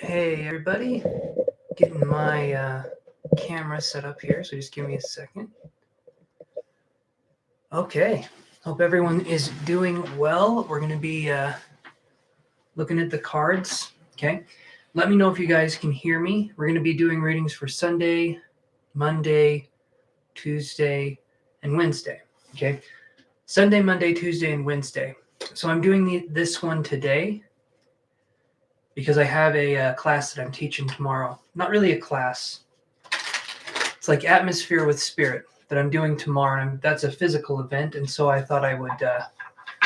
Hey everybody, getting my camera set up here, so just give me a second. Okay, hope everyone is doing well. We're going to be looking at the cards, okay? Let me know if you guys can hear me. We're going to be doing readings for Sunday, Monday, Tuesday, and Wednesday, okay? Sunday, Monday, Tuesday, and Wednesday. So I'm doing this one today because I have a class that I'm teaching tomorrow. Not really a class. It's like Atmosphere with Spirit that I'm doing tomorrow. And that's a physical event, and so I thought I would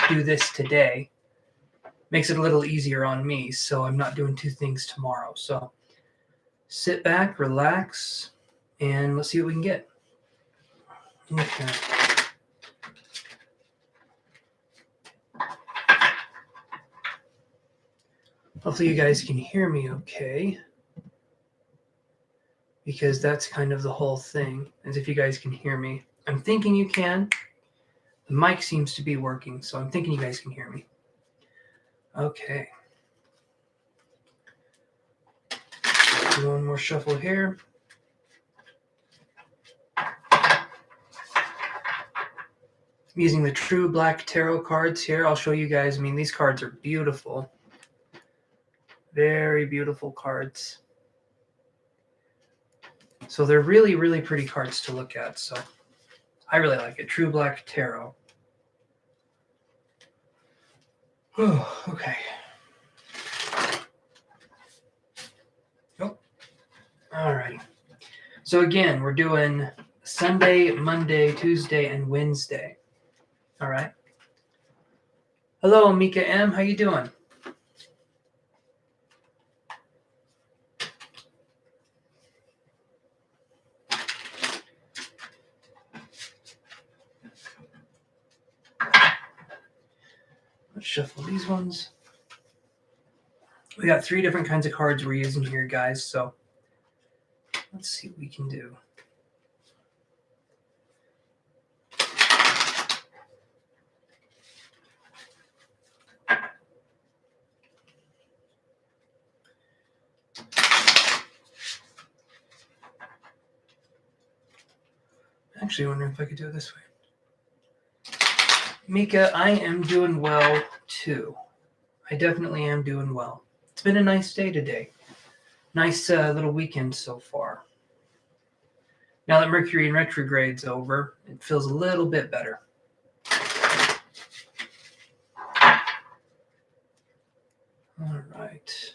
do this today. Makes it a little easier on me, so I'm not doing two things tomorrow. So sit back, relax, and let's see what we can get. Okay. Hopefully you guys can hear me okay, because that's kind of the whole thing, as if you guys can hear me. I'm thinking you can. The mic seems to be working, so I'm thinking you guys can hear me. Okay. Do one more shuffle here. I'm using the True Black Tarot cards here. I'll show you guys. I mean, these cards are beautiful. Very beautiful cards. So they're really, really pretty cards to look at. So I really like it. True Black Tarot. Oh, okay. Oh, all right. So again, we're doing Sunday, Monday, Tuesday, and Wednesday. All right. Hello, Mika M. How you doing? Let's shuffle these ones. We got 3 different kinds of cards we're using here, guys. So let's see what we can do. Actually, I wonder if I could do it this way. Mika, I am doing well too. I definitely am doing well. It's been a nice day today. Nice little weekend so far. Now that Mercury in retrograde's over, it feels a little bit better. All right.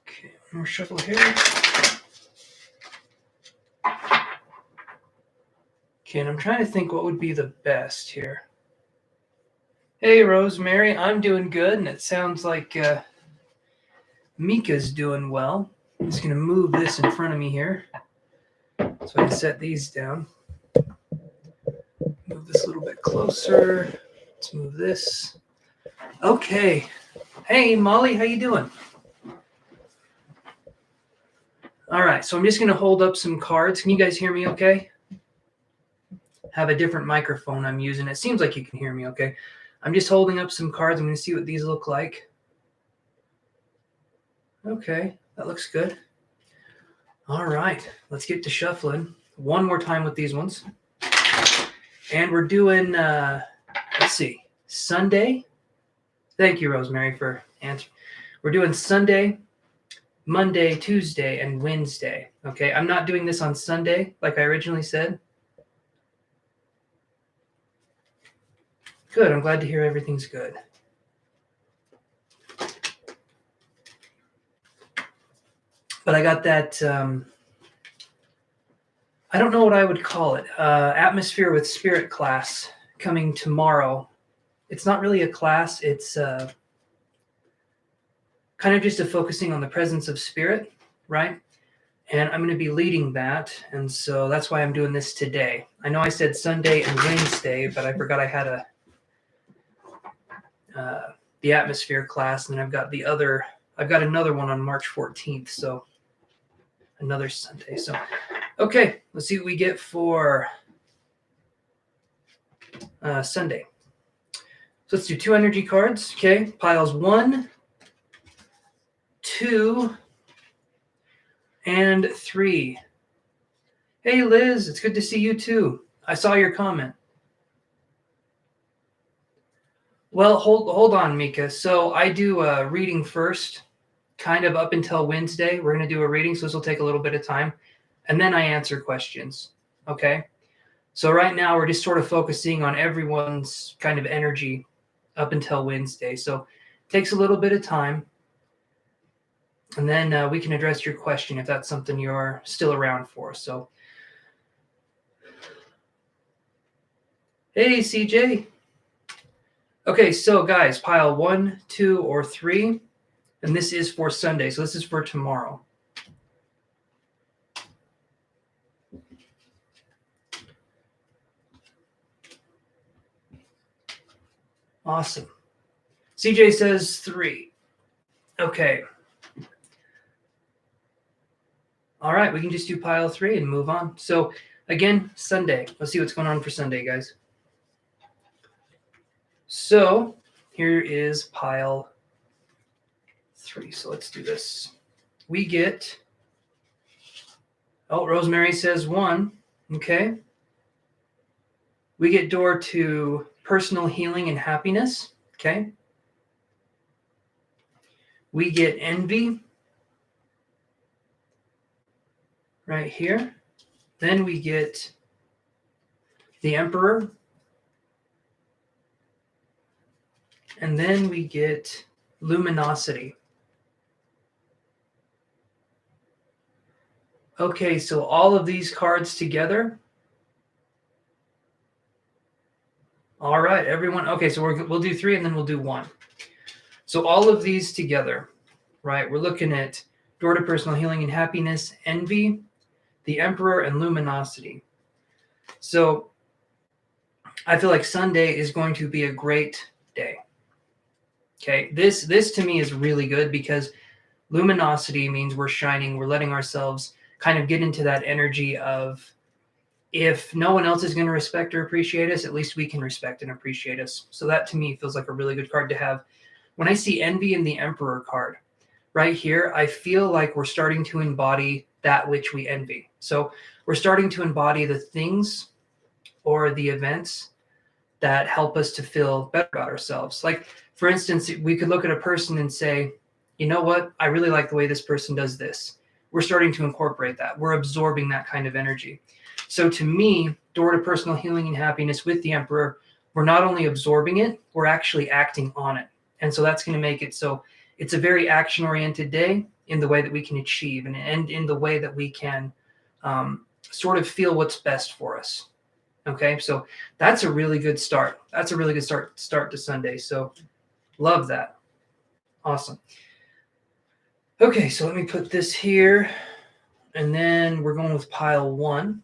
Okay, one more shuffle here. Okay, and I'm trying to think what would be the best here. Hey, Rosemary, I'm doing good, and it sounds like Mika's doing well. I'm just going to move this in front of me here so I can set these down. Move this a little bit closer. Let's move this. Okay. Hey, Molly, how you doing? All right, so I'm just going to hold up some cards. Can you guys hear me okay? Have a different microphone I'm using. It seems like you can hear me okay. I'm just holding up some cards. I'm going to see what these look like. Okay, that looks good. All right, let's get to shuffling one more time with these ones. And we're doing, let's see, Sunday. Thank you, Rosemary, for answering. We're doing Sunday, Monday, Tuesday, and Wednesday. Okay, I'm not doing this on Sunday like I originally said. Good, I'm glad to hear everything's good. But I got that, I don't know what I would call it, Atmosphere with Spirit class coming tomorrow. It's not really a class, it's kind of just a focusing on the presence of spirit, right? And I'm going to be leading that, and so that's why I'm doing this today. I know I said Sunday and Wednesday, but I forgot I had the Atmosphere class, and then I've got another one on March 14th, so another Sunday. So Okay, let's see what we get for Sunday. So let's do 2 energy cards. Okay, piles 1, 2, and 3. Hey, Liz, it's good to see you too. I saw your comment. Well, hold on, Mika. So I do a reading first, kind of up until Wednesday. We're going to do a reading, so this will take a little bit of time. And then I answer questions. Okay? So right now we're just sort of focusing on everyone's kind of energy up until Wednesday. So it takes a little bit of time. And then we can address your question if that's something you're still around for. So, hey, CJ. Okay, so guys, pile 1, 2, or 3. And this is for Sunday. So this is for tomorrow. Awesome. CJ says 3. Okay. All right, we can just do pile 3 and move on. So again, Sunday. Let's see what's going on for Sunday, guys. So here is pile 3. So let's do this. We get, Rosemary says 1. Okay. We get door to personal healing and happiness. Okay. We get envy right here. Then we get the Emperor. And then we get luminosity. Okay, so all of these cards together. All right, everyone. Okay, so we'll do 3 and then we'll do 1. So all of these together, right? We're looking at door to personal healing and happiness, envy, the Emperor, and luminosity. So I feel like Sunday is going to be a great day. Okay, this to me is really good because luminosity means we're shining, we're letting ourselves kind of get into that energy of if no one else is going to respect or appreciate us, at least we can respect and appreciate us. So that to me feels like a really good card to have. When I see envy in the Emperor card right here, I feel like we're starting to embody that which we envy. So we're starting to embody the things or the events that help us to feel better about ourselves. Like, for instance, we could look at a person and say, you know what? I really like the way this person does this. We're starting to incorporate that. We're absorbing that kind of energy. So to me, door to personal healing and happiness with the Emperor, we're not only absorbing it, we're actually acting on it. And so that's going to make it so it's a very action-oriented day in the way that we can achieve and in the way that we can sort of feel what's best for us. Okay, so that's a really good start. That's a really good start to Sunday. So love that. Awesome. Okay, so let me put this here. And then we're going with pile 1.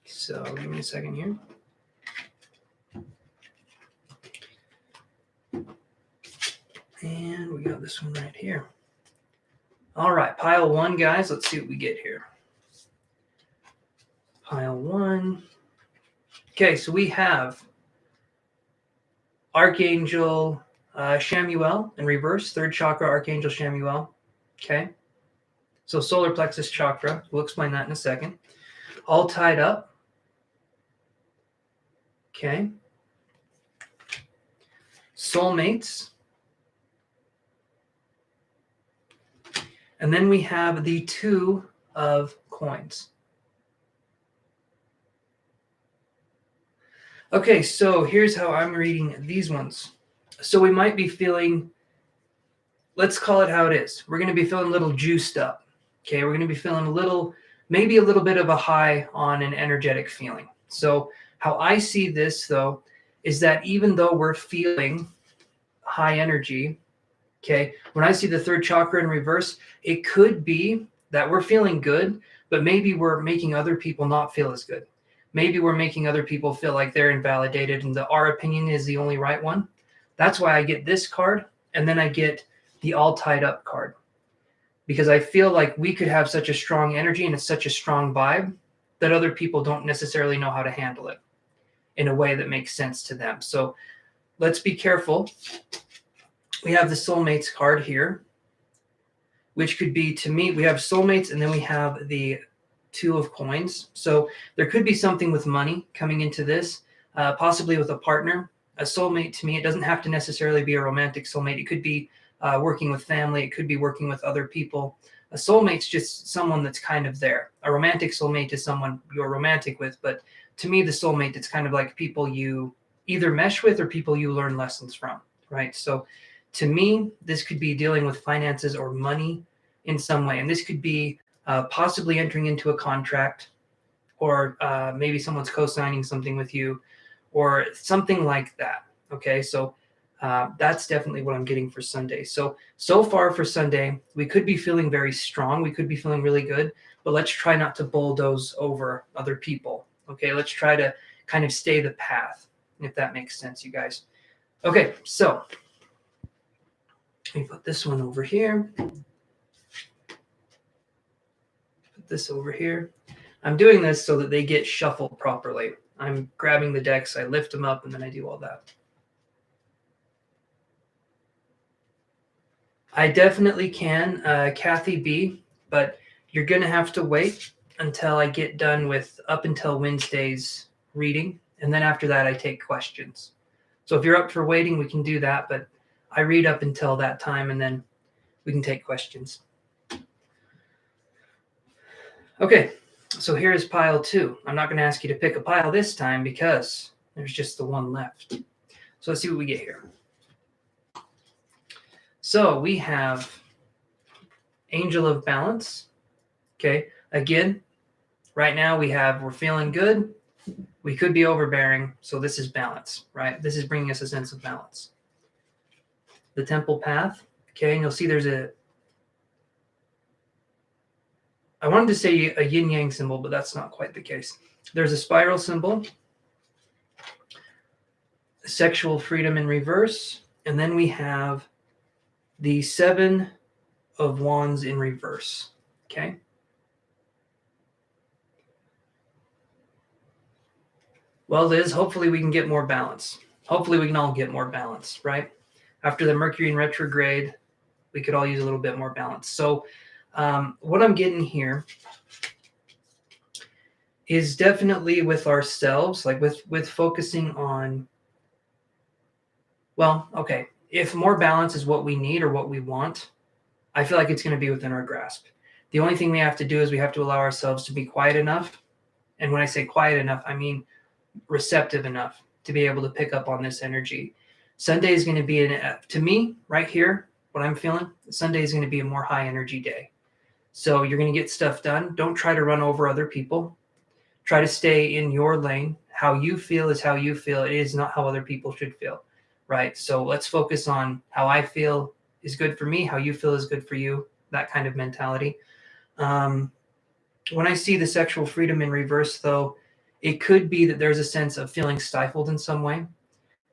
So give me a second here. And we got this one right here. All right, pile 1, guys. Let's see what we get here. Pile 1. Okay, so we have Archangel Shamuel in reverse, 3rd chakra, Archangel Shamuel. Okay. So solar plexus chakra. We'll explain that in a second. All tied up. Okay. Soulmates. And then we have the 2 of coins. Okay, so here's how I'm reading these ones. So we might be feeling, let's call it how it is. We're going to be feeling a little juiced up. Okay, we're going to be feeling maybe a little bit of a high on an energetic feeling. So how I see this, though, is that even though we're feeling high energy, okay, when I see the 3rd chakra in reverse, it could be that we're feeling good, but maybe we're making other people not feel as good. Maybe we're making other people feel like they're invalidated and our opinion is the only right one. That's why I get this card, and then I get the all tied up card. because I feel like we could have such a strong energy and it's such a strong vibe that other people don't necessarily know how to handle it in a way that makes sense to them. So let's be careful. We have the soulmates card here, which could be, to me, we have soulmates and then we have the two of coins. So there could be something with money coming into this, possibly with a partner. A soulmate, to me, it doesn't have to necessarily be a romantic soulmate. It could be working with family. It could be working with other people. A soulmate's just someone that's kind of there. A romantic soulmate is someone you're romantic with. But to me, the soulmate, it's kind of like people you either mesh with or people you learn lessons from, right? So to me, this could be dealing with finances or money in some way. And this could be possibly entering into a contract, or maybe someone's co-signing something with you, or something like that. Okay, so that's definitely what I'm getting for Sunday. So far for Sunday, we could be feeling very strong. We could be feeling really good, but let's try not to bulldoze over other people. Okay, let's try to kind of stay the path, if that makes sense, you guys. Okay, so let me put this one over here. Put this over here. I'm doing this so that they get shuffled properly. I'm grabbing the decks, I lift them up, and then I do all that. I definitely can, Kathy B, but you're going to have to wait until I get done with up until Wednesday's reading, and then after that I take questions. So if you're up for waiting, we can do that, but I read up until that time, and then we can take questions. Okay, so here's pile 2. I'm not going to ask you to pick a pile this time because there's just the one left. So let's see what we get here. So we have Angel of Balance. Okay, again, right now we're feeling good. We could be overbearing, so this is balance, right? This is bringing us a sense of balance. The Temple Path. Okay, and you'll see there's I wanted to say a yin-yang symbol, but that's not quite the case. There's a spiral symbol, sexual freedom in reverse, and then we have the 7 of Wands in reverse. Okay. Well, Liz, hopefully we can get more balance. Hopefully we can all get more balance, right? After the Mercury in retrograde, we could all use a little bit more balance. So what I'm getting here is definitely with ourselves, like with focusing on, well, okay, if more balance is what we need or what we want, I feel like it's going to be within our grasp. The only thing we have to do is we have to allow ourselves to be quiet enough. And when I say quiet enough, I mean receptive enough to be able to pick up on this energy. Sunday is going to be, to me, right here, what I'm feeling, Sunday is going to be a more high energy day. So you're going to get stuff done. Don't try to run over other people. Try to stay in your lane. How you feel is how you feel. It is not how other people should feel, right? So let's focus on how I feel is good for me, how you feel is good for you, that kind of mentality. When I see the sexual freedom in reverse, though, it could be that there's a sense of feeling stifled in some way.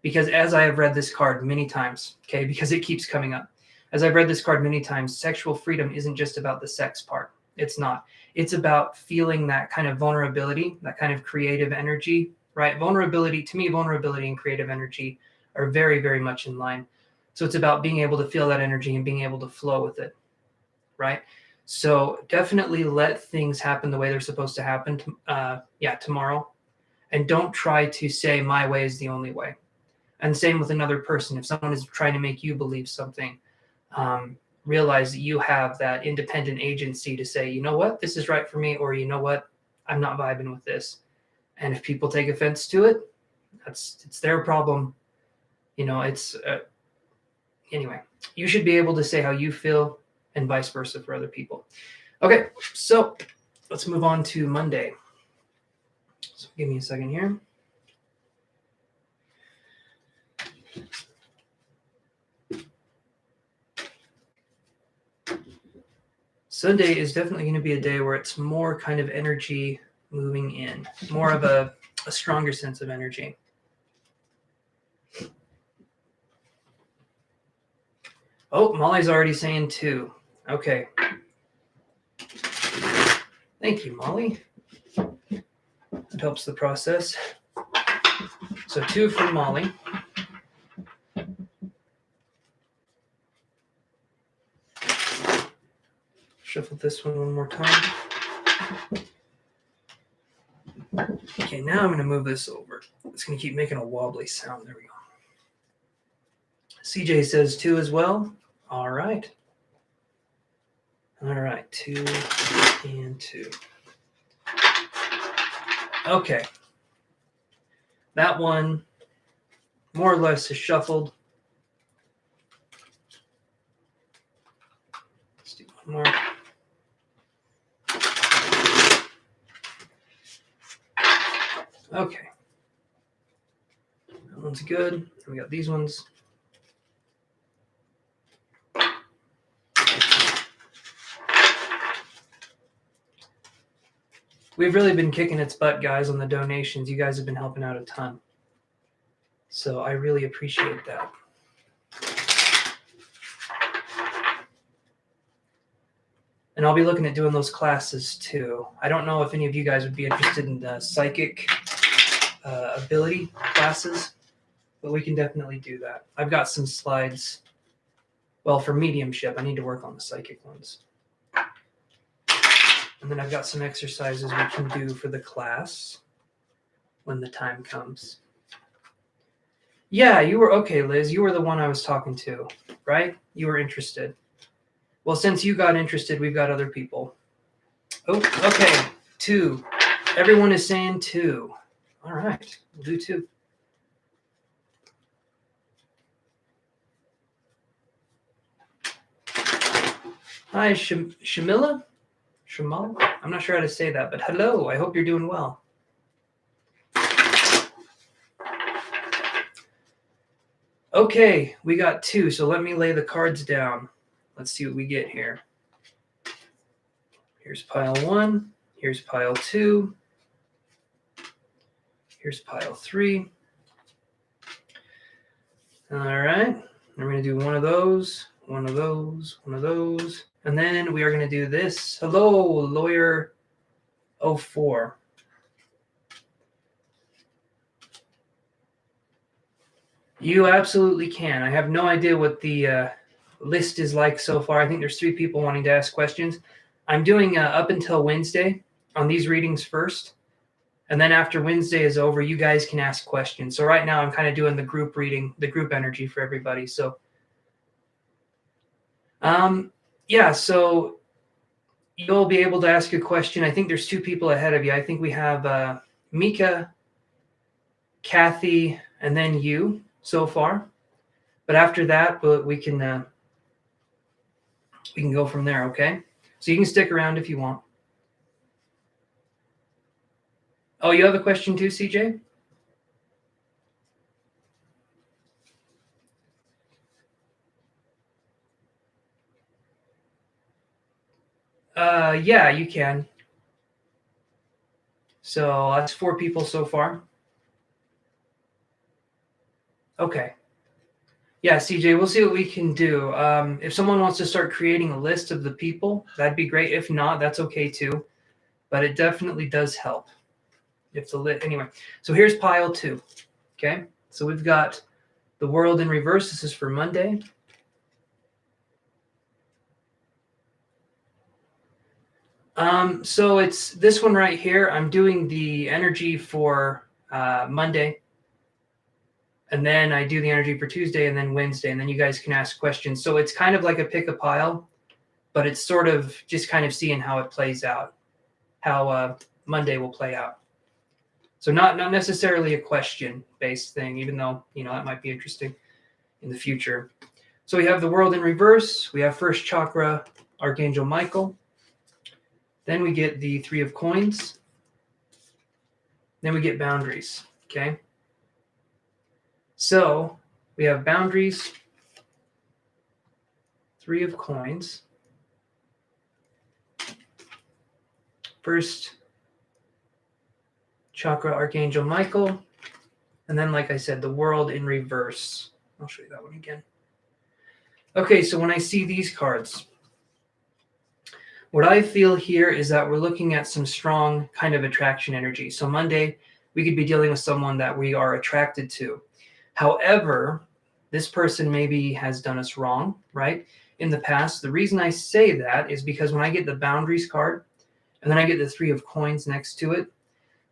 Because as I have read this card many times, okay, because it keeps coming up, as I've read this card many times, sexual freedom isn't just about the sex part. It's not. It's about feeling that kind of vulnerability, that kind of creative energy, right? Vulnerability, to me, vulnerability and creative energy are very, very much in line. So it's about being able to feel that energy and being able to flow with it, right? So definitely let things happen the way they're supposed to happen tomorrow. And don't try to say my way is the only way. And same with another person. If someone is trying to make you believe something, realize that you have that independent agency to say, you know what, this is right for me, or you know what, I'm not vibing with this. And if people take offense to it, it's their problem. You know, it's anyway, you should be able to say how you feel and vice versa for other people. Okay, so let's move on to Monday. So give me a second here. Sunday is definitely going to be a day where it's more kind of energy moving in, more of a stronger sense of energy. Oh, Molly's already saying 2. Okay. Thank you, Molly. That helps the process. So 2 from Molly. Shuffle this one more time. Okay, now I'm going to move this over. It's going to keep making a wobbly sound. There we go. CJ says 2 as well. All right. All right, 2 and 2. Okay. That one more or less is shuffled. Let's do one more. Okay. That one's good. We got these ones. We've really been kicking its butt, guys, on the donations. You guys have been helping out a ton. So I really appreciate that. And I'll be looking at doing those classes too. I don't know if any of you guys would be interested in the psychic ability classes, but we can definitely do that. I've got some slides. Well, for mediumship, I need to work on the psychic ones. And then I've got some exercises we can do for the class when the time comes. Yeah, you were okay, Liz. You were the one I was talking to, right? You were interested. Well, since you got interested, we've got other people. Oh, okay. 2. Everyone is saying 2. All right. We'll do 2. Hi, Shamila? Shamal? I'm not sure how to say that, but hello. I hope you're doing well. Okay, we got 2, so let me lay the cards down. Let's see what we get here. Here's pile 1. Here's pile 2. Here's pile 3. All right. We're going to do one of those, one of those, one of those. And then we are going to do this. Hello, Lawyer 04. You absolutely can. I have no idea what the list is like so far. I think there's 3 people wanting to ask questions. I'm doing up until Wednesday on these readings first. And then after Wednesday is over, you guys can ask questions. So right now I'm kind of doing the group reading, the group energy for everybody. So, yeah, so you'll be able to ask a question. I think there's 2 people ahead of you. I think we have Mika, Kathy, and then you so far. But after that, we can go from there, okay? So you can stick around if you want. Oh, you have a question too, CJ? Yeah, you can. So that's 4 people so far. Okay. Yeah, CJ, we'll see what we can do. If someone wants to start creating a list of the people, that'd be great. If not, that's okay too. But it definitely does help. If the anyway, so here's pile 2. Okay, so we've got the world in reverse. This is for Monday. So it's this one right here. I'm doing the energy for Monday. And then I do the energy for Tuesday and then Wednesday. And then you guys can ask questions. So it's kind of like a pick a pile, but it's sort of just kind of seeing how it plays out, how Monday will play out. So not necessarily a question-based thing, even though, that might be interesting in the future. So we have the world in reverse. We have first chakra, Archangel Michael. Then we get the 3 of coins. Then we get boundaries, okay? So we have boundaries, 3 of coins. First chakra, Archangel Michael. And then, like I said, the world in reverse. I'll show you that one again. Okay, so when I see these cards, What I feel here is that we're looking at some strong kind of attraction energy. So Monday, we could be dealing with someone that we are attracted to. However, this person maybe has done us wrong, right? In the past. The reason I say that is because when I get the boundaries card and then I get the 3 of coins next to it,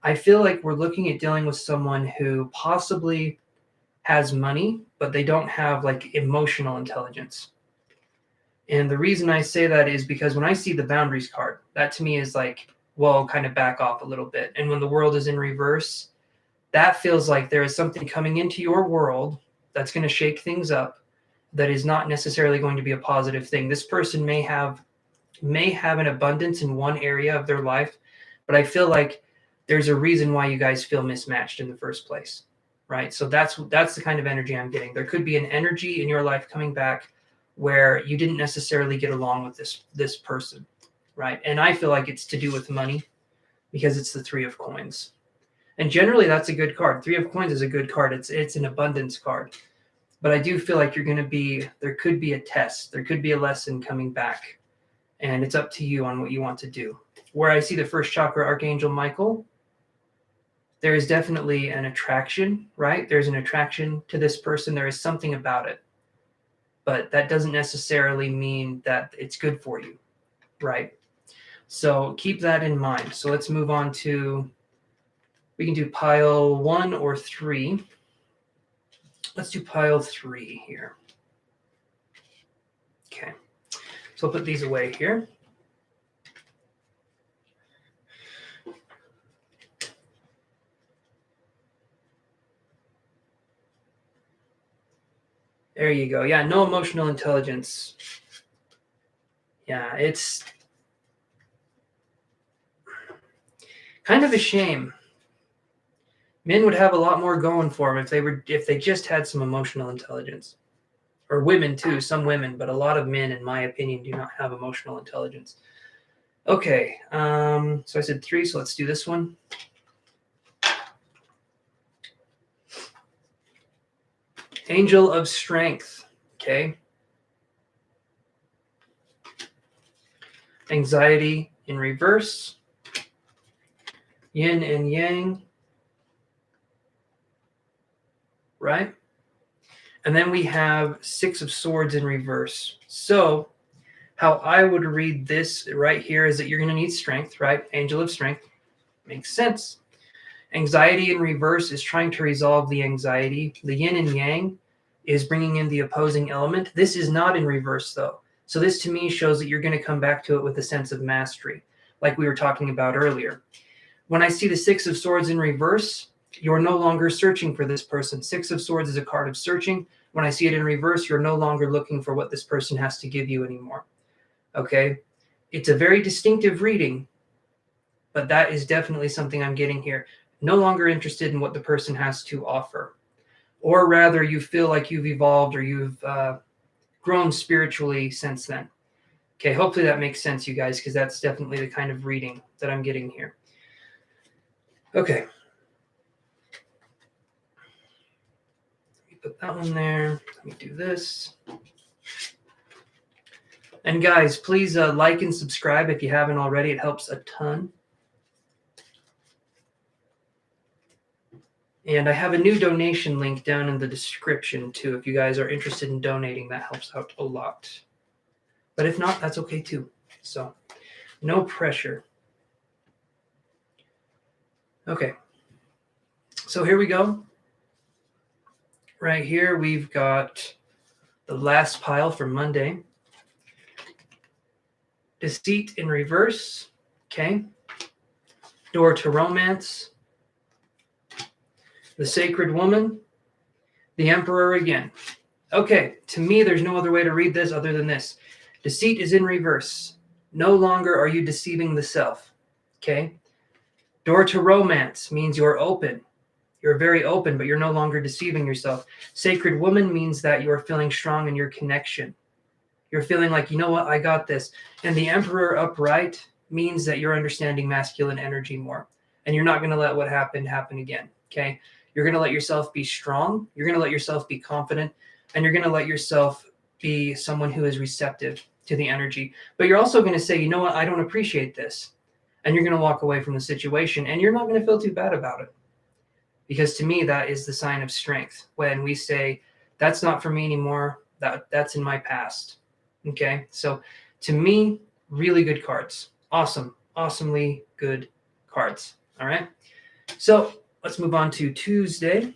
I feel like we're looking at dealing with someone who possibly has money, but they don't have like emotional intelligence. And the reason I say that is because when I see the boundaries card, that to me is like, well, kind of back off a little bit. And when the world is in reverse, that feels like there is something coming into your world that's going to shake things up, that is not necessarily going to be a positive thing. This person may have an abundance in one area of their life, but I feel like there's a reason why you guys feel mismatched in the first place, right? So that's the kind of energy I'm getting. There could be an energy in your life coming back where you didn't necessarily get along with this person, right? And I feel like it's to do with money because it's the 3 of coins. And generally that's a good card. 3 of coins is a good card. It's an abundance card. But I do feel like there could be a test. There could be a lesson coming back. And it's up to you on what you want to do. Where I see the first chakra Archangel Michael, there is definitely an attraction, right? There's an attraction to this person. There is something about it. But that doesn't necessarily mean that it's good for you, right? So keep that in mind. So let's move on to, we can do pile 1 or 3. Let's do pile 3 here. Okay. So I'll put these away here. There you go. Yeah, no emotional intelligence. Yeah, it's kind of a shame. Men would have a lot more going for them if they just had some emotional intelligence. Or women too, some women, but a lot of men, in my opinion, do not have emotional intelligence. Okay, so I said 3, so let's do this one. Angel of Strength, okay. Anxiety in reverse. Yin and Yang. Right? And then we have 6 of Swords in reverse. So how I would read this right here is that you're going to need strength, right? Angel of Strength. Makes sense. Anxiety in reverse is trying to resolve the anxiety. The yin and yang is bringing in the opposing element. This is not in reverse, though. So this to me shows that you're going to come back to it with a sense of mastery, like we were talking about earlier. When I see the 6 of Swords in reverse, you're no longer searching for this person. 6 of Swords is a card of searching. When I see it in reverse, you're no longer looking for what this person has to give you anymore. Okay? It's a very distinctive reading, but that is definitely something I'm getting here. No longer interested in what the person has to offer. Or rather, you feel like you've evolved or you've grown spiritually since then. Okay, hopefully that makes sense, you guys, because that's definitely the kind of reading that I'm getting here. Okay. Put that one there. Let me do this. And guys, please like and subscribe if you haven't already. It helps a ton. And I have a new donation link down in the description too. If you guys are interested in donating, that helps out a lot. But if not, that's okay too. So no pressure. Okay. So here we go. Right here, we've got the last pile for Monday. Deceit in reverse. Okay. Door to Romance. The Sacred Woman. The Emperor again. Okay. To me, there's no other way to read this other than this. Deceit is in reverse. No longer are you deceiving the self. Okay. Door to Romance means you're open. You're very open, but you're no longer deceiving yourself. Sacred Woman means that you're feeling strong in your connection. You're feeling like, you know what, I got this. And the Emperor upright means that you're understanding masculine energy more. And you're not going to let what happened happen again. Okay? You're going to let yourself be strong. You're going to let yourself be confident. And you're going to let yourself be someone who is receptive to the energy. But you're also going to say, you know what, I don't appreciate this. And you're going to walk away from the situation, and you're not going to feel too bad about it. Because to me, that is the sign of strength. When we say, that's not for me anymore, that's in my past. Okay, so to me, really good cards. Awesomely good cards. All right, so let's move on to Tuesday.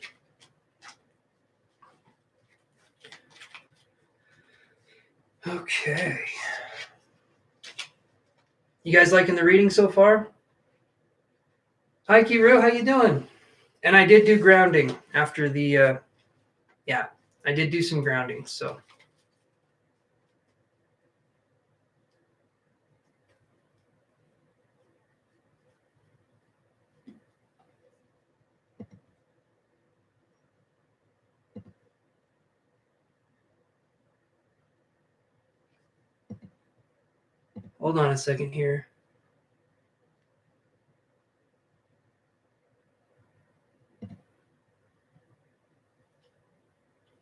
Okay. You guys liking the reading so far? Hi, Kiru, how you doing? And I did do grounding after the, I did do some grounding, so. Hold on a second here.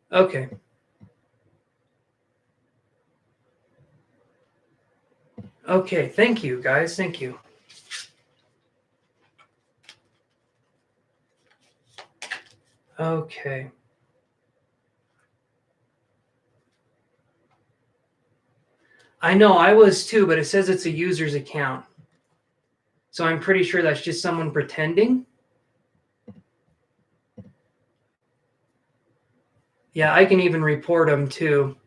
Okay. Okay, thank you, guys. Thank you. Okay. I know, I was too, but it says it's a user's account. So I'm pretty sure that's just someone pretending. Yeah, I can even report them too.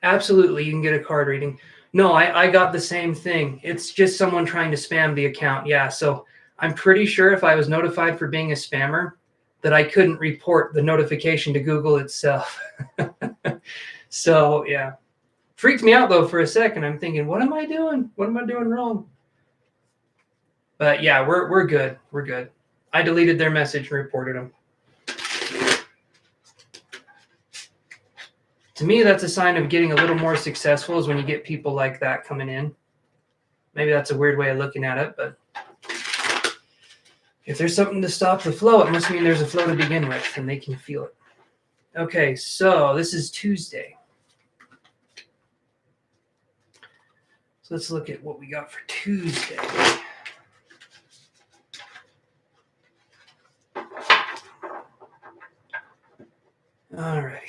Absolutely, you can get a card reading. No, I got the same thing. It's just someone trying to spam the account. Yeah, so I'm pretty sure if I was notified for being a spammer, that I couldn't report the notification to Google itself. So, yeah. Freaked me out, though, for a second. I'm thinking, what am I doing? What am I doing wrong? But, yeah, we're good. We're good. I deleted their message and reported them. To me, that's a sign of getting a little more successful is when you get people like that coming in. Maybe that's a weird way of looking at it, but if there's something to stop the flow, it must mean there's a flow to begin with, and they can feel it. Okay, so this is Tuesday. So let's look at what we got for Tuesday. All right.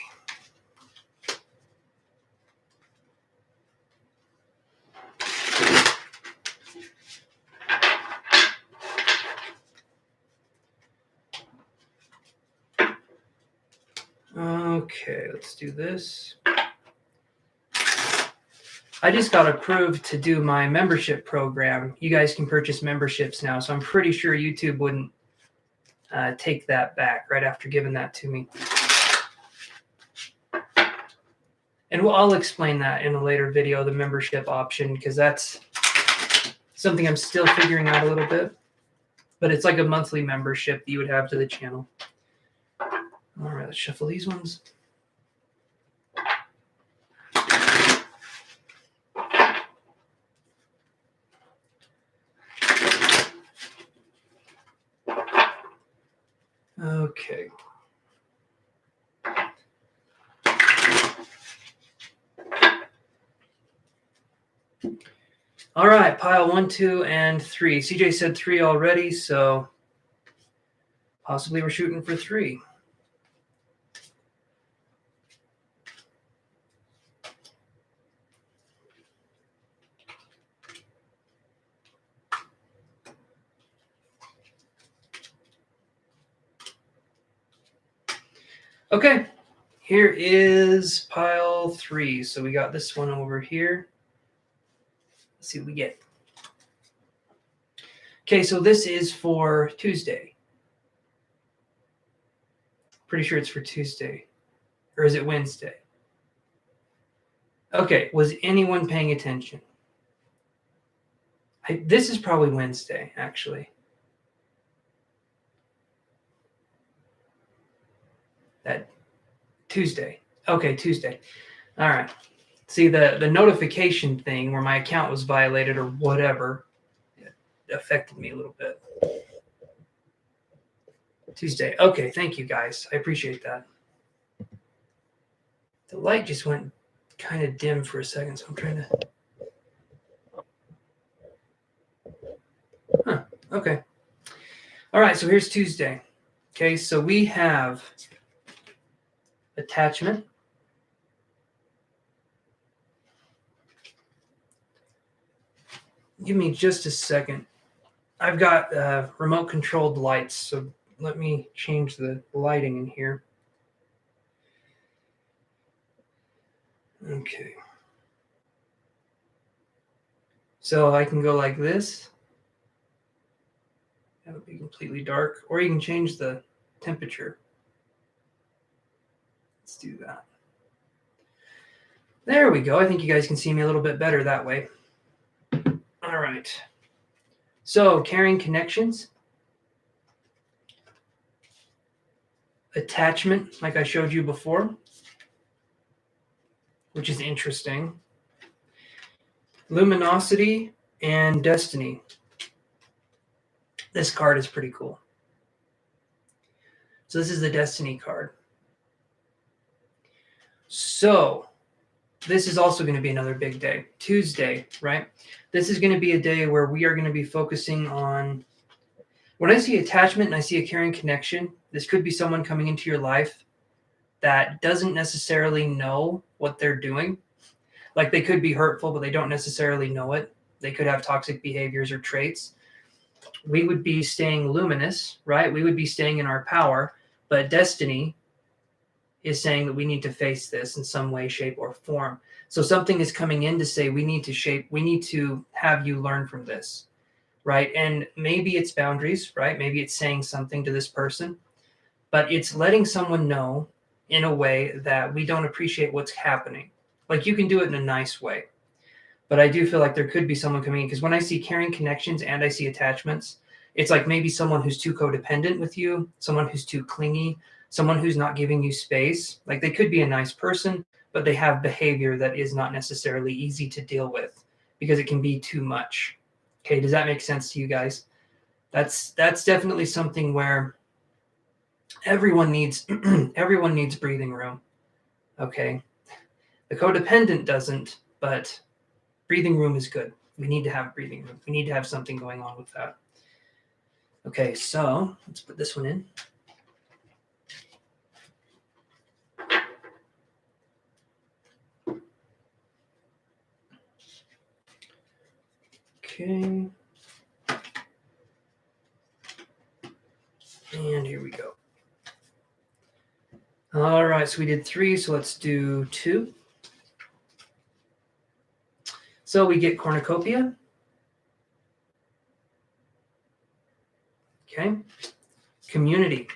Okay, let's do this. I just got approved to do my membership program. You guys can purchase memberships now, so I'm pretty sure YouTube wouldn't take that back right after giving that to me. And I'll explain that in a later video, the membership option, because that's something I'm still figuring out a little bit. But it's like a monthly membership that you would have to the channel. All right, let's shuffle these ones. Okay. All right, pile 1, 2, and 3. CJ said 3 already, so possibly we're shooting for 3. Okay, here is pile 3. So we got this one over here. Let's see what we get. Okay, so this is for Tuesday. Pretty sure it's for Tuesday. Or is it Wednesday? Okay, was anyone paying attention? This is probably Wednesday, actually. That Tuesday. Okay, Tuesday. All right. See, the notification thing where my account was violated or whatever, it affected me a little bit. Tuesday. Okay, thank you guys. I appreciate that. The light just went kind of dim for a second, so I'm trying to... Okay. All right, so here's Tuesday. Okay, so we have attachment. Give me just a second. I've got remote controlled lights, so let me change the lighting in here. Okay. So I can go like this. That would be completely dark. Or you can change the temperature. Let's do that. There we go. I think you guys can see me a little bit better that way. All right. So carrying connections. Attachment, like I showed you before, which is interesting. Luminosity and destiny. This card is pretty cool. So this is the destiny card. So this is also going to be another big day. Tuesday, right? This is going to be a day where we are going to be focusing on... When I see attachment and I see a caring connection, this could be someone coming into your life that doesn't necessarily know what they're doing. Like they could be hurtful, but they don't necessarily know it. They could have toxic behaviors or traits. We would be staying luminous, right? We would be staying in our power, but destiny is saying that we need to face this in some way, shape, or form. So something is coming in to say we need to have you learn from this, right? And maybe it's boundaries, right? Maybe it's saying something to this person, but it's letting someone know in a way that we don't appreciate what's happening. Like you can do it in a nice way, but I do feel like there could be someone coming in, because when I see caring connections and I see attachments, it's like maybe someone who's too codependent with you, someone who's too clingy, someone who's not giving you space. Like they could be a nice person, but they have behavior that is not necessarily easy to deal with because it can be too much. Okay, does that make sense to you guys? That's definitely something where everyone needs breathing room. Okay, the codependent doesn't, but breathing room is good. We need to have breathing room. We need to have something going on with that. Okay, so let's put this one in. Okay. And here we go. All right, so we did 3, so let's do 2. So we get cornucopia. Okay. Community.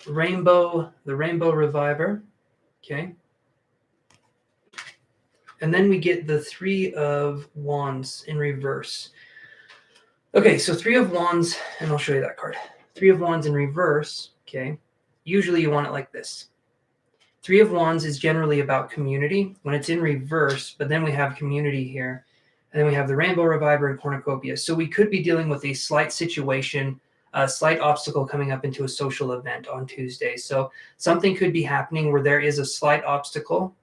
Rainbow, the Rainbow Reviver. Okay. And then we get the 3 of Wands in reverse. Okay, so 3 of Wands, and I'll show you that card. 3 of Wands in reverse, okay. Usually you want it like this. 3 of Wands is generally about community when it's in reverse, but then we have community here. And then we have the Rainbow Reviver and Cornucopia. So we could be dealing with a slight situation, a slight obstacle coming up into a social event on Tuesday. So something could be happening where there is a slight obstacle.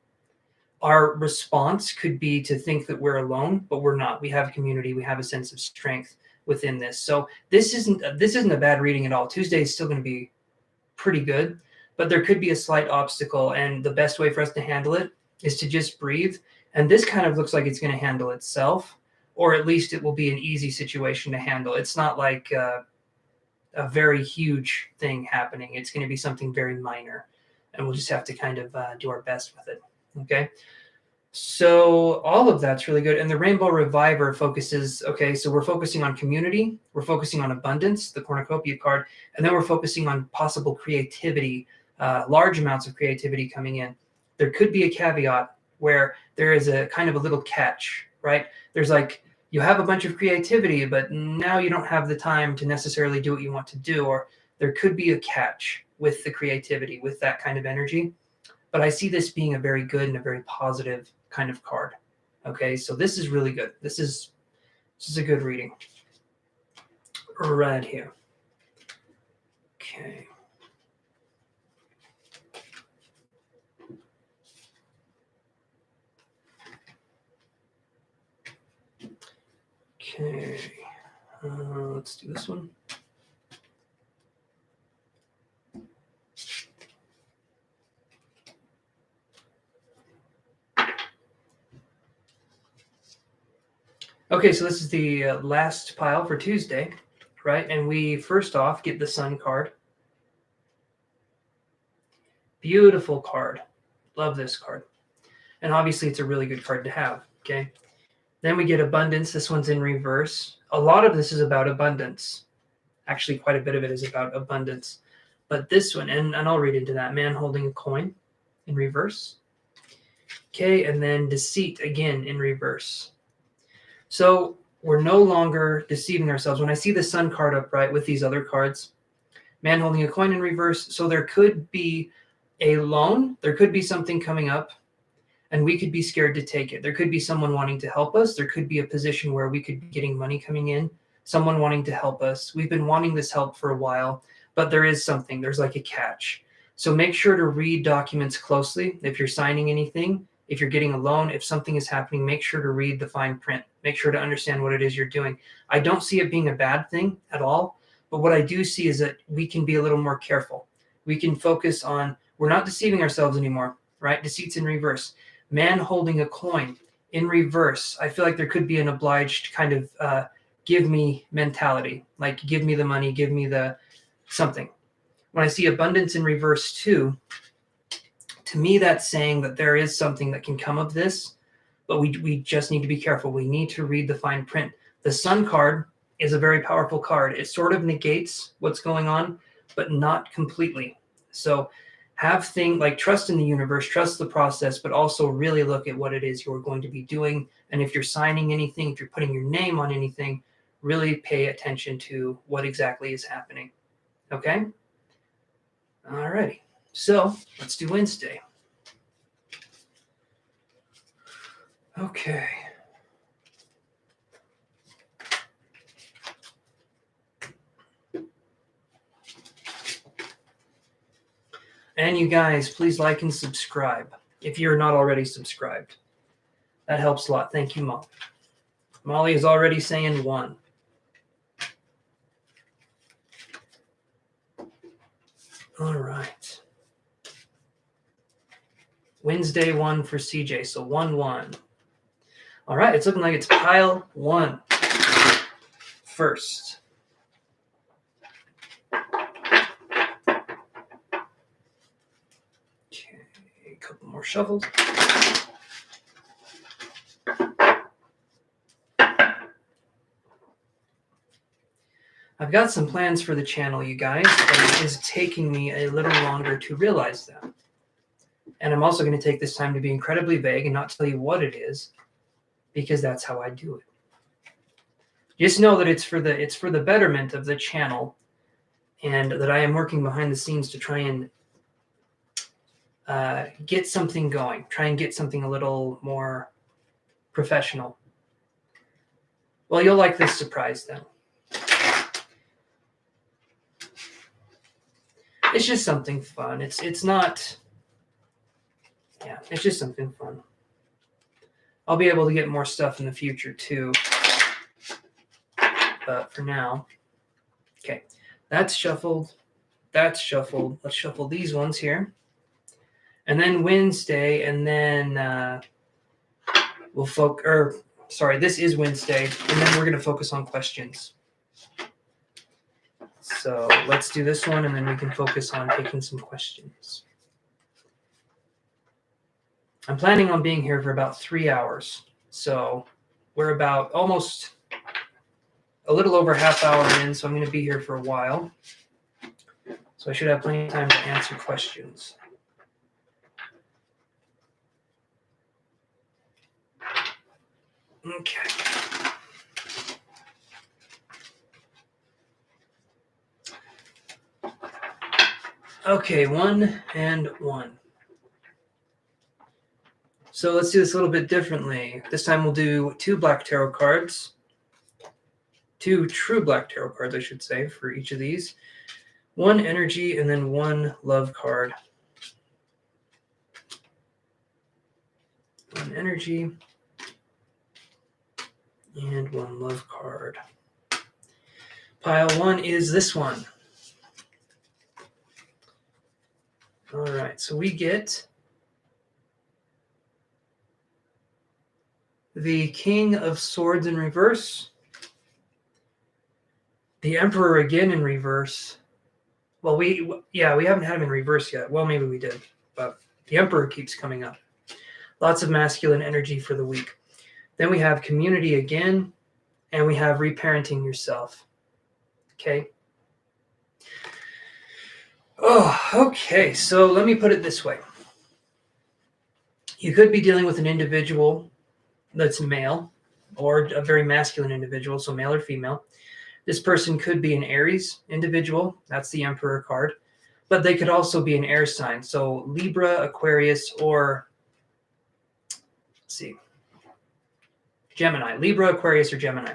Our response could be to think that we're alone, but we're not. We have community. We have a sense of strength within this. So this isn't a bad reading at all. Tuesday is still going to be pretty good, but there could be a slight obstacle, and the best way for us to handle it is to just breathe. And this kind of looks like it's going to handle itself, or at least it will be an easy situation to handle. It's not like a very huge thing happening. It's going to be something very minor, and we'll just have to kind of do our best with it. Okay. So all of that's really good. And the Rainbow Reviver focuses, okay, so we're focusing on community, we're focusing on abundance, the cornucopia card, and then we're focusing on possible creativity, large amounts of creativity coming in. There could be a caveat where there is a kind of a little catch, right? There's like, you have a bunch of creativity, but now you don't have the time to necessarily do what you want to do, or there could be a catch with the creativity, with that kind of energy. But I see this being a very good and a very positive kind of card. Okay, so this is really good. This is This is a good reading. Right here. Okay. Okay. Let's do this one. Okay, so this is the last pile for Tuesday, right? And we first off get the Sun card. Beautiful card. Love this card. And obviously it's a really good card to have, okay? Then we get Abundance. This one's in reverse. A lot of this is about abundance. Actually, quite a bit of it is about abundance. But this one, and I'll read into that, Man holding a coin in reverse. Okay, and then Deceit again in reverse. So we're no longer deceiving ourselves. When I see the Sun card upright with these other cards, Man holding a coin in reverse, so there could be a loan, there could be something coming up, and we could be scared to take it. There could be someone wanting to help us. There could be a position where we could be getting money coming in, someone wanting to help us. We've been wanting this help for a while, but there is something. There's like a catch. So make sure to read documents closely. If you're signing anything, if you're getting a loan, if something is happening, make sure to read the fine print. Make sure to understand what it is you're doing. I don't see it being a bad thing at all, but what I do see is that we can be a little more careful. We can focus on, we're not deceiving ourselves anymore, right? Deceit's in reverse. Man holding a coin in reverse. I feel like there could be an obliged kind of give me mentality, like give me the money, give me the something. When I see abundance in reverse too, to me that's saying that there is something that can come of this, but we just need to be careful. We need to read the fine print. The Sun card is a very powerful card. It sort of negates what's going on, but not completely. So have things like trust in the universe, trust the process, but also really look at what it is you're going to be doing. And if you're signing anything, if you're putting your name on anything, really pay attention to what exactly is happening. Okay? All righty. So let's do Wednesday. Okay. And you guys, please like and subscribe if you're not already subscribed. That helps a lot. Thank you, Mom. Molly is already saying 1. All right. Wednesday 1 for CJ, so 1-1. All right, it's looking like it's pile 1 first. Okay, a couple more shuffles. I've got some plans for the channel, you guys, but it is taking me a little longer to realize them. And I'm also going to take this time to be incredibly vague and not tell you what it is, because that's how I do it. Just know that it's for the betterment of the channel, and that I am working behind the scenes to try and get something going, try and get something a little more professional. Well, you'll like this surprise then. It's just something fun. It's not, yeah, it's just something fun. I'll be able to get more stuff in the future too. But for now, okay, that's shuffled. That's shuffled. Let's shuffle these ones here. And then Wednesday, and then we'll focus, this is Wednesday, and then we're going to focus on questions. So let's do this one, and then we can focus on taking some questions. I'm planning on being here for about 3 hours. So we're about almost a little over half hour in, so I'm going to be here for a while. So I should have plenty of time to answer questions. Okay. Okay, 1 and 1. So let's do this a little bit differently. This time we'll do 2 black tarot cards. 2 true black tarot cards, I should say, for each of these. 1 energy and then 1 love card. 1 energy and 1 love card. Pile 1 is this one. All right, so we get the King of Swords in reverse, the Emperor again in reverse. Well, we haven't had him in reverse yet. Well, maybe we did, but the Emperor keeps coming up. Lots of masculine energy for the week. Then we have community again, and we have reparenting yourself. Okay. Oh, okay. So let me put it this way. You could be dealing with an individual that's male or a very masculine individual, so male or female. This person could be an Aries individual. That's the Emperor card. But they could also be an air sign. So Libra, Aquarius, or let's see, Gemini. Libra, Aquarius, or Gemini.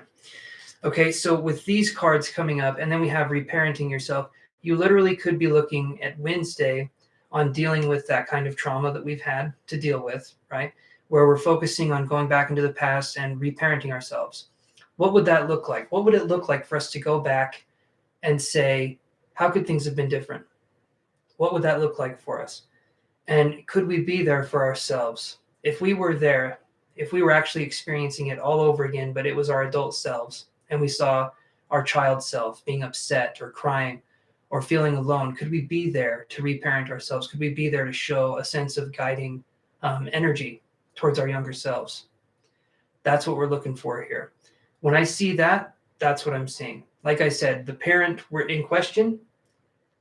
Okay, so with these cards coming up, and then we have reparenting yourself, you literally could be looking at Wednesday on dealing with that kind of trauma that we've had to deal with, right? Where we're focusing on going back into the past and reparenting ourselves. What would that look like? What would it look like for us to go back and say, how could things have been different? What would that look like for us? And could we be there for ourselves? If we were there, if we were actually experiencing it all over again, but it was our adult selves, and we saw our child self being upset or crying or feeling alone, could we be there to reparent ourselves? Could we be there to show a sense of guiding energy towards our younger selves? That's what we're looking for here. When I see that, that's what I'm seeing. Like I said, the parent in question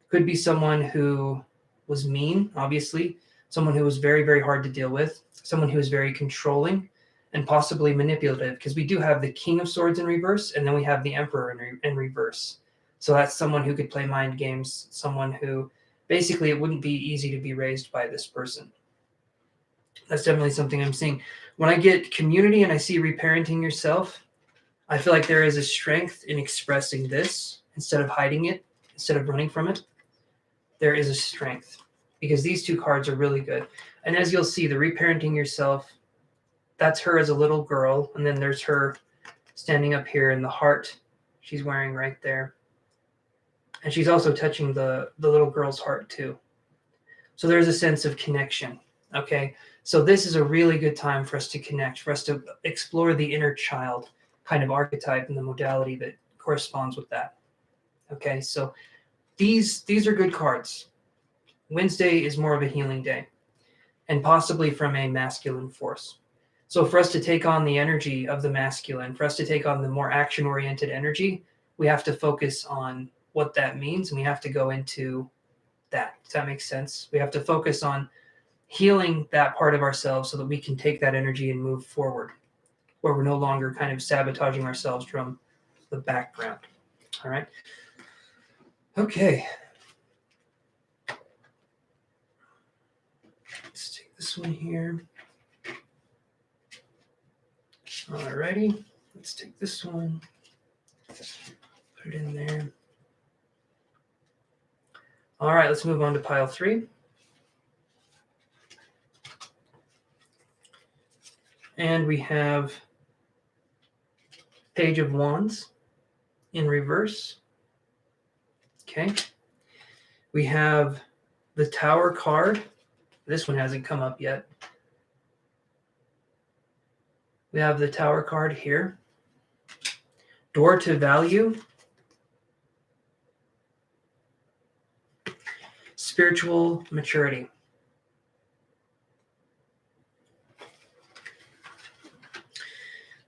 could be someone who was mean, obviously, someone who was very, very hard to deal with, someone who was very controlling and possibly manipulative, because we do have the King of Swords in reverse, and then we have the Emperor in reverse. So that's someone who could play mind games, someone who basically it wouldn't be easy to be raised by this person. That's definitely something I'm seeing. When I get community and I see reparenting yourself, I feel like there is a strength in expressing this instead of hiding it, instead of running from it. There is a strength because these two cards are really good. And as you'll see, the reparenting yourself, that's her as a little girl. And then there's her standing up here in the heart she's wearing right there. And she's also touching the little girl's heart too. So there's a sense of connection. Okay. So this is a really good time for us to connect, for us to explore the inner child kind of archetype and the modality that corresponds with that. Okay. So these are good cards. Wednesday is more of a healing day and possibly from a masculine force. So for us to take on the energy of the masculine, for us to take on the more action-oriented energy, we have to focus on what that means, and we have to go into that. Does that make sense? We have to focus on healing that part of ourselves so that we can take that energy and move forward, where we're no longer kind of sabotaging ourselves from the background. All right. Okay. Let's take this one here. Alrighty, let's take this one, put it in there. All right, let's move on to pile 3. And we have Page of Wands in reverse. Okay. We have the Tower card. This one hasn't come up yet. We have the Tower card here. Door to Value. Spiritual Maturity.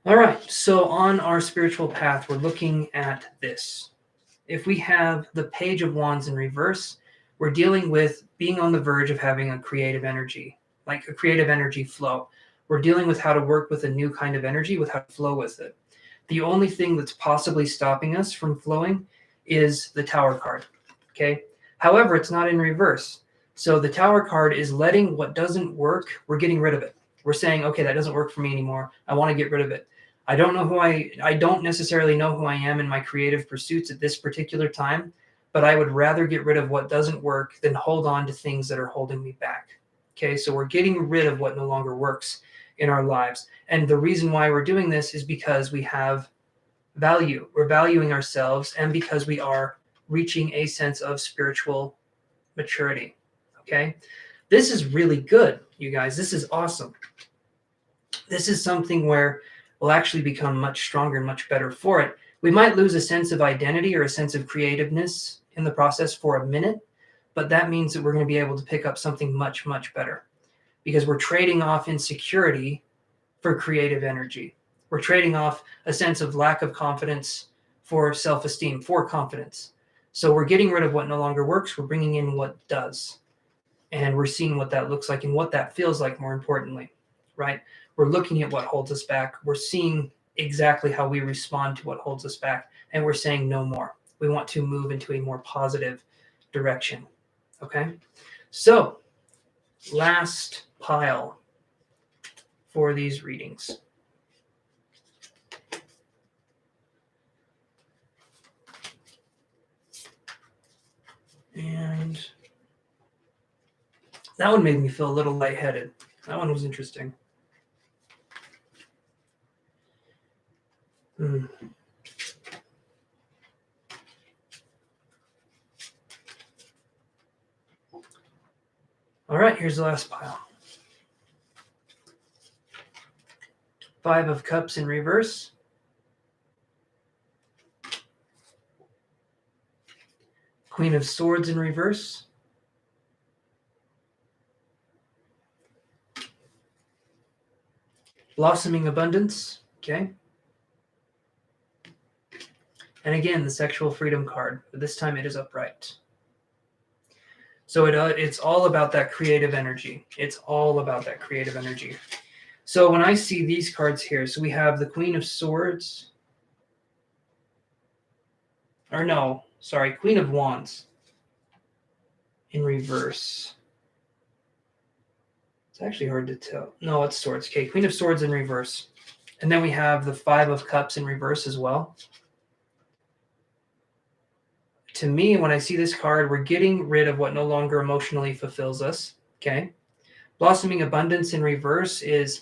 All right, so on our spiritual path, we're looking at this. If we have the Page of Wands in reverse, we're dealing with being on the verge of having a creative energy, like a creative energy flow. We're dealing with how to work with a new kind of energy, with how to flow with it. The only thing that's possibly stopping us from flowing is the Tower card, okay? However, it's not in reverse. So the Tower card is letting what doesn't work, we're getting rid of it. We're saying, okay, that doesn't work for me anymore. I want to get rid of it. I don't necessarily know who I am in my creative pursuits at this particular time, but I would rather get rid of what doesn't work than hold on to things that are holding me back. Okay, so we're getting rid of what no longer works in our lives. And the reason why we're doing this is because we have value. We're valuing ourselves, and because we are reaching a sense of spiritual maturity. Okay, this is really good, you guys. This is awesome. This is something where we'll actually become much stronger and much better for it. We might lose a sense of identity or a sense of creativeness in the process for a minute, but that means that we're going to be able to pick up something much, much better, because we're trading off insecurity for creative energy. We're trading off a sense of lack of confidence for self-esteem, for confidence. So we're getting rid of what no longer works. We're bringing in what does. And we're seeing what that looks like and what that feels like, more importantly, right? We're looking at what holds us back. We're seeing exactly how we respond to what holds us back. And we're saying no more. We want to move into a more positive direction. Okay? So, last pile for these readings. And that one made me feel a little lightheaded. That one was interesting. All right, here's the last pile. 5 of Cups in reverse. Queen of Swords in reverse. Blossoming Abundance, okay? And again, the Sexual Freedom card, but this time it is upright. So it's all about that creative energy. It's all about that creative energy. So when I see these cards here, so we have the Queen of Swords. Or no, sorry, Queen of Wands in reverse. It's actually hard to tell. No, it's Swords. Okay, Queen of Swords in reverse. And then we have the 5 of Cups in reverse as well. To me, when I see this card, we're getting rid of what no longer emotionally fulfills us. Okay. Blossoming Abundance in reverse is,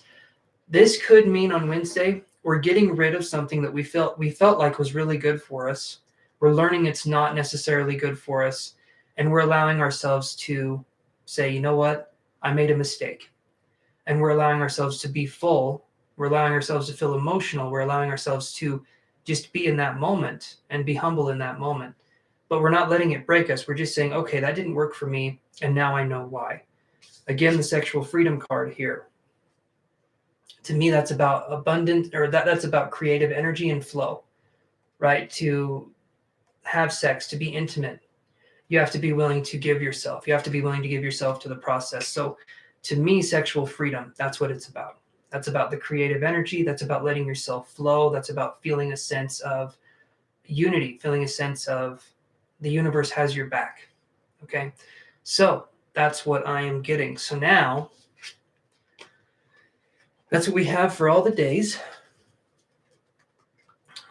this could mean on Wednesday, we're getting rid of something that we felt like was really good for us. We're learning it's not necessarily good for us. And we're allowing ourselves to say, you know what? I made a mistake. And we're allowing ourselves to be full. We're allowing ourselves to feel emotional. We're allowing ourselves to just be in that moment and be humble in that moment. But we're not letting it break us. We're just saying, okay, that didn't work for me, and now I know why. Again, the Sexual Freedom card here. To me, that's about abundant, or that's about creative energy and flow, right? To have sex, to be intimate, you have to be willing to give yourself. You have to be willing to give yourself to the process. So to me, sexual freedom, that's what it's about. That's about the creative energy. That's about letting yourself flow. That's about feeling a sense of unity, feeling a sense of the universe has your back. Okay. So that's what I am getting. So now that's what we have for all the days.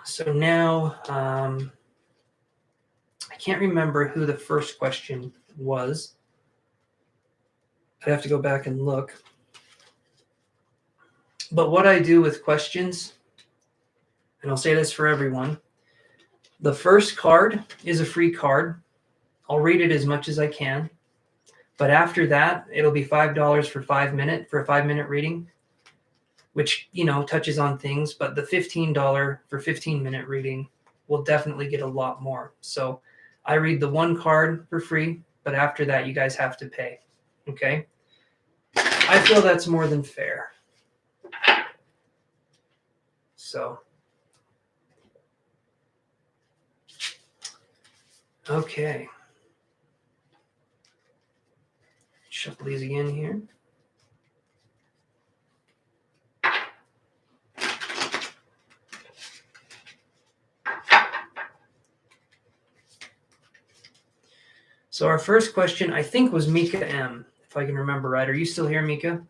So now, I can't remember who the first question was. I'd have to go back and look. But what I do with questions, and I'll say this for everyone, the first card is a free card. I'll read it as much as I can. But after that, it'll be $5 for a 5-minute reading, which, touches on things. But the $15 for 15-minute reading will definitely get a lot more. So I read the one card for free, but after that, you guys have to pay. Okay? I feel that's more than fair. So, okay. Shuffle these again here. So our first question, I think, was Mika M, if I can remember right. Are you still here, Mika?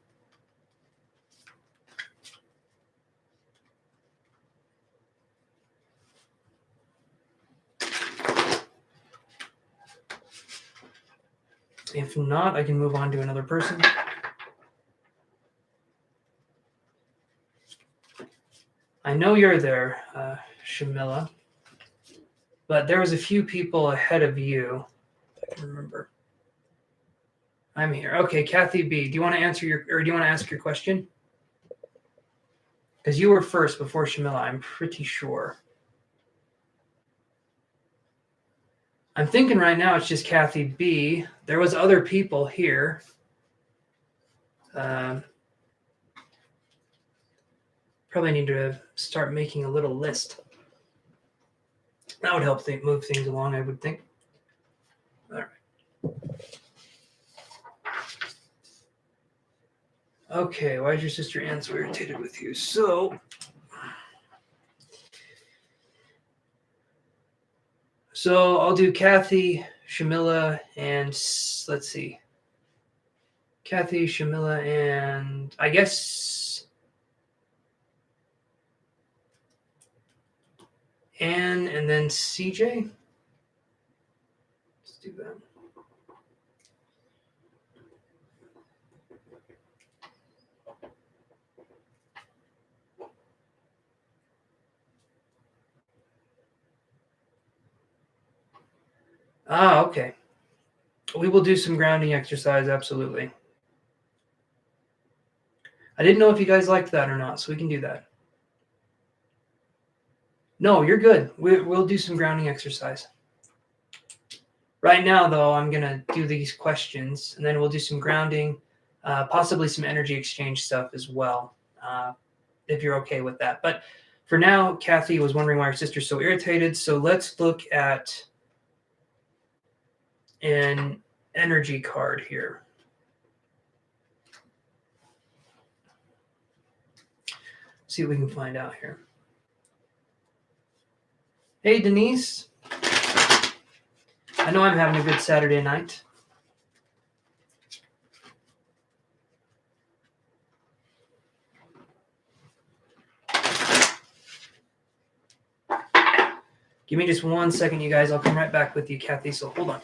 If not, I can move on to another person. I know you're there, Shamila, but there was a few people ahead of you. I can remember. I'm here. Okay, Kathy B. Do you want to answer do you want to ask your question? Because you were first before Shamila, I'm pretty sure. I'm thinking right now it's just Kathy B. There was other people here. Probably need to start making a little list. That would help move things along, I would think. All right. Okay, why is your sister Anne so irritated with you? So I'll do Kathy, Shamila, and let's see. Kathy, Shamila, and I guess Anne, and then CJ. Let's do that. Okay. We will do some grounding exercise, absolutely. I didn't know if you guys liked that or not, so we can do that. No, you're good. We'll do some grounding exercise. Right now, though, I'm going to do these questions, and then we'll do some grounding, possibly some energy exchange stuff as well, if you're okay with that. But for now, Kathy was wondering why her sister's so irritated, so let's look at an energy card here. See what we can find out here. Hey, Denise. I know I'm having a good Saturday night. Give me just 1 second, you guys. I'll come right back with you, Kathy, so hold on.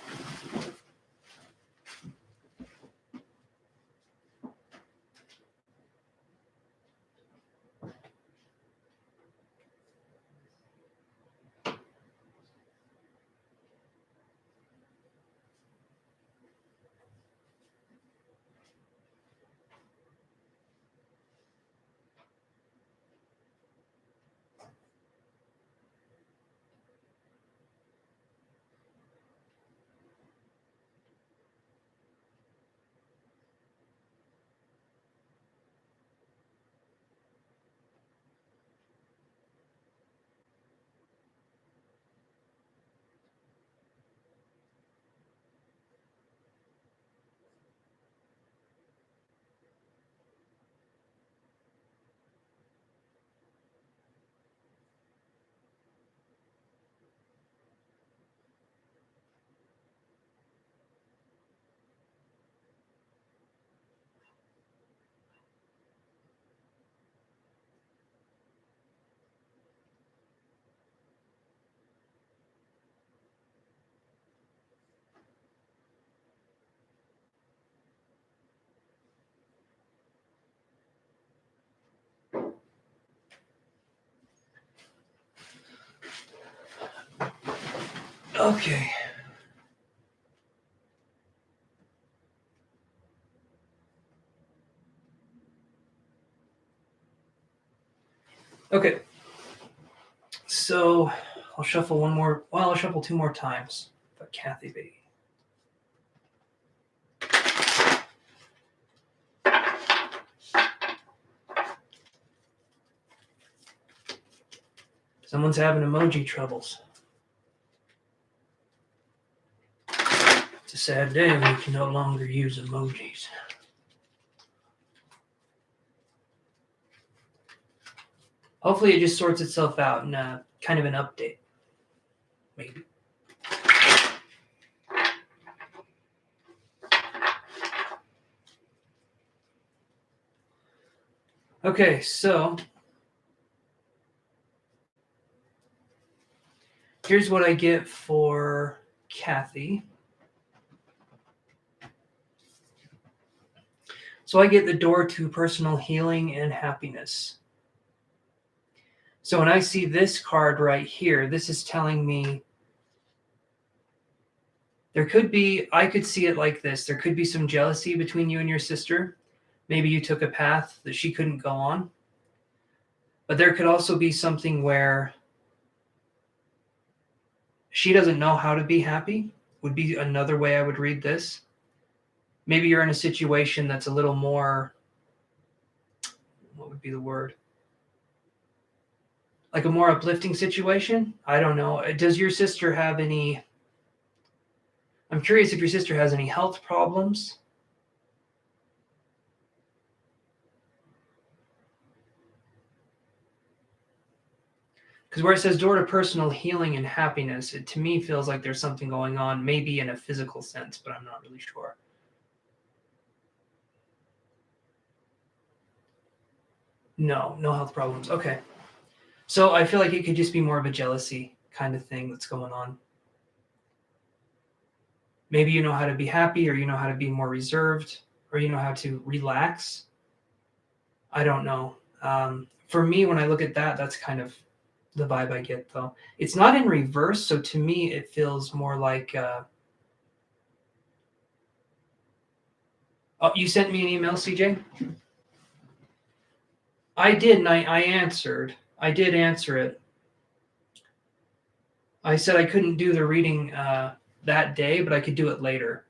Okay. Okay. So I'll shuffle one more. Well, I'll shuffle 2 more times. But Kathy B. Someone's having emoji troubles. It's a sad day when we can no longer use emojis. Hopefully it just sorts itself out in kind of an update. Maybe. Okay, so here's what I get for Kathy. So I get the door to personal healing and happiness. So when I see this card right here, this is telling me there could be, I could see it like this. There could be some jealousy between you and your sister. Maybe you took a path that she couldn't go on. But there could also be something where she doesn't know how to be happy, would be another way I would read this. Maybe you're in a situation that's a little more, what would be the word? Like a more uplifting situation? I don't know. Does your sister have any, I'm curious if your sister has any health problems. Because where it says door to personal healing and happiness, it to me feels like there's something going on, maybe in a physical sense, but I'm not really sure. No health problems. Okay. So I feel like it could just be more of a jealousy kind of thing that's going on. Maybe you know how to be happy, or you know how to be more reserved, or you know how to relax. I don't know. For me, when I look at that, that's kind of the vibe I get, though. It's not in reverse, so to me, it feels more like. Oh, you sent me an email, CJ? I did, and I answered. I did answer it. I said I couldn't do the reading that day, but I could do it later.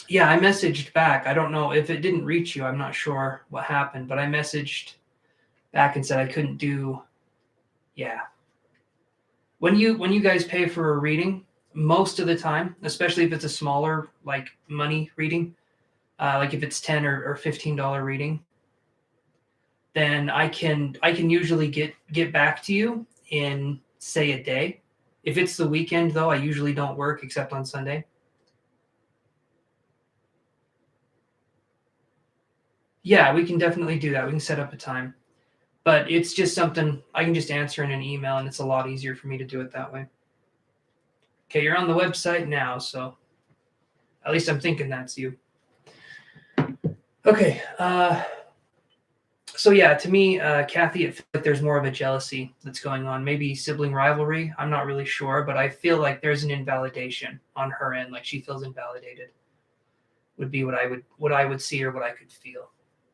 Yeah, I messaged back. I don't know if it didn't reach you. I'm not sure what happened, but I messaged back and said I couldn't do. Yeah. When you guys pay for a reading, most of the time, especially if it's a smaller like money reading, like if it's $10 or $15 reading, then I can usually get back to you in, say, a day. If it's the weekend, though, I usually don't work except on Sunday. Yeah, we can definitely do that. We can set up a time. But it's just something I can just answer in an email, and it's a lot easier for me to do it that way. Okay, you're on the website now, so at least I'm thinking that's you. Okay, so yeah, to me, Kathy, it feels like there's more of a jealousy that's going on. Maybe sibling rivalry. I'm not really sure, but I feel like there's an invalidation on her end. Like she feels invalidated. Would be what I would see, or what I could feel.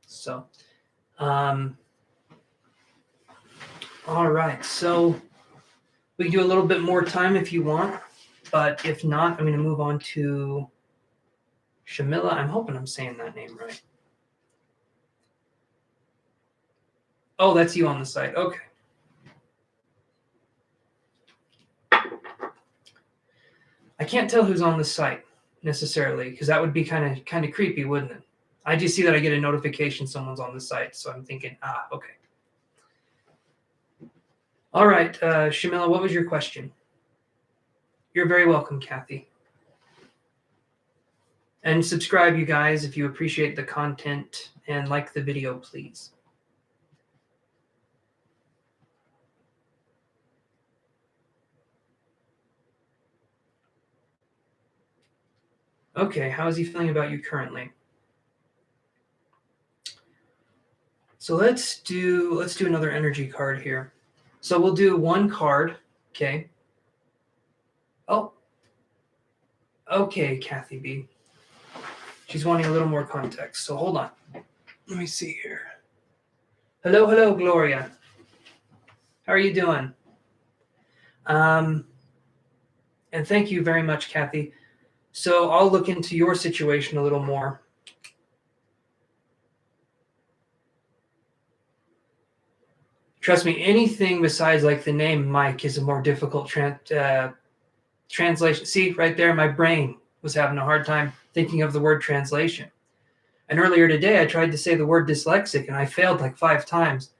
So, all right. So we can do a little bit more time if you want, but if not, I'm going to move on to Shamila. I'm hoping I'm saying that name right. Oh, that's you on the site. Okay. I can't tell who's on the site necessarily, because that would be kind of creepy, wouldn't it? I just see that I get a notification someone's on the site, so I'm thinking, okay. All right, Shamila, what was your question? You're very welcome, Kathy. And subscribe, you guys, if you appreciate the content, and like the video, please. Okay, how is he feeling about you currently? So let's do another energy card here. So we'll do one card, okay? Oh, okay, Kathy B. She's wanting a little more context, so hold on. Let me see here. Hello, Gloria. How are you doing? And thank you very much, Kathy. So I'll look into your situation a little more. Trust me, anything besides like the name Mike is a more difficult translation. See, right there, my brain was having a hard time thinking of the word translation. And earlier today, I tried to say the word dyslexic, and I failed like 5 times,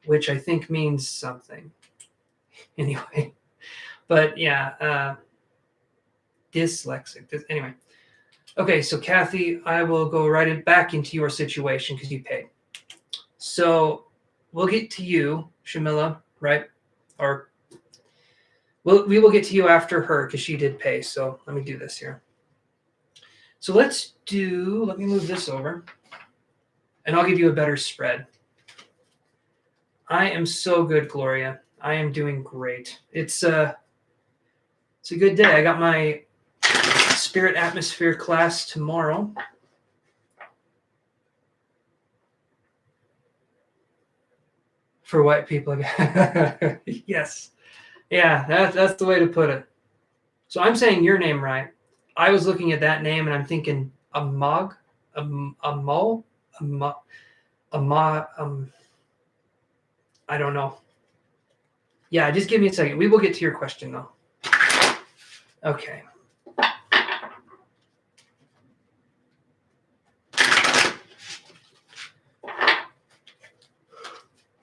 which I think means something. Anyway, but yeah, dyslexic. Anyway. Okay, so Kathy, I will go right back into your situation because you paid. So we'll get to you, Shamila, right? Or we will get to you after her because she did pay. So let me do this here. So let me move this over, and I'll give you a better spread. I am so good, Gloria. I am doing great. It's a good day. I got my Spirit Atmosphere class tomorrow. For white people. Yes. Yeah, that's the way to put it. So I'm saying your name right. I was looking at that name and I'm thinking Amog, Amo, I don't know. Yeah, just give me a second. We will get to your question though. Okay.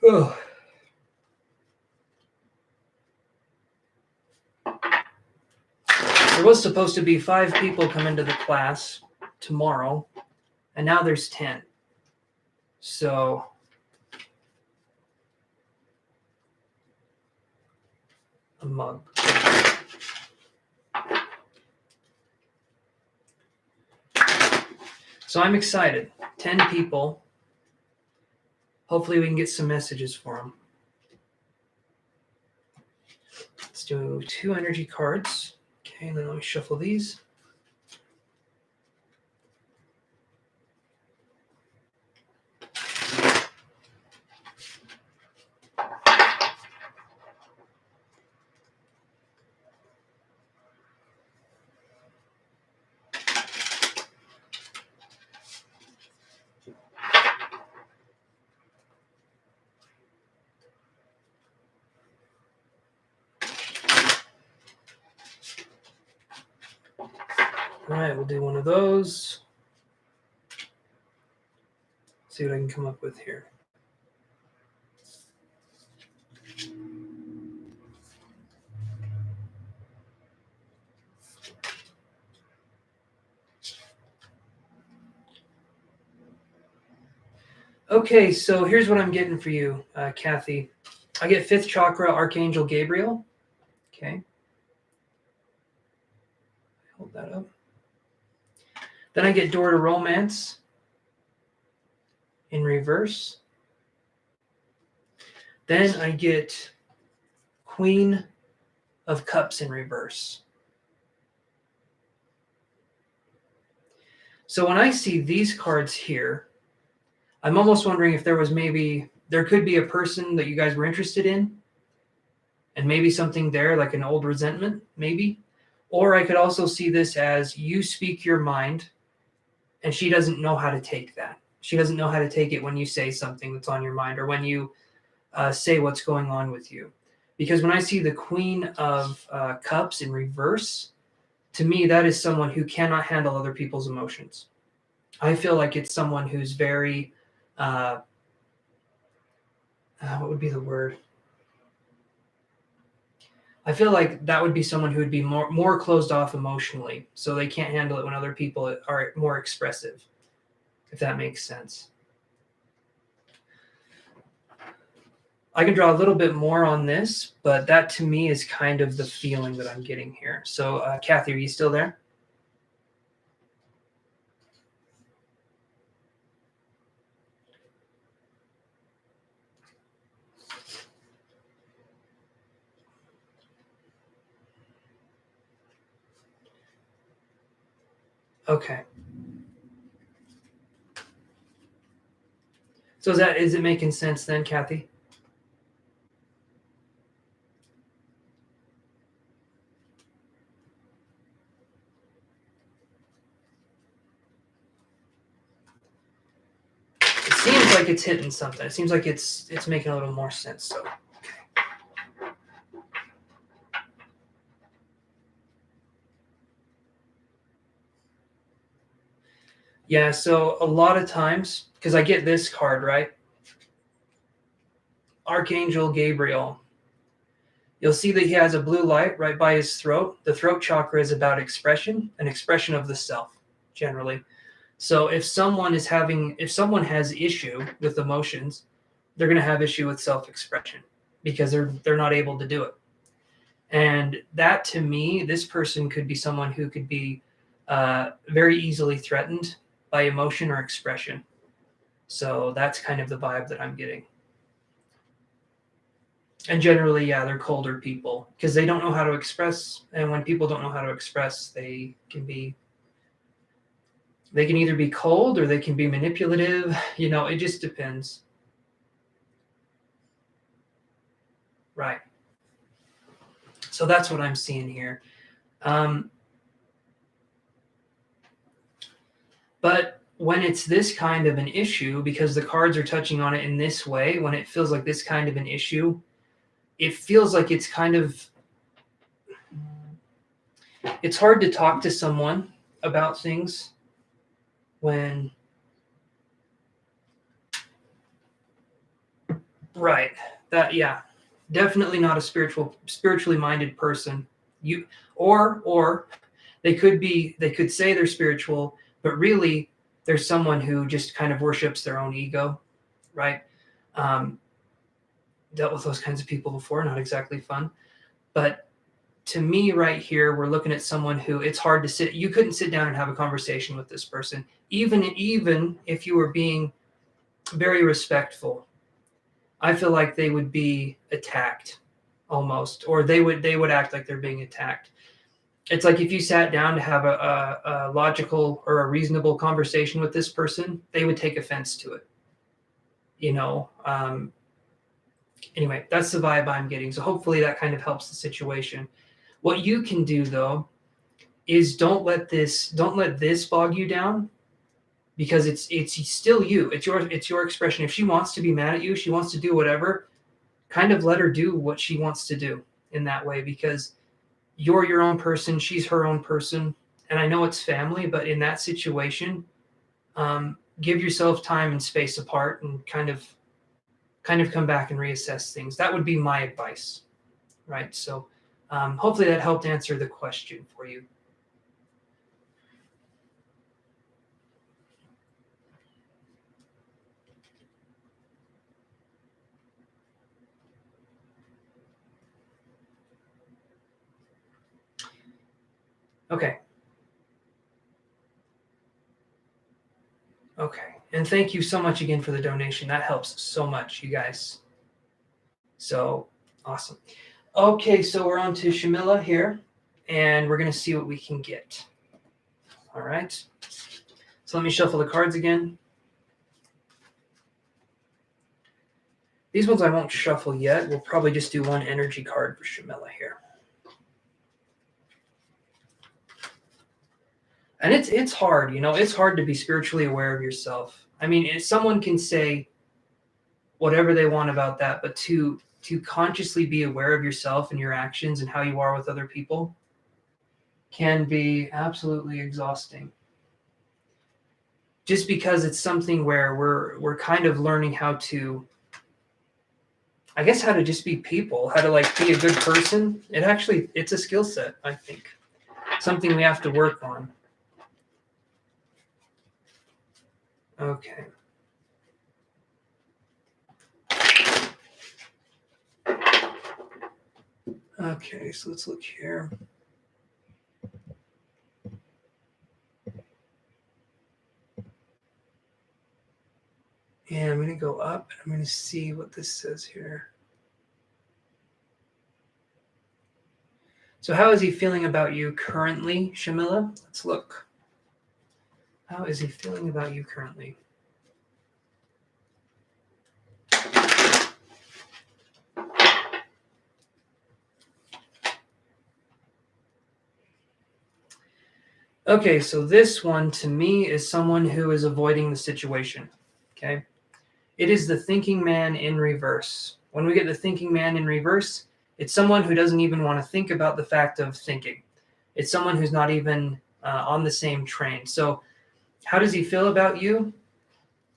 Oh. There was supposed to be 5 people come into the class tomorrow, and now there's 10. So a mug. So I'm excited. 10 people. Hopefully we can get some messages for them. Let's do 2 energy cards. Okay, and then let me shuffle these. All right, we'll do one of those. See what I can come up with here. Okay, so here's what I'm getting for you, Kathy. I get 5th chakra, Archangel Gabriel. Okay. Hold that up. Then I get Door to Romance in reverse. Then I get Queen of Cups in reverse. So when I see these cards here, I'm almost wondering if there could be a person that you guys were interested in, and maybe something there like an old resentment, maybe. Or I could also see this as you speak your mind, and she doesn't know how to take that. She doesn't know how to take it when you say something that's on your mind, or when you say what's going on with you. Because when I see the Queen of Cups in reverse, to me, that is someone who cannot handle other people's emotions. I feel like it's someone who's very, what would be the word? I feel like that would be someone who would be more closed off emotionally, so they can't handle it when other people are more expressive, if that makes sense. I can draw a little bit more on this, but that to me is kind of the feeling that I'm getting here. So, Kathy, are you still there? Okay. So is it making sense then, Kathy? It seems like it's hitting something. It seems like it's making a little more sense. So. Yeah, so a lot of times, because I get this card, right? Archangel Gabriel. You'll see that he has a blue light right by his throat. The throat chakra is about expression, an expression of the self, generally. So if someone has issue with emotions, they're going to have issue with self-expression because they're not able to do it. And that, to me, this person could be someone who could be very easily threatened by emotion or expression. So that's kind of the vibe that I'm getting. And generally, yeah, they're colder people because they don't know how to express. And when people don't know how to express, they can either be cold or they can be manipulative. It just depends. Right. So that's what I'm seeing here. But when it's this kind of an issue, because the cards are touching on it in this way, when it feels like this kind of an issue, it feels like it's hard to talk to someone about things when, right, yeah, definitely not a spiritually minded person. Or they could say they're spiritual, but really they're someone who just kind of worships their own ego, right? Dealt with those kinds of people before, not exactly fun. But to me right here, we're looking at someone who it's hard to you couldn't sit down and have a conversation with this person, even if you were being very respectful. I feel like they would be attacked almost, or they would act like they're being attacked. It's like if you sat down to have a logical or a reasonable conversation with this person, they would take offense to it. Anyway, that's the vibe I'm getting. So hopefully that kind of helps the situation. What you can do though is don't let this bog you down, because it's still you. It's your expression. If she wants to be mad at you, she wants to do whatever, kind of let her do what she wants to do in that way, because you're your own person, she's her own person. And I know it's family, but in that situation, give yourself time and space apart and kind of come back and reassess things. That would be my advice, right? So hopefully that helped answer the question for you. Okay. Okay. And thank you so much again for the donation. That helps so much, you guys. So awesome. Okay, so we're on to Shamila here, and we're going to see what we can get. All right. So let me shuffle the cards again. These ones I won't shuffle yet. We'll probably just do one energy card for Shamila here. And it's hard, it's hard to be spiritually aware of yourself. I mean, if someone can say whatever they want about that, but to consciously be aware of yourself and your actions and how you are with other people can be absolutely exhausting. Just because it's something where we're kind of learning how to, I guess, how to just be people, how to be a good person. It's a skill set, I think. Something we have to work on. Okay. Okay, so let's look here. And I'm going to go up and I'm going to see what this says here. So how is he feeling about you currently, Shamila? Let's look. How is he feeling about you currently? Okay, so this one to me is someone who is avoiding the situation. Okay. It is the thinking man in reverse. When we get the thinking man in reverse, it's someone who doesn't even want to think about the fact of thinking. It's someone who's not even on the same train. So how does he feel about you?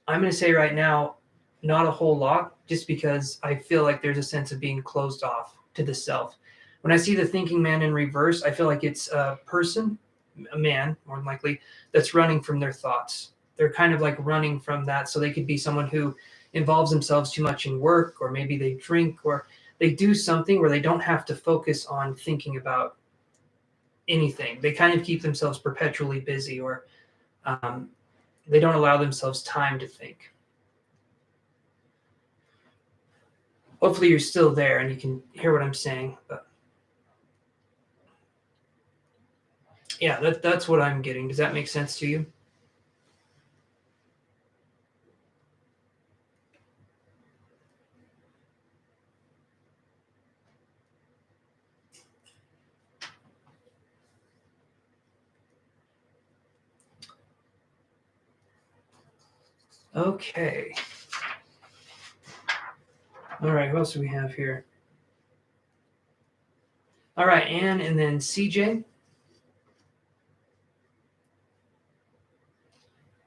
I'm going to say right now, not a whole lot, just because I feel like there's a sense of being closed off to the self. When I see the thinking man in reverse, I feel like it's a person, a man, more than likely, that's running from their thoughts. They're kind of like running from that. So they could be someone who involves themselves too much in work, or maybe they drink, or they do something where they don't have to focus on thinking about anything. They kind of keep themselves perpetually busy, or they don't allow themselves time to think. Hopefully you're still there and you can hear what I'm saying. But yeah, that's what I'm getting. Does that make sense to you? Okay. All right, who else do we have here? All right, Anne, and then CJ.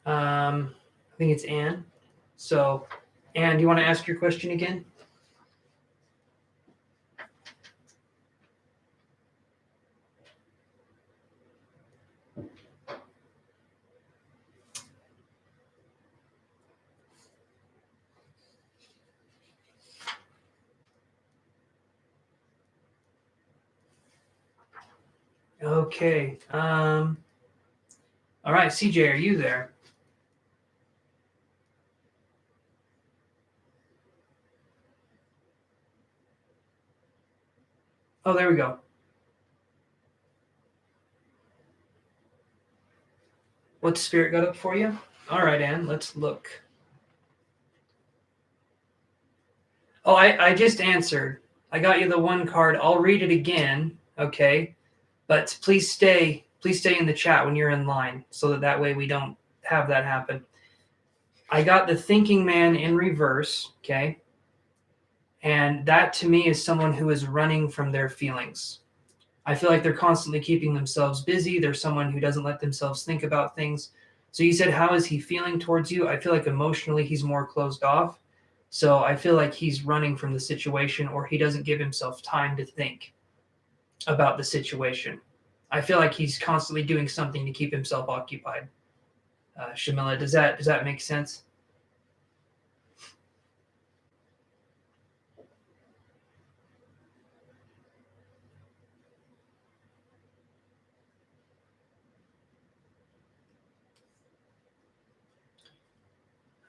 I think it's Anne. So, Anne, do you want to ask your question again? Okay. All right, CJ, are you there? Oh, there we go. What spirit got up for you? All right, Anne, let's look. Oh, I just answered. I got you the one card. I'll read it again, okay? But please stay in the chat when you're in line, so that way we don't have that happen. I got the thinking man in reverse, okay? And that to me is someone who is running from their feelings. I feel like they're constantly keeping themselves busy. They're someone who doesn't let themselves think about things. So you said, how is he feeling towards you? I feel like emotionally he's more closed off. So I feel like he's running from the situation, or he doesn't give himself time to think about the situation. I feel like he's constantly doing something to keep himself occupied. Shamila, does that make sense?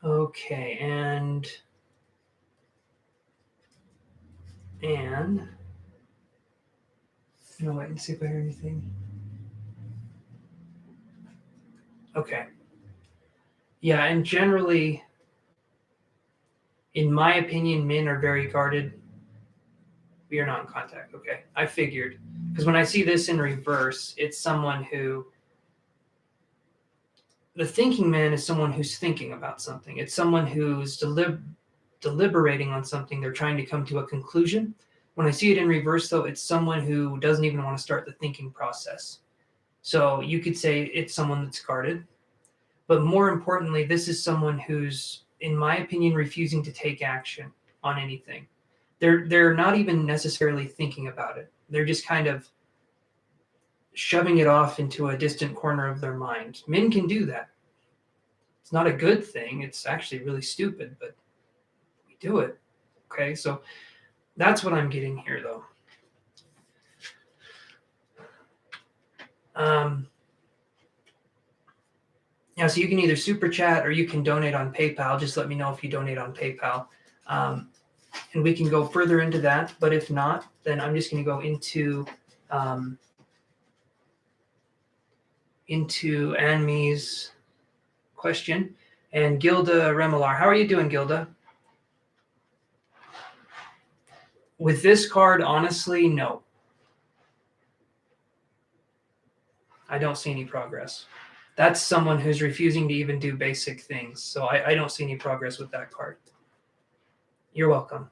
Okay, and no, wait and see if I hear anything. Okay. Yeah, and generally, in my opinion, men are very guarded. We are not in contact. Okay, I figured. Because when I see this in reverse, it's someone who. The thinking man is someone who's thinking about something. It's someone who's deliberating on something. They're trying to come to a conclusion. When I see it in reverse, though, it's someone who doesn't even want to start the thinking process. So you could say it's someone that's guarded. But more importantly, this is someone who's, in my opinion, refusing to take action on anything. They're not even necessarily thinking about it. They're just kind of shoving it off into a distant corner of their mind. Men can do that. It's not a good thing. It's actually really stupid, but we do it. Okay, so that's what I'm getting here, though. Yeah, so you can either super chat or you can donate on PayPal. Just let me know if you donate on PayPal. And we can go further into that. But if not, then I'm just going to go into Anmi's question. And Gilda Remelar. How are you doing, Gilda? With this card, honestly, no. I don't see any progress. That's someone who's refusing to even do basic things. So I don't see any progress with that card. You're welcome.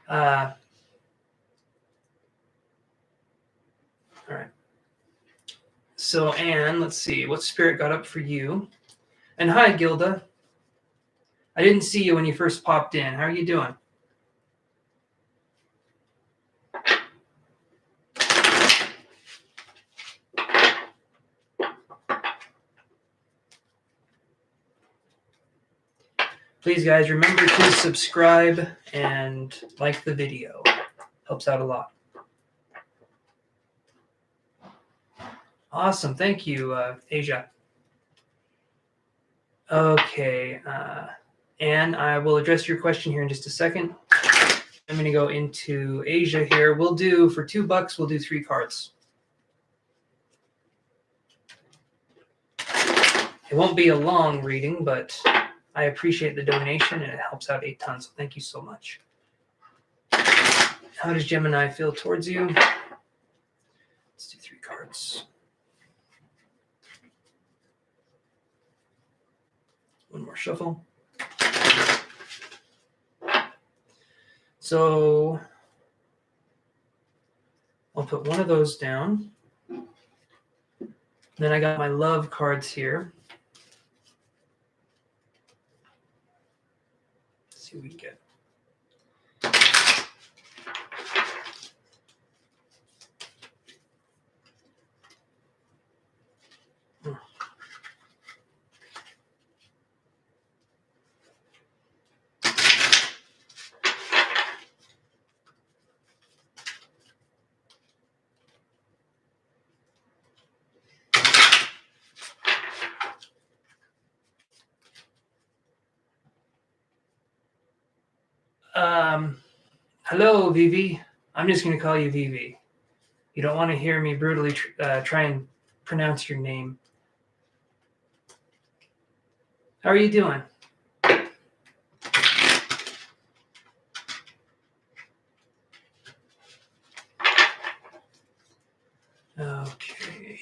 All right. So, Anne, let's see. What spirit got up for you? And hi, Gilda. I didn't see you when you first popped in. How are you doing? Please, guys, remember to subscribe and like the video. Helps out a lot. Awesome. Thank you, Asia. Okay. Anne, I will address your question here in just a second. I'm going to go into Asia here. We'll do, for $2, we'll do 3 cards. It won't be a long reading, but I appreciate the donation and it helps out a ton. So thank you so much. How does Gemini feel towards you? Let's do 3 cards. One more shuffle. So I'll put one of those down. Then I got my love cards here. Let's see what we can get. Hello, Vivi. I'm just going to call you Vivi. You don't want to hear me brutally try and pronounce your name. How are you doing? Okay.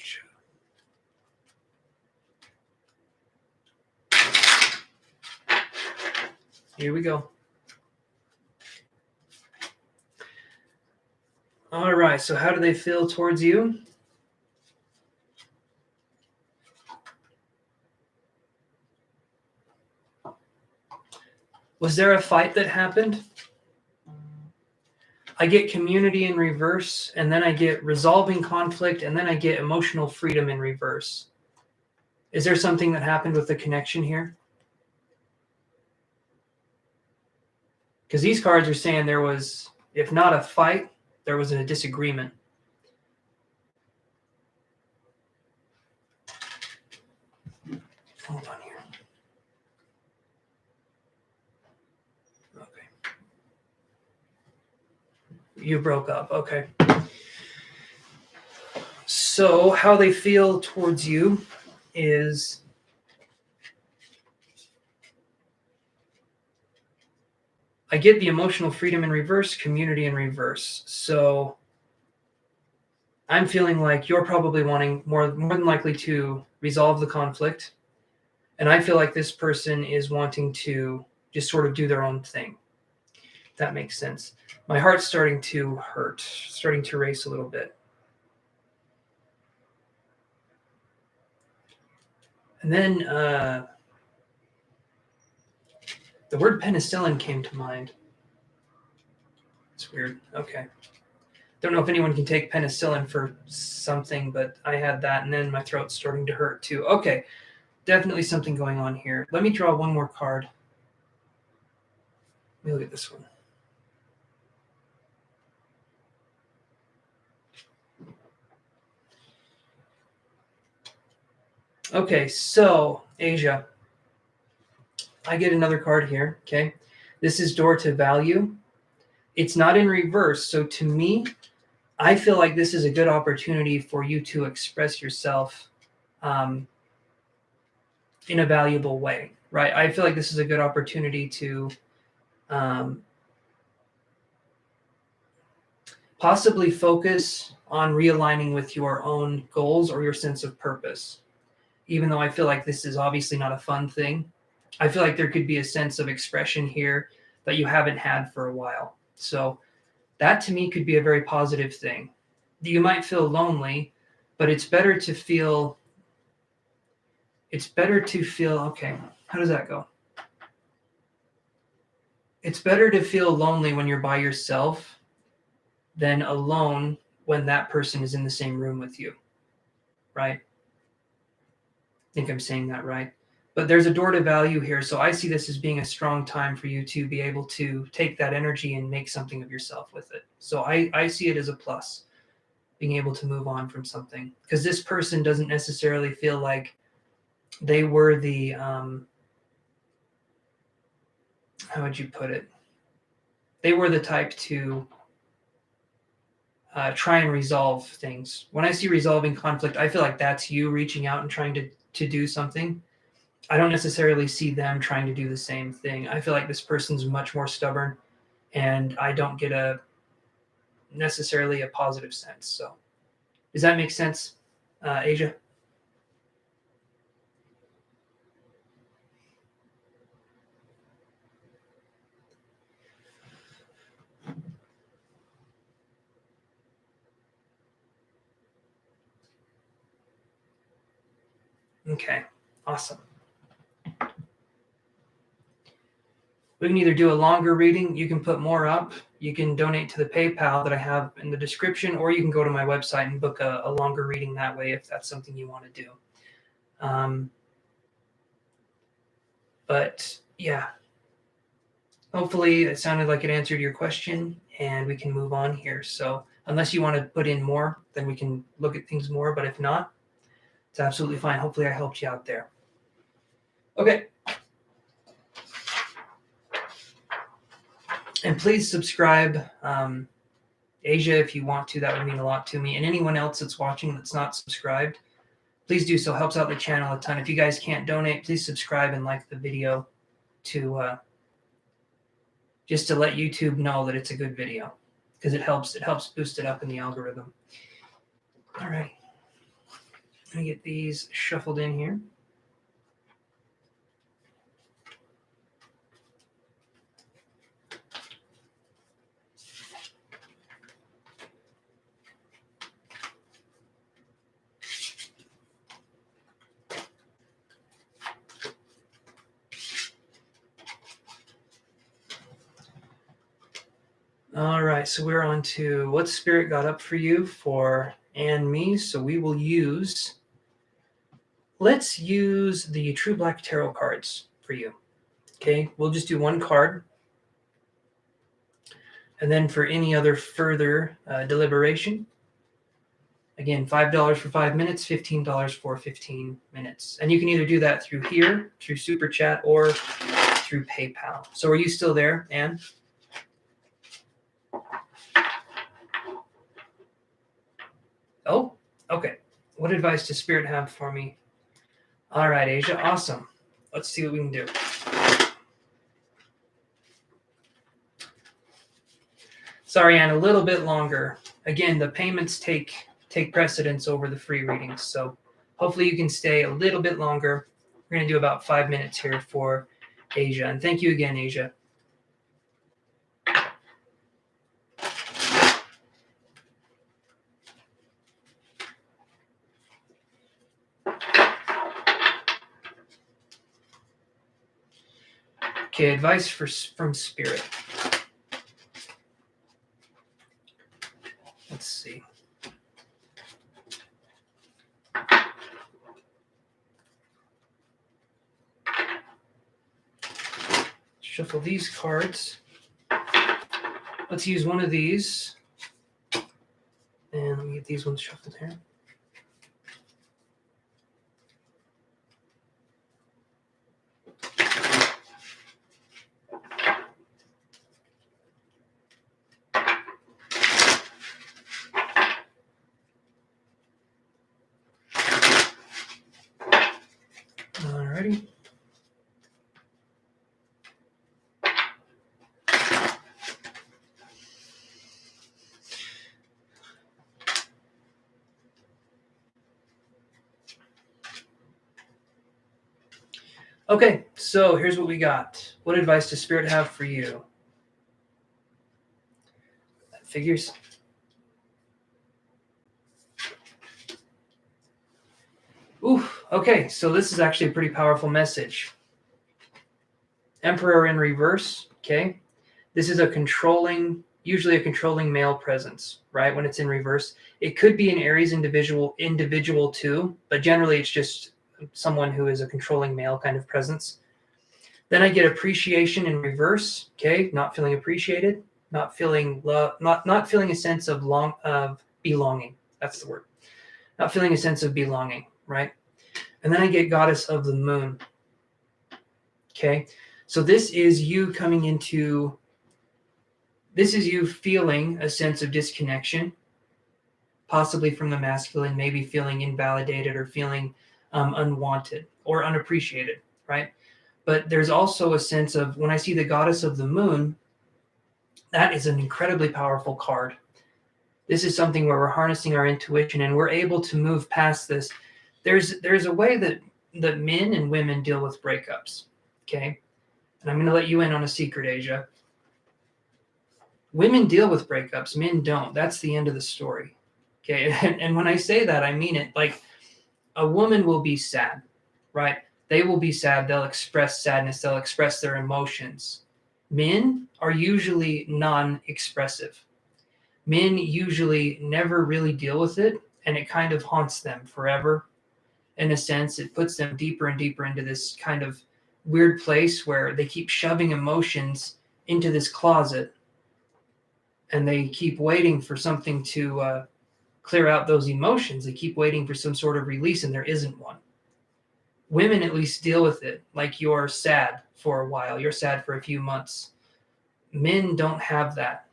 Here we go. All right, so how do they feel towards you? Was there a fight that happened? I get community in reverse, and then I get resolving conflict, and then I get emotional freedom in reverse. Is there something that happened with the connection here? Because these cards are saying there was, if not a fight, there was a disagreement. Hold on here. Okay. You broke up. Okay. So how they feel towards you is I get the emotional freedom in reverse, community in reverse. So I'm feeling like you're probably wanting more than likely to resolve the conflict. And I feel like this person is wanting to just sort of do their own thing. That makes sense. My heart's starting to hurt, starting to race a little bit. And then the word penicillin came to mind. It's weird. Okay. Don't know if anyone can take penicillin for something, but I had that, and then my throat's starting to hurt too. Okay. Definitely something going on here. Let me draw one more card. Let me look at this one. Okay, so Asia, I get another card here. Okay, this is door to value. It's not in reverse, so to me, I feel like this is a good opportunity for you to express yourself in a valuable way, right? I feel like this is a good opportunity to possibly focus on realigning with your own goals or your sense of purpose. Even though I feel like this is obviously not a fun thing, I feel like there could be a sense of expression here that you haven't had for a while. So that to me could be a very positive thing. You might feel lonely, but it's better to feel, okay, how does that go? It's better to feel lonely when you're by yourself than alone when that person is in the same room with you, right? I think I'm saying that right. But there's a door to value here. So I see this as being a strong time for you to be able to take that energy and make something of yourself with it. So I see it as a plus. being able to move on from something, because this person doesn't necessarily feel like they were the how would you put it? They were the type to try and resolve things. When I see resolving conflict, I feel like that's you reaching out and trying to do something. I don't necessarily see them trying to do the same thing. I feel like this person's much more stubborn, and I don't get necessarily a positive sense. So, does that make sense, Asia? Okay, awesome. We can either do a longer reading, you can put more up, you can donate to the PayPal that I have in the description, or you can go to my website and book a longer reading that way if that's something you want to do. But yeah, hopefully it sounded like it answered your question and we can move on here. So unless you want to put in more, then we can look at things more. But if not, it's absolutely fine. Hopefully I helped you out there. Okay. And please subscribe, Asia, if you want to. That would mean a lot to me. And anyone else that's watching that's not subscribed, please do so. Helps out the channel a ton. If you guys can't donate, please subscribe and like the video to just to let YouTube know that it's a good video, because it helps boost it up in the algorithm. All right. Let me get these shuffled in here. All right, so we're on to what spirit got up for you for and me. So we will let's use the True Black Tarot cards for you. Okay, we'll just do one card. And then for any other further deliberation, again, $5 for 5 minutes, $15 for 15 minutes. And you can either do that through here, through Super Chat, or through PayPal. So are you still there, Anne? Oh, okay. What advice does Spirit have for me? All right, Asia, awesome. Let's see what we can do. Sorry, Anne, a little bit longer. Again, the payments take precedence over the free readings, so hopefully you can stay a little bit longer. We're going to do about 5 minutes here for Asia, and thank you again, Asia. Okay, advice from Spirit. Let's see. Shuffle these cards. Let's use one of these. And let me get these ones shuffled here. Alrighty. Okay, so here's what we got. What advice does Spirit have for you? Figures. Ooh, okay, so this is actually a pretty powerful message. Emperor in reverse, okay? This is usually a controlling male presence, right? When it's in reverse. It could be an Aries individual too, but generally it's just someone who is a controlling male kind of presence. Then I get appreciation in reverse, okay? Not feeling appreciated, not feeling love, not feeling a sense of belonging. That's the word. Not feeling a sense of belonging, right? And then I get goddess of the moon. Okay. So this is you feeling a sense of disconnection, possibly from the masculine, maybe feeling invalidated or feeling unwanted or unappreciated, right? But there's also a sense of, when I see the goddess of the moon, that is an incredibly powerful card. This is something where we're harnessing our intuition and we're able to move past this. There's a way that men and women deal with breakups, okay? And I'm going to let you in on a secret, Asia. Women deal with breakups, men don't. That's the end of the story, okay? And when I say that, I mean it. Like, a woman will be sad, right? They will be sad. They'll express sadness. They'll express their emotions. Men are usually non-expressive. Men usually never really deal with it, and it kind of haunts them forever. In a sense, it puts them deeper and deeper into this kind of weird place where they keep shoving emotions into this closet, and they keep waiting for something to clear out those emotions. They keep waiting for some sort of release, and there isn't one. Women at least deal with it like you're sad for a while. You're sad for a few months. Men don't have that.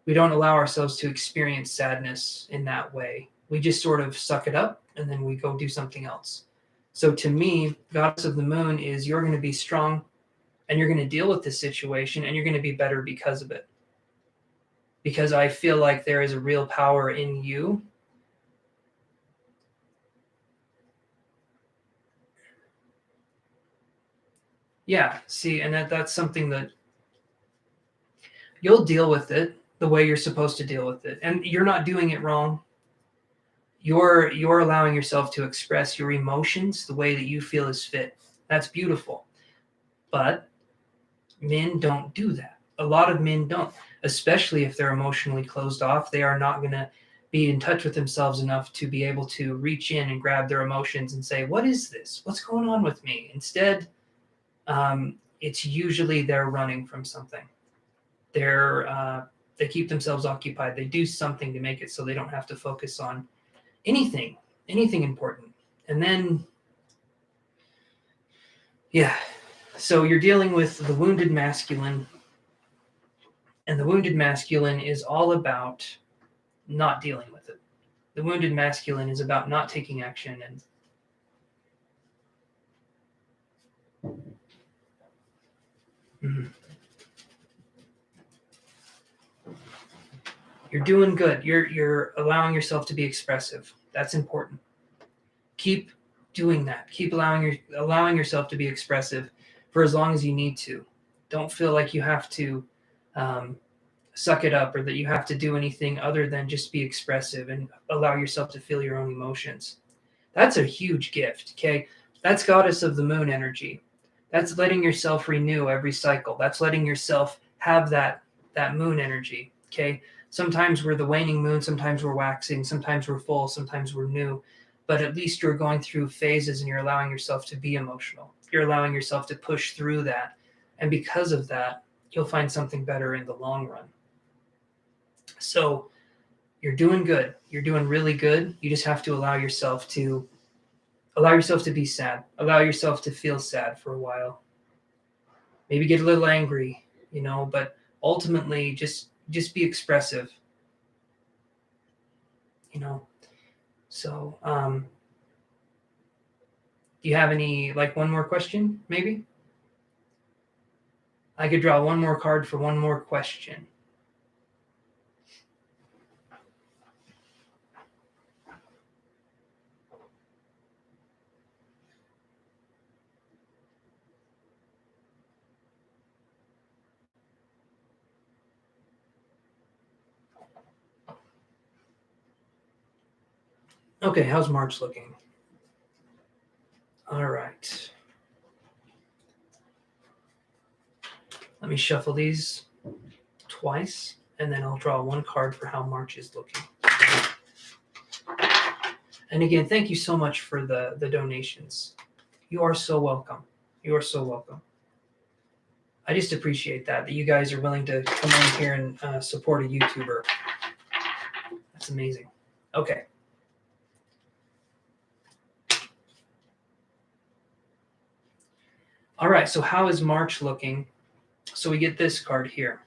We don't allow ourselves to experience sadness in that way. We just sort of suck it up and then we go do something else. So to me, goddess of the moon is, you're going to be strong and you're going to deal with this situation and you're going to be better because of it. Because I feel like there is a real power in you. Yeah, see, and that's something that you'll deal with it the way you're supposed to deal with it. And you're not doing it wrong. You're allowing yourself to express your emotions the way that you feel is fit. That's beautiful. But men don't do that. A lot of men don't, especially if they're emotionally closed off. They are not going to be in touch with themselves enough to be able to reach in and grab their emotions and say, what is this? What's going on with me? Instead, it's usually they're running from something. They keep themselves occupied. They do something to make it so they don't have to focus on anything important. And then, yeah, so you're dealing with the wounded masculine, and the wounded masculine is all about not dealing with it. The wounded masculine is about not taking action. And you're doing good. You're allowing yourself to be expressive. That's important. Keep doing that. Keep allowing yourself to be expressive for as long as you need to. Don't feel like you have to suck it up or that you have to do anything other than just be expressive and allow yourself to feel your own emotions. That's a huge gift, okay? That's goddess of the moon energy. That's letting yourself renew every cycle. That's letting yourself have that moon energy, okay? Sometimes we're the waning moon, sometimes we're waxing, sometimes we're full, sometimes we're new. But at least you're going through phases and you're allowing yourself to be emotional. You're allowing yourself to push through that. And because of that, you'll find something better in the long run. So you're doing good. You're doing really good. You just have to allow yourself to be sad. Allow yourself to feel sad for a while. Maybe get a little angry, but ultimately just be expressive. So do you have any, one more question, maybe? I could draw one more card for one more question. Okay, how's March looking? All right. Let me shuffle these twice, and then I'll draw one card for how March is looking. And again, thank you so much for the donations. You are so welcome. You are so welcome. I just appreciate that you guys are willing to come in here and support a YouTuber. It's amazing. Okay. All right, so how is March looking? So we get this card here,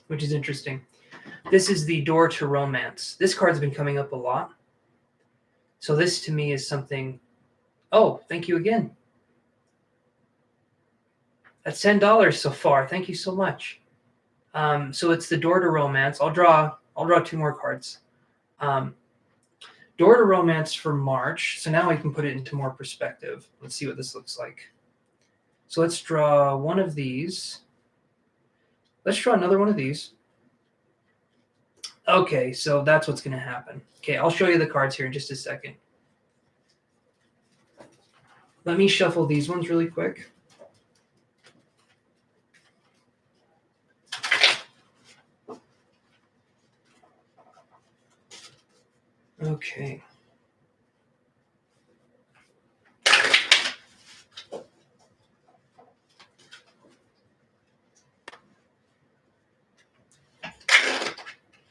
which is interesting. This is the Door to Romance. This card's been coming up a lot. So this to me is something. Oh, thank you again. That's $10 so far. Thank you so much. So it's the Door to Romance. I'll draw 2 more cards. Door to Romance for March. So now we can put it into more perspective. Let's see what this looks like. So let's draw one of these. Let's draw another one of these. Okay, so that's what's going to happen. Okay, I'll show you the cards here in just a second. Let me shuffle these ones really quick. Okay.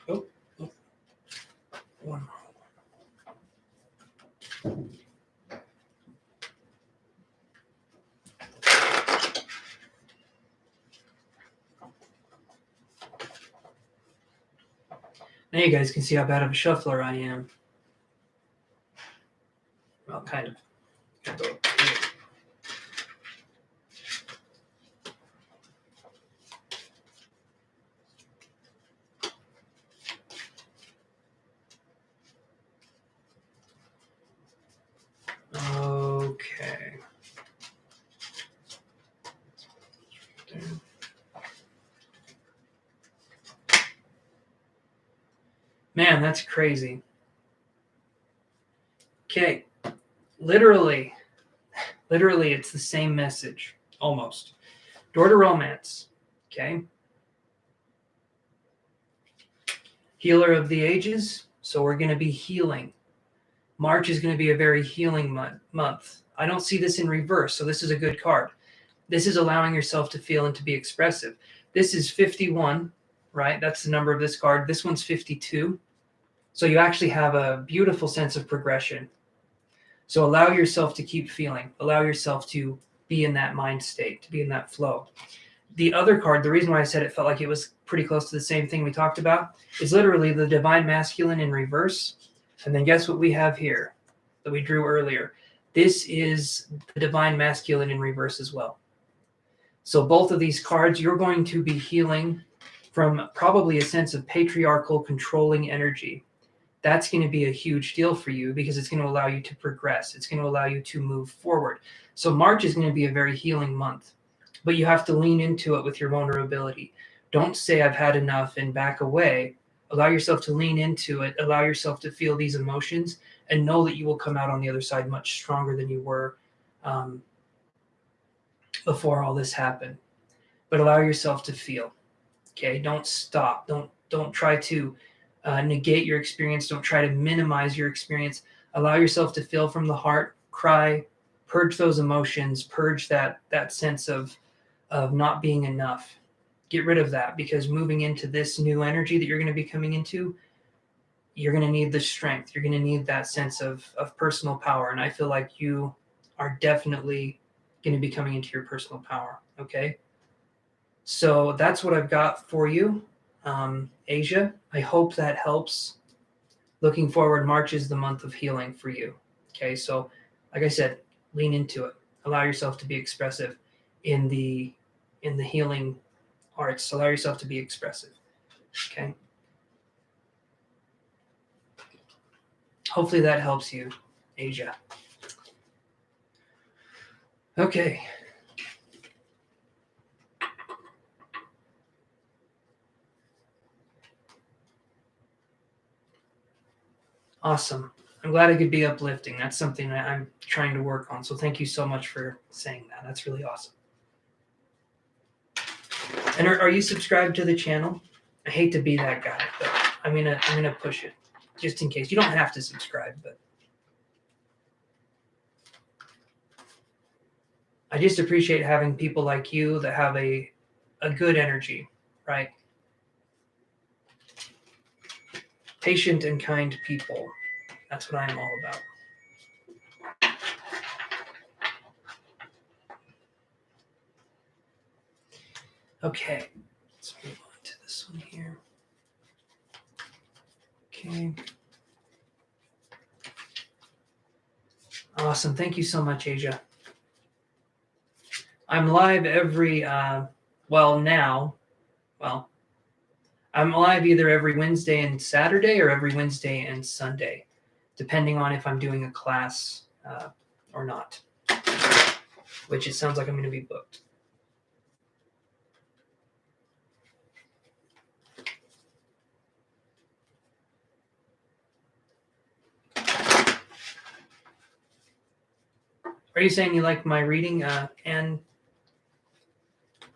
Oh, one more. Now you guys can see how bad of a shuffler I am. Well, kind of. Okay. Man, that's crazy. Okay. Literally, it's the same message, almost. Door to Romance. Okay. Healer of the ages. So we're going to be healing. March is going to be a very healing month. I don't see this in reverse, so this is a good card. This is allowing yourself to feel and to be expressive. This is 51, right? That's the number of this card. This one's 52. So you actually have a beautiful sense of progression. So allow yourself to keep feeling. Allow yourself to be in that mind state, to be in that flow. The other card, the reason why I said it felt like it was pretty close to the same thing we talked about, is literally the Divine Masculine in reverse. And then guess what we have here that we drew earlier? This is the Divine Masculine in reverse as well. So both of these cards, you're going to be healing from probably a sense of patriarchal controlling energy. That's going to be a huge deal for you because it's going to allow you to progress. It's going to allow you to move forward. So March is going to be a very healing month, but you have to lean into it with your vulnerability. Don't say I've had enough and back away. Allow yourself to lean into it. Allow yourself to feel these emotions and know that you will come out on the other side much stronger than you were before all this happened. But allow yourself to feel. Okay, don't stop. Don't try to negate your experience. Don't try to minimize your experience. Allow yourself to feel from the heart. Cry. Purge those emotions. Purge that sense of not being enough. Get rid of that, because moving into this new energy that you're going to be coming into, you're going to need the strength. You're going to need that sense of personal power. And I feel like you are definitely going to be coming into your personal power. Okay. So that's what I've got for you, Asia. I hope that helps. Looking forward, March is the month of healing for you. Okay. So like I said, lean into it. Allow yourself to be expressive in the healing arts. Allow yourself to be expressive. Okay. Hopefully that helps you, Asia. Okay. Awesome. I'm glad I could be uplifting. That's something that I'm trying to work on. So thank you so much for saying that. That's really awesome. And are you subscribed to the channel? I hate to be that guy, but I'm gonna push it just in case. You don't have to subscribe, but I just appreciate having people like you that have a good energy, right? Patient and kind people. That's what I'm all about. Okay, let's move on to this one here. Okay. Awesome. Thank you so much, Asia. I'm live every, I'm live either every Wednesday and Saturday or every Wednesday and Sunday, depending on if I'm doing a class or not, which it sounds like I'm going to be booked. Are you saying you like my reading, and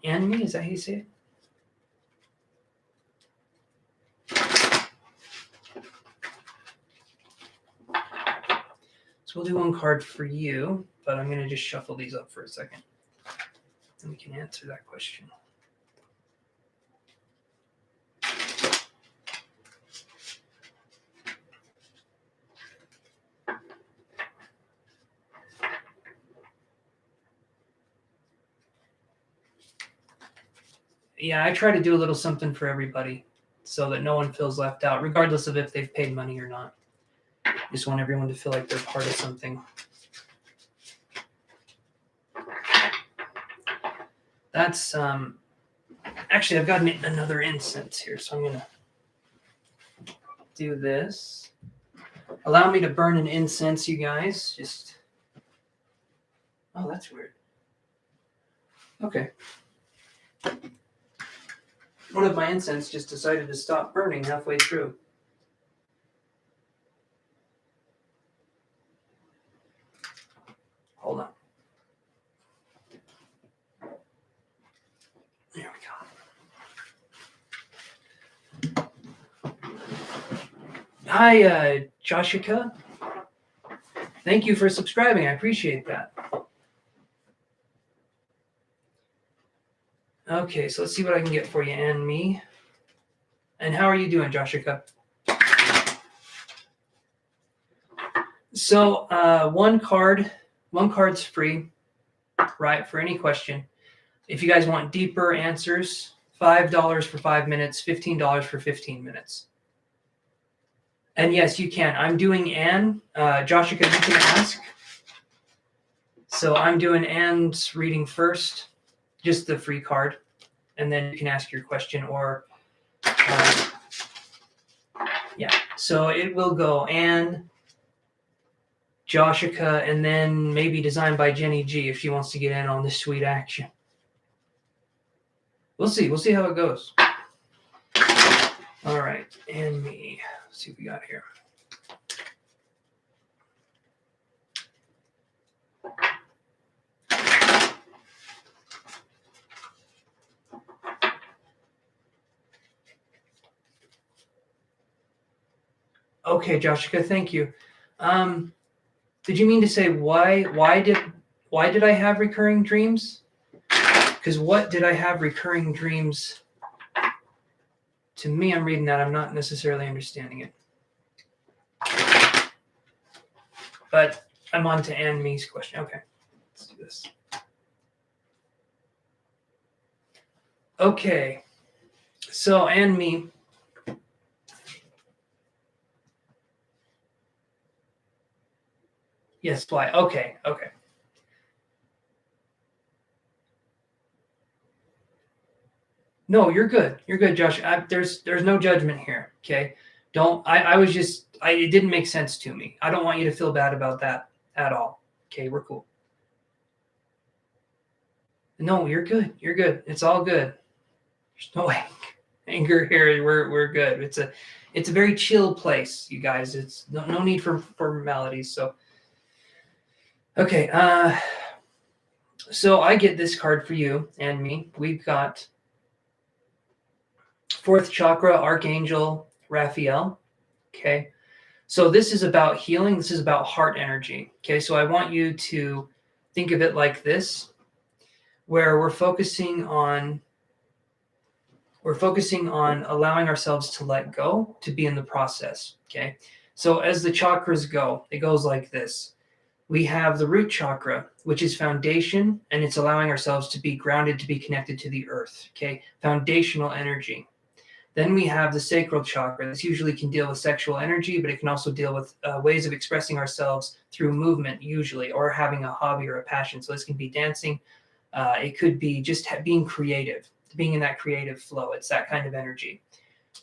me? Is that how you say it? So we'll do one card for you, but I'm going to just shuffle these up for a second, and we can answer that question. Yeah, I try to do a little something for everybody so that no one feels left out, regardless of if they've paid money or not. Just want everyone to feel like they're part of something. That's actually, I've got another incense here, so I'm gonna do this. Allow me to burn an incense, you guys. Just, oh, that's weird. Okay. One of my incense just decided to stop burning halfway through. Hold on. There we go. Hi, Joshua. Thank you for subscribing. I appreciate that. Okay, so let's see what I can get for you and me. And how are you doing, Joshua? So one card's free, right, for any question. If you guys want deeper answers, $5 for 5 minutes, $15 for 15 minutes. And yes, you can. I'm doing Anne. Joshua, you can ask. So I'm doing Anne's reading first, just the free card. And then you can ask your question or, yeah. So it will go Anne, Joshua, and then maybe designed by Jenny G if she wants to get in on this sweet action. We'll see. We'll see how it goes. All right. And me. Let's see what we got here. Okay, Joshua, thank you. Did you mean to say why did I have recurring dreams? Because what did I have recurring dreams? To me, I'm reading that. I'm not necessarily understanding it. But I'm on to Anne Me's question. Okay, let's do this. Okay, so Anne Me. Yes, fly. Okay. No, you're good. You're good, Josh. There's no judgment here. Okay. Don't. It didn't make sense to me. I don't want you to feel bad about that at all. Okay, we're cool. No, you're good. You're good. It's all good. There's no anger here. We're good. It's a very chill place, you guys. It's no need for formalities. So, okay. So I get this card for you and me. We've got fourth chakra, Archangel Raphael. Okay. So this is about healing. This is about heart energy. Okay. So I want you to think of it like this, where we're focusing on We're focusing on allowing ourselves to let go, to be in the process. Okay. So as the chakras go, it goes like this. We have the root chakra, which is foundation, and it's allowing ourselves to be grounded, to be connected to the earth. Okay. Foundational energy. Then we have the sacral chakra. This usually can deal with sexual energy, but it can also deal with ways of expressing ourselves through movement, usually, or having a hobby or a passion. So this can be dancing. It could be just being creative, being in that creative flow. It's that kind of energy,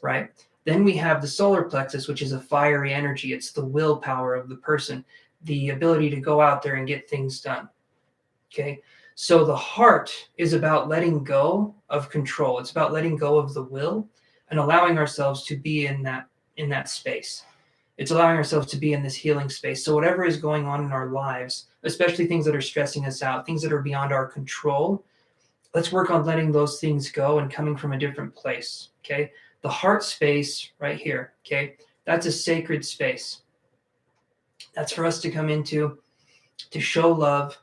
right? Then we have the solar plexus, which is a fiery energy. It's the willpower of the person, the ability to go out there and get things done. Okay. So the heart is about letting go of control. It's about letting go of the will and allowing ourselves to be in that space. It's allowing ourselves to be in this healing space. So whatever is going on in our lives, especially things that are stressing us out, things that are beyond our control, let's work on letting those things go and coming from a different place. Okay. The heart space right here. Okay. That's a sacred space. That's for us to come into, to show love.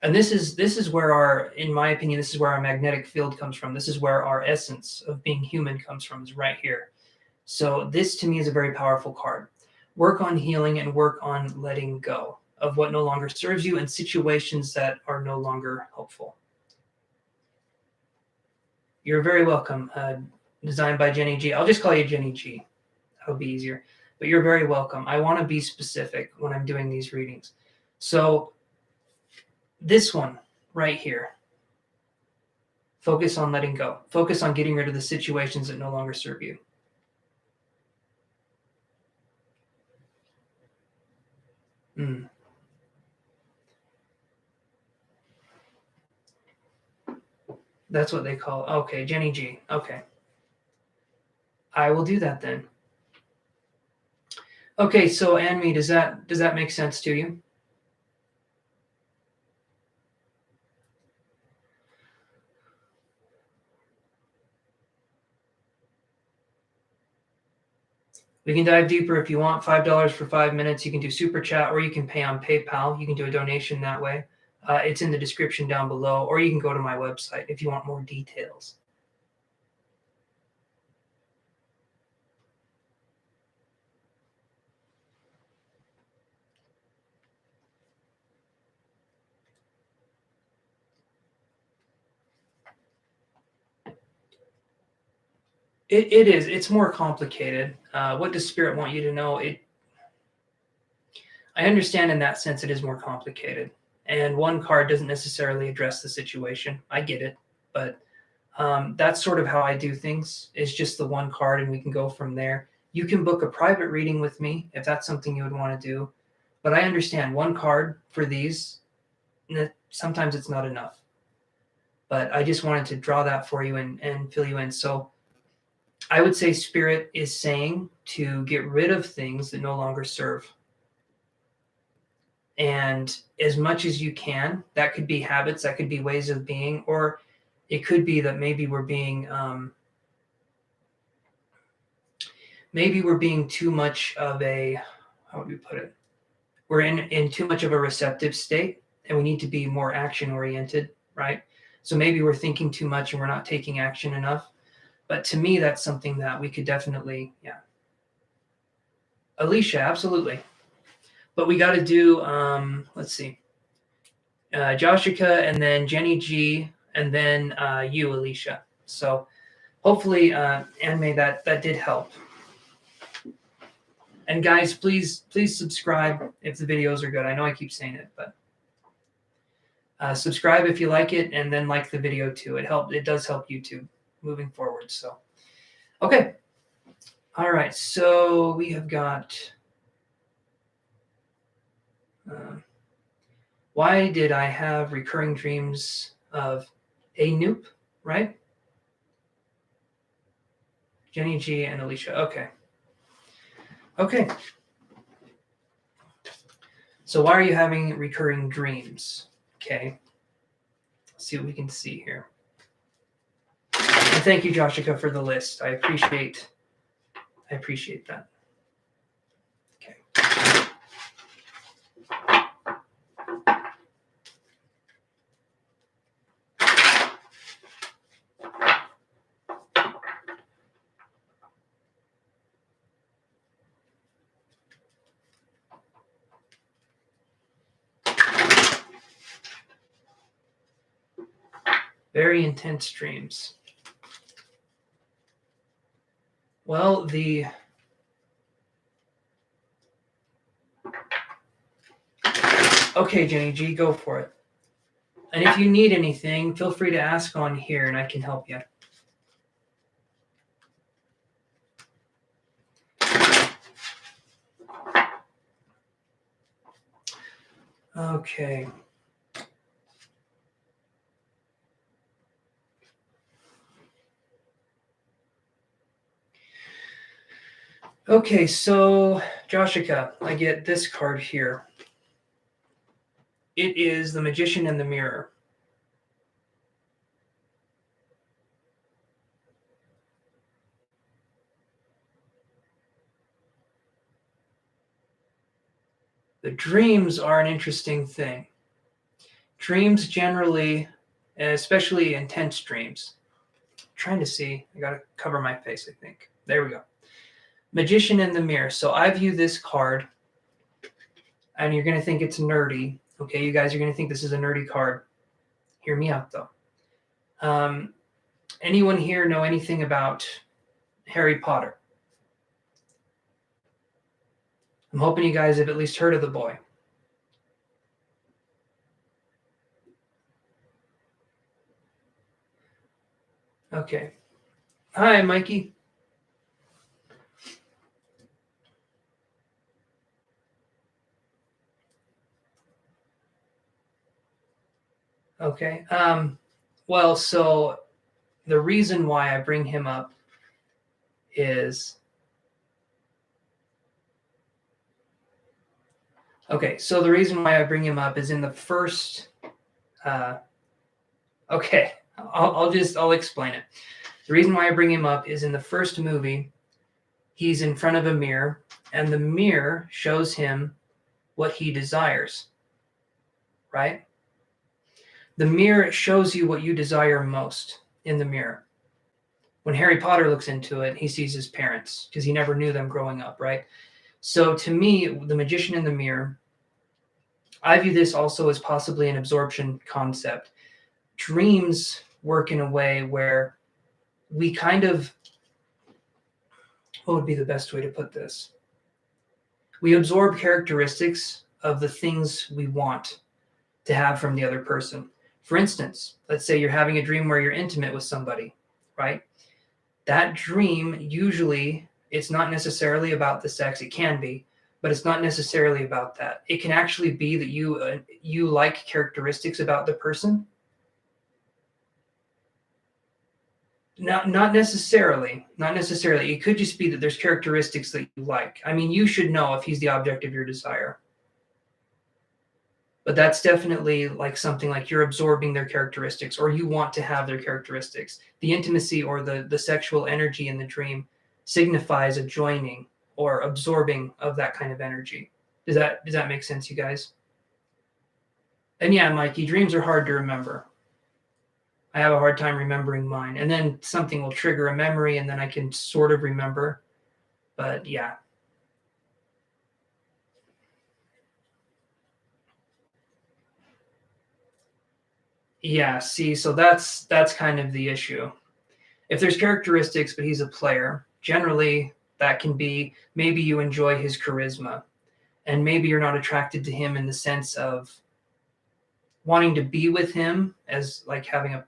And this is where our, in my opinion, this is where our magnetic field comes from. This is where our essence of being human comes from, is right here. So this to me is a very powerful card. Work on healing and work on letting go of what no longer serves you and situations that are no longer helpful. You're very welcome. Designed by Jenny G. I'll just call you Jenny G. That'll be easier. But you're very welcome. I want to be specific when I'm doing these readings. So this one right here, focus on letting go. Focus on getting rid of the situations that no longer serve you. That's what they call. Okay, Jenny G. Okay. I will do that then. Okay, so Anmi, does that make sense to you? We can dive deeper if you want. $5 for 5 minutes. You can do super chat, or you can pay on PayPal. You can do a donation that way. It's in the description down below, or you can go to my website if you want more details. It is. It's more complicated. What does Spirit want you to know? I understand in that sense it is more complicated. And one card doesn't necessarily address the situation. I get it. But that's sort of how I do things. It's just the one card and we can go from there. You can book a private reading with me if that's something you would want to do. But I understand one card for these, sometimes it's not enough. But I just wanted to draw that for you and fill you in. So I would say Spirit is saying to get rid of things that no longer serve. And as much as you can, that could be habits, that could be ways of being, or it could be that maybe we're being too much of a, how would we put it? We're in too much of a receptive state and we need to be more action oriented, right? So maybe we're thinking too much and we're not taking action enough. But to me, that's something that we could definitely, yeah. Alicia, absolutely. But we got to do, let's see, Joshika and then Jenny G and then you, Alicia. So hopefully, Anme, that did help. And guys, please subscribe if the videos are good. I know I keep saying it, but subscribe if you like it, and then like the video too. It does help YouTube moving forward. So, okay. All right. So we have got. Why did I have recurring dreams of a Noop, right? Jenny G and Alicia. Okay. Okay. So why are you having recurring dreams? Okay. Let's see what we can see here. And thank you, Joshika, for the list. I appreciate that. Okay. Very intense dreams. Well, okay, Jenny G, go for it. And if you need anything, feel free to ask on here and I can help you. Okay. Okay, so Joshika, I get this card here. It is the Magician in the Mirror. The dreams are an interesting thing. Dreams generally, especially intense dreams. I'm trying to see, I gotta cover my face, I think. There we go. Magician in the Mirror. So I view this card, and you're gonna think it's nerdy. Okay, you guys are gonna think this is a nerdy card. Hear me out though. Anyone here know anything about Harry Potter? I'm hoping you guys have at least heard of the boy. Okay. Hi, Mikey. Okay. Well, so the reason why I bring him up is okay. So the reason why I bring him up is in the first. Okay, I'll explain it. The reason why I bring him up is in the first movie, he's in front of a mirror, and the mirror shows him what he desires. Right? The mirror shows you what you desire most in the mirror. When Harry Potter looks into it, he sees his parents because he never knew them growing up, right? So to me, the Magician in the Mirror, I view this also as possibly an absorption concept. Dreams work in a way where we kind of, what would be the best way to put this? We absorb characteristics of the things we want to have from the other person. For instance, let's say you're having a dream where you're intimate with somebody, right? That dream, usually, it's not necessarily about the sex. It can be, but it's not necessarily about that. It can actually be that you like characteristics about the person. Not necessarily. Not necessarily. It could just be that there's characteristics that you like. I mean, you should know if he's the object of your desire. But that's definitely like something like you're absorbing their characteristics or you want to have their characteristics. The intimacy or the sexual energy in the dream signifies a joining or absorbing of that kind of energy. Does that make sense, you guys? And yeah, Mikey, dreams are hard to remember. I have a hard time remembering mine. And then something will trigger a memory and then I can sort of remember. But yeah. Yeah, see, so that's kind of the issue. If there's characteristics, but he's a player, generally that can be maybe you enjoy his charisma and maybe you're not attracted to him in the sense of wanting to be with him as like having a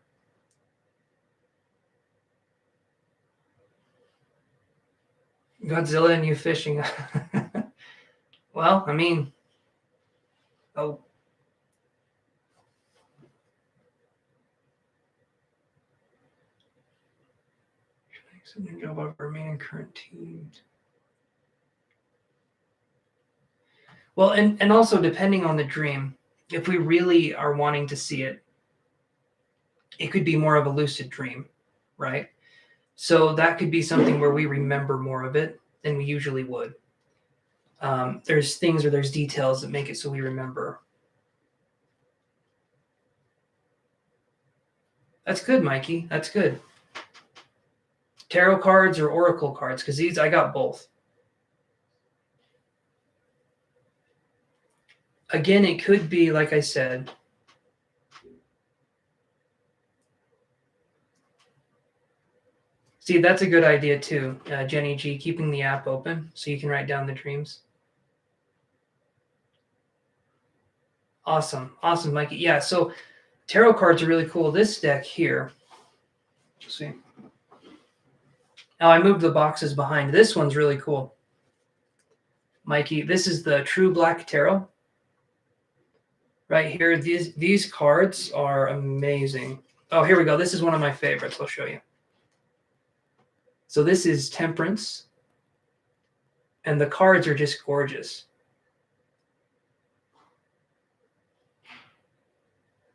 Godzilla and you fishing. Well, I mean, oh, a job of remaining current teams. Well, and also depending on the dream, if we really are wanting to see it, it could be more of a lucid dream, right? So that could be something where we remember more of it than we usually would. There's things or there's details that make it so we remember. That's good, Mikey. That's good. Tarot cards or oracle cards, because these I got both. Again, it could be, like I said, See, that's a good idea too, Jenny G, keeping the app open so you can write down the dreams. Awesome, Mikey. Yeah, so tarot cards are really cool. This deck here, let's see. Now I moved the boxes behind. This one's really cool. Mikey, this is the True Black Tarot. Right here, these cards are amazing. Oh, here we go. This is one of my favorites. I'll show you. So this is Temperance. And the cards are just gorgeous.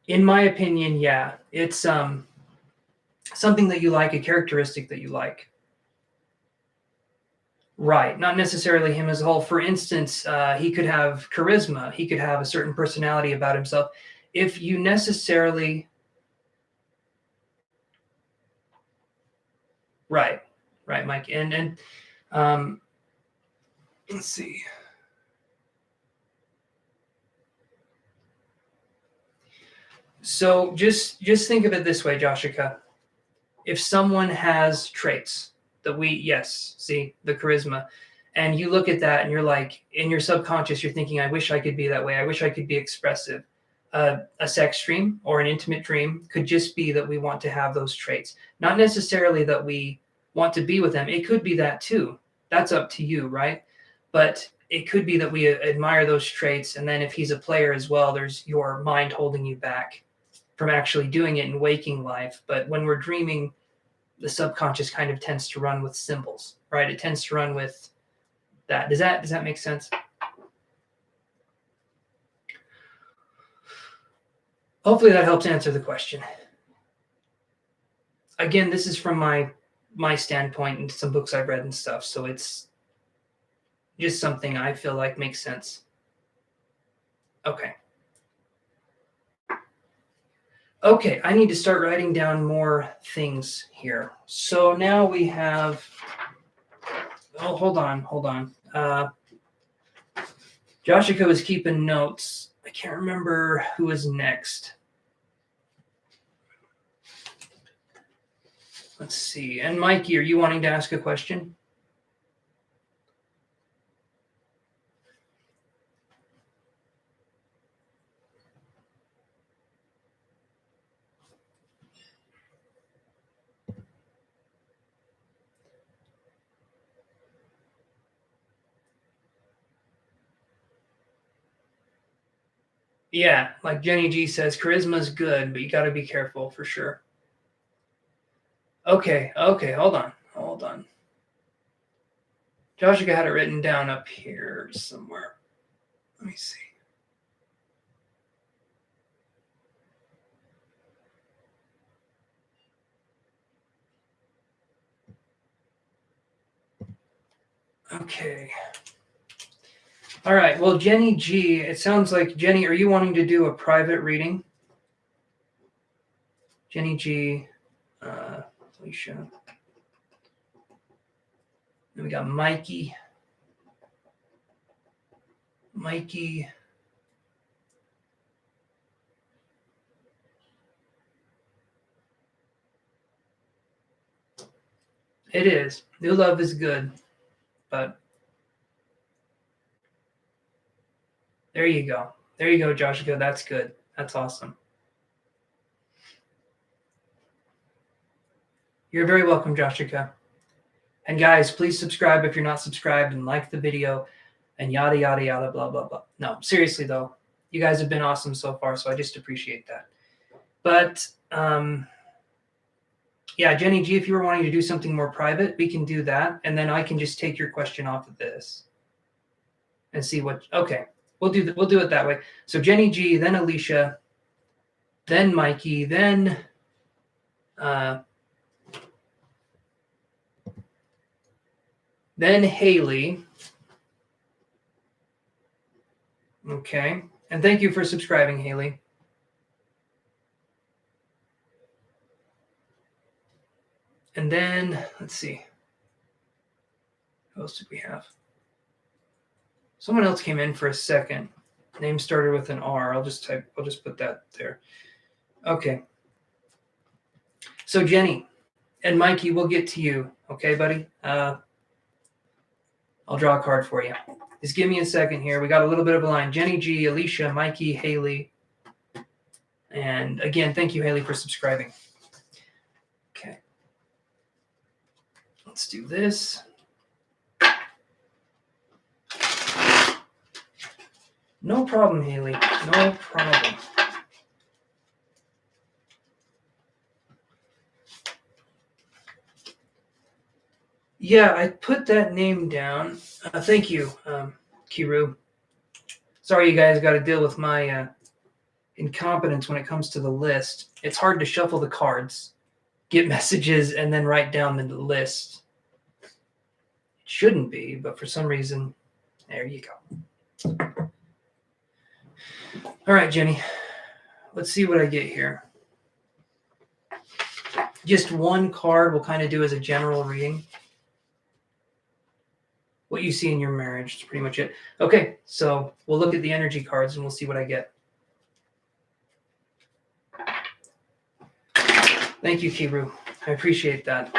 In my opinion, yeah. It's something that you like, a characteristic that you like. Right. Not necessarily him as a whole. For instance, he could have charisma. He could have a certain personality about himself. If you necessarily... Right, Mike. And let's see. So just think of it this way, Joshika. If someone has traits that see the charisma, and you look at that and you're like, in your subconscious, you're thinking, I wish I could be that way. I wish I could be expressive. A sex dream or an intimate dream could just be that we want to have those traits. Not necessarily that we want to be with them. It could be that too. That's up to you, right? But it could be that we admire those traits. And then if he's a player as well, there's your mind holding you back from actually doing it in waking life. But when we're dreaming, the subconscious kind of tends to run with symbols, right? It tends to run with that. Does that make sense? Hopefully that helps answer the question. Again, this is from my standpoint and some books I've read and stuff. So it's just something I feel like makes sense. Okay, I need to start writing down more things here. So now we have, oh, hold on. Joshika was keeping notes. I can't remember who was next. Let's see. And Mikey, are you wanting to ask a question? Yeah, like Jenny G says, charisma's good, but you got to be careful for sure. Okay, hold on. Joshua had it written down up here somewhere. Let me see. Okay. All right. Well, Jenny G, it sounds like, Jenny, are you wanting to do a private reading? Jenny G, Alicia. Then we got Mikey. It is. New love is good, but there you go. There you go, Joshua. That's good. That's awesome. You're very welcome, Joshua. And guys, please subscribe if you're not subscribed and like the video and yada, yada, yada, blah, blah, blah. No, seriously though, you guys have been awesome so far, so I just appreciate that. But yeah, Jenny G, if you were wanting to do something more private, we can do that. And then I can just take your question off of this and see what, okay, we'll do it that way. So Jenny G, then Alicia, then Mikey, then Haley. Okay. And thank you for subscribing, Haley. And then, let's see. Who else did we have? Someone else came in for a second. Name started with an R. I'll just put that there. Okay. So Jenny, And Mikey, we'll get to you. Okay, buddy? I'll draw a card for you. Just give me a second here. We got a little bit of a line. Jenny G, Alicia, Mikey, Haley. And again, thank you, Haley, for subscribing. Okay. Let's do this. No problem, Haley. No problem. Yeah, I put that name down. Thank you, Kiru. Sorry you guys got to deal with my incompetence when it comes to the list. It's hard to shuffle the cards, get messages, and then write down the list. It shouldn't be, but for some reason, there you go. All right, Jenny. Let's see what I get here. Just one card will kind of do as a general reading. What you see in your marriage is pretty much it. Okay, so we'll look at the energy cards and we'll see what I get. Thank you, Kiru. I appreciate that.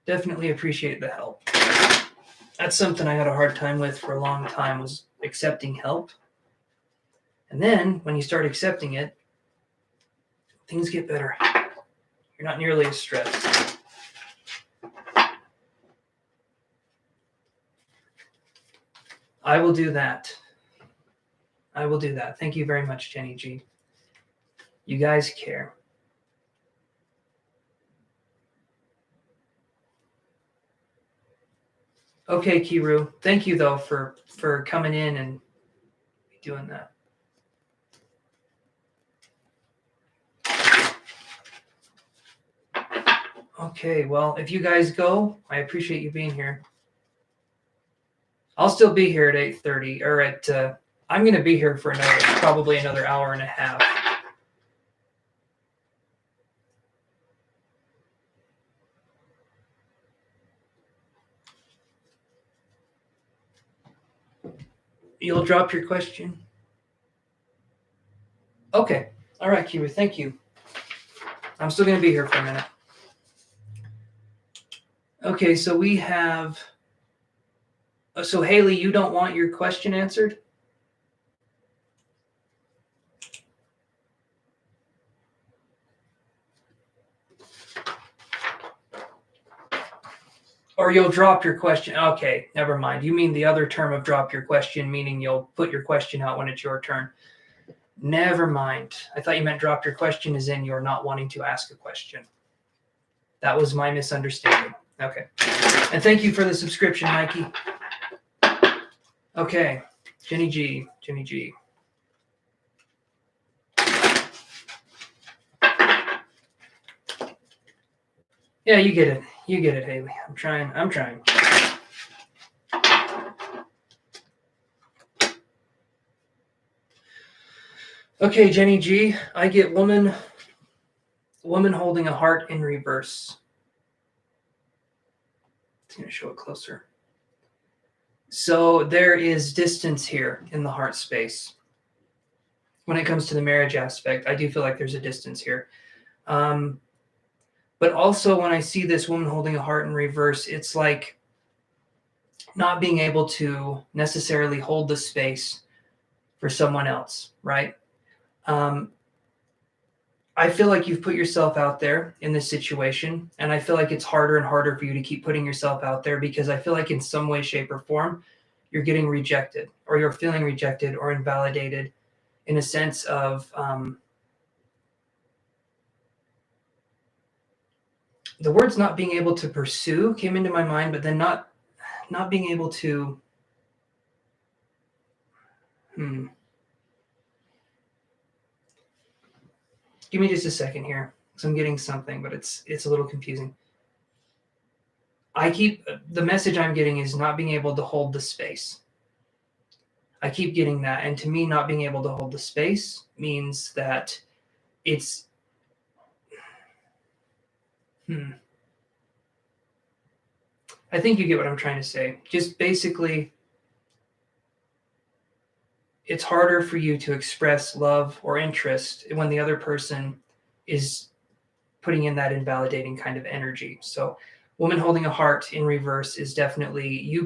Definitely appreciate the help. That's something I had a hard time with for a long time, was accepting help. And then when you start accepting it, things get better. You're not nearly as stressed. I will do that. I will do that. Thank you very much, Jenny G. You guys care. Okay, Kiru. Thank you, though, for coming in and doing that. Okay, well, if you guys go, I appreciate you being here. I'll still be here at 8:30, or at, I'm going to be here for probably another hour and a half. You'll drop your question? Okay. All right, Kiru, thank you. I'm still going to be here for a minute. Okay, so we have... So, Haley, you don't want your question answered? Or you'll drop your question. Okay, never mind. You mean the other term of drop your question, meaning you'll put your question out when it's your turn. Never mind. I thought you meant drop your question as in you're not wanting to ask a question. That was my misunderstanding. Okay. And thank you for the subscription, Mikey. Okay. Jenny G. Jenny G. Yeah, you get it. You get it, Haley. I'm trying. Okay, Jenny G. I get woman holding a heart in reverse. It's going to show it closer. So there is distance here in the heart space. When it comes to the marriage aspect, I do feel like there's a distance here. But also when I see this woman holding a heart in reverse, it's like not being able to necessarily hold the space for someone else, right? I feel like you've put yourself out there in this situation, and I feel like it's harder and harder for you to keep putting yourself out there because I feel like in some way, shape, or form, you're getting rejected or you're feeling rejected or invalidated in a sense of the words not being able to pursue came into my mind, but then not being able to Give me just a second here, because I'm getting something, but it's a little confusing. The message I'm getting is not being able to hold the space. I keep getting that, and to me, not being able to hold the space means that it's I think you get what I'm trying to say. Just basically, it's harder for you to express love or interest when the other person is putting in that invalidating kind of energy. So woman holding a heart in reverse is definitely you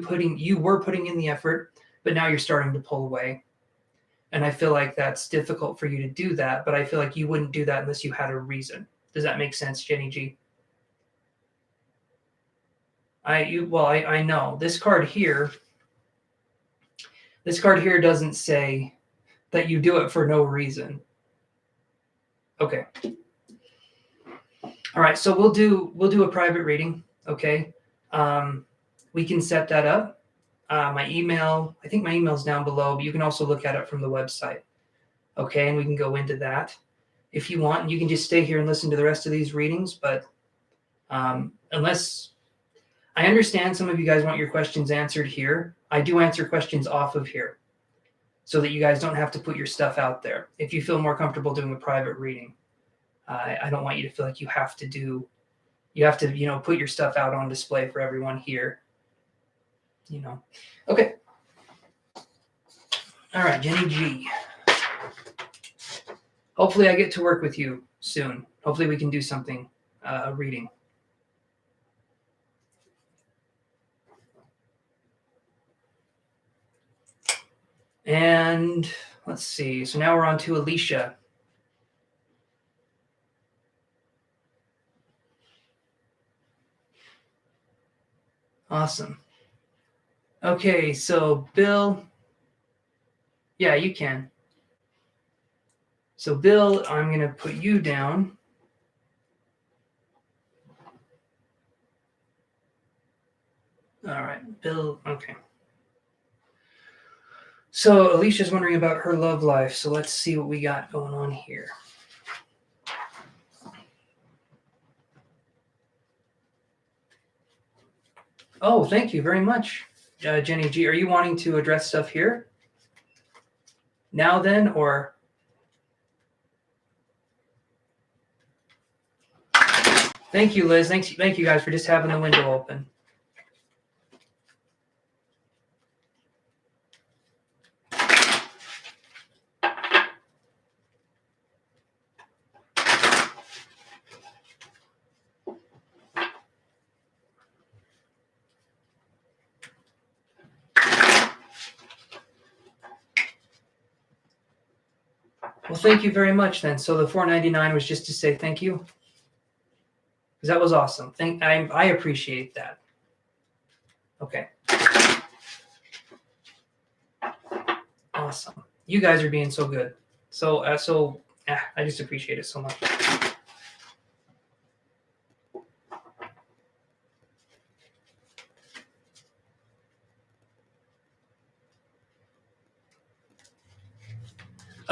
were putting in the effort, but now you're starting to pull away. And I feel like that's difficult for you to do that, but I feel like you wouldn't do that unless you had a reason. Does that make sense, Jenny G? I know this card here doesn't say that you do it for no reason. Okay. All right, so we'll do a private reading, okay? We can set that up. My email, I think my email's down below, but you can also look at it from the website, okay? And we can go into that if you want. And you can just stay here and listen to the rest of these readings, but unless I understand some of you guys want your questions answered here, I do answer questions off of here so that you guys don't have to put your stuff out there. If you feel more comfortable doing a private reading, I don't want you to feel like you have to, put your stuff out on display for everyone here. Okay. All right, Jenny G. Hopefully I get to work with you soon. Hopefully we can do something, a reading. And let's see. So now we're on to Alicia. Awesome. Okay, so Bill. Yeah, you can. So Bill, I'm going to put you down. All right, Bill. Okay. So Alicia's wondering about her love life. So let's see what we got going on here. Oh, thank you very much, Jenny G. Are you wanting to address stuff here? Now then, or? Thank you, Liz. Thank you guys for just having the window open. Well, thank you very much then. So the $4.99 was just to say thank you? Because that was awesome. I appreciate that. Okay. Awesome. You guys are being so good. I just appreciate it so much.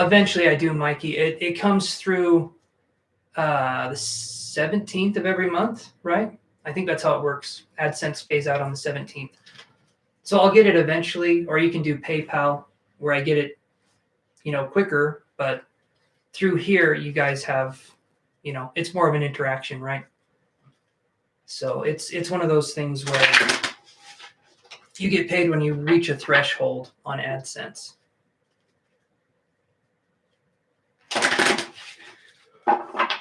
Eventually I do, Mikey. It comes through the 17th of every month, right? I think that's how it works. AdSense pays out on the 17th. So I'll get it eventually, or you can do PayPal where I get it, quicker. But through here, you guys have, it's more of an interaction, right? So it's one of those things where you get paid when you reach a threshold on AdSense.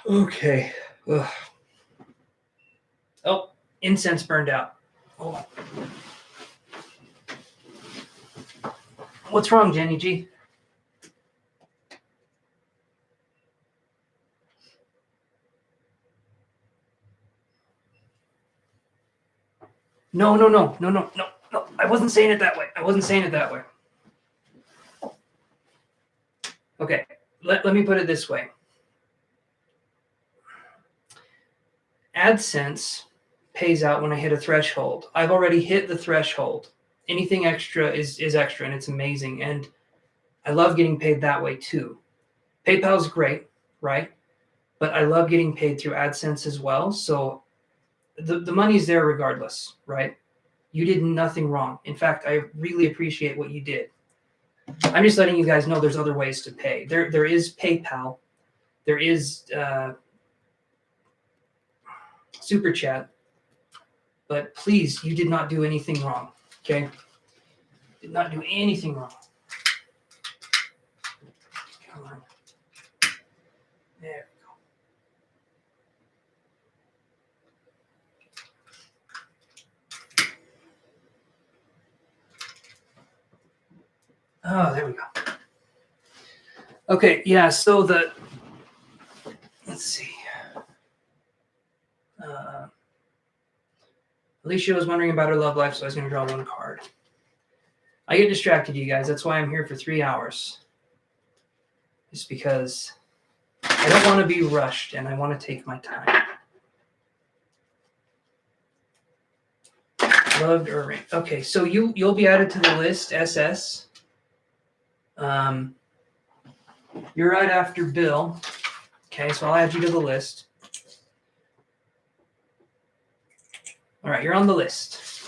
Okay. Ugh. Oh, incense burned out. Oh. What's wrong, Jenny G? No. I wasn't saying it that way. Okay, let me put it this way. AdSense pays out when I hit a threshold. I've already hit the threshold. Anything extra is extra, and it's amazing. And I love getting paid that way too. PayPal's great, right? But I love getting paid through AdSense as well. So the money's there regardless, right? You did nothing wrong. In fact, I really appreciate what you did. I'm just letting you guys know there's other ways to pay. There is PayPal. There is Super Chat. But please, you did not do anything wrong, okay? Did not do anything wrong. There we go. Oh, there we go. Okay, yeah, so let's see. Alicia was wondering about her love life, so I was going to draw one card. I get distracted, you guys. That's why I'm here for 3 hours. Just because I don't want to be rushed and I want to take my time. Loved or arranged. Okay, so you'll be added to the list, SS. You're right after Bill. Okay, so I'll add you to the list. All right, you're on the list.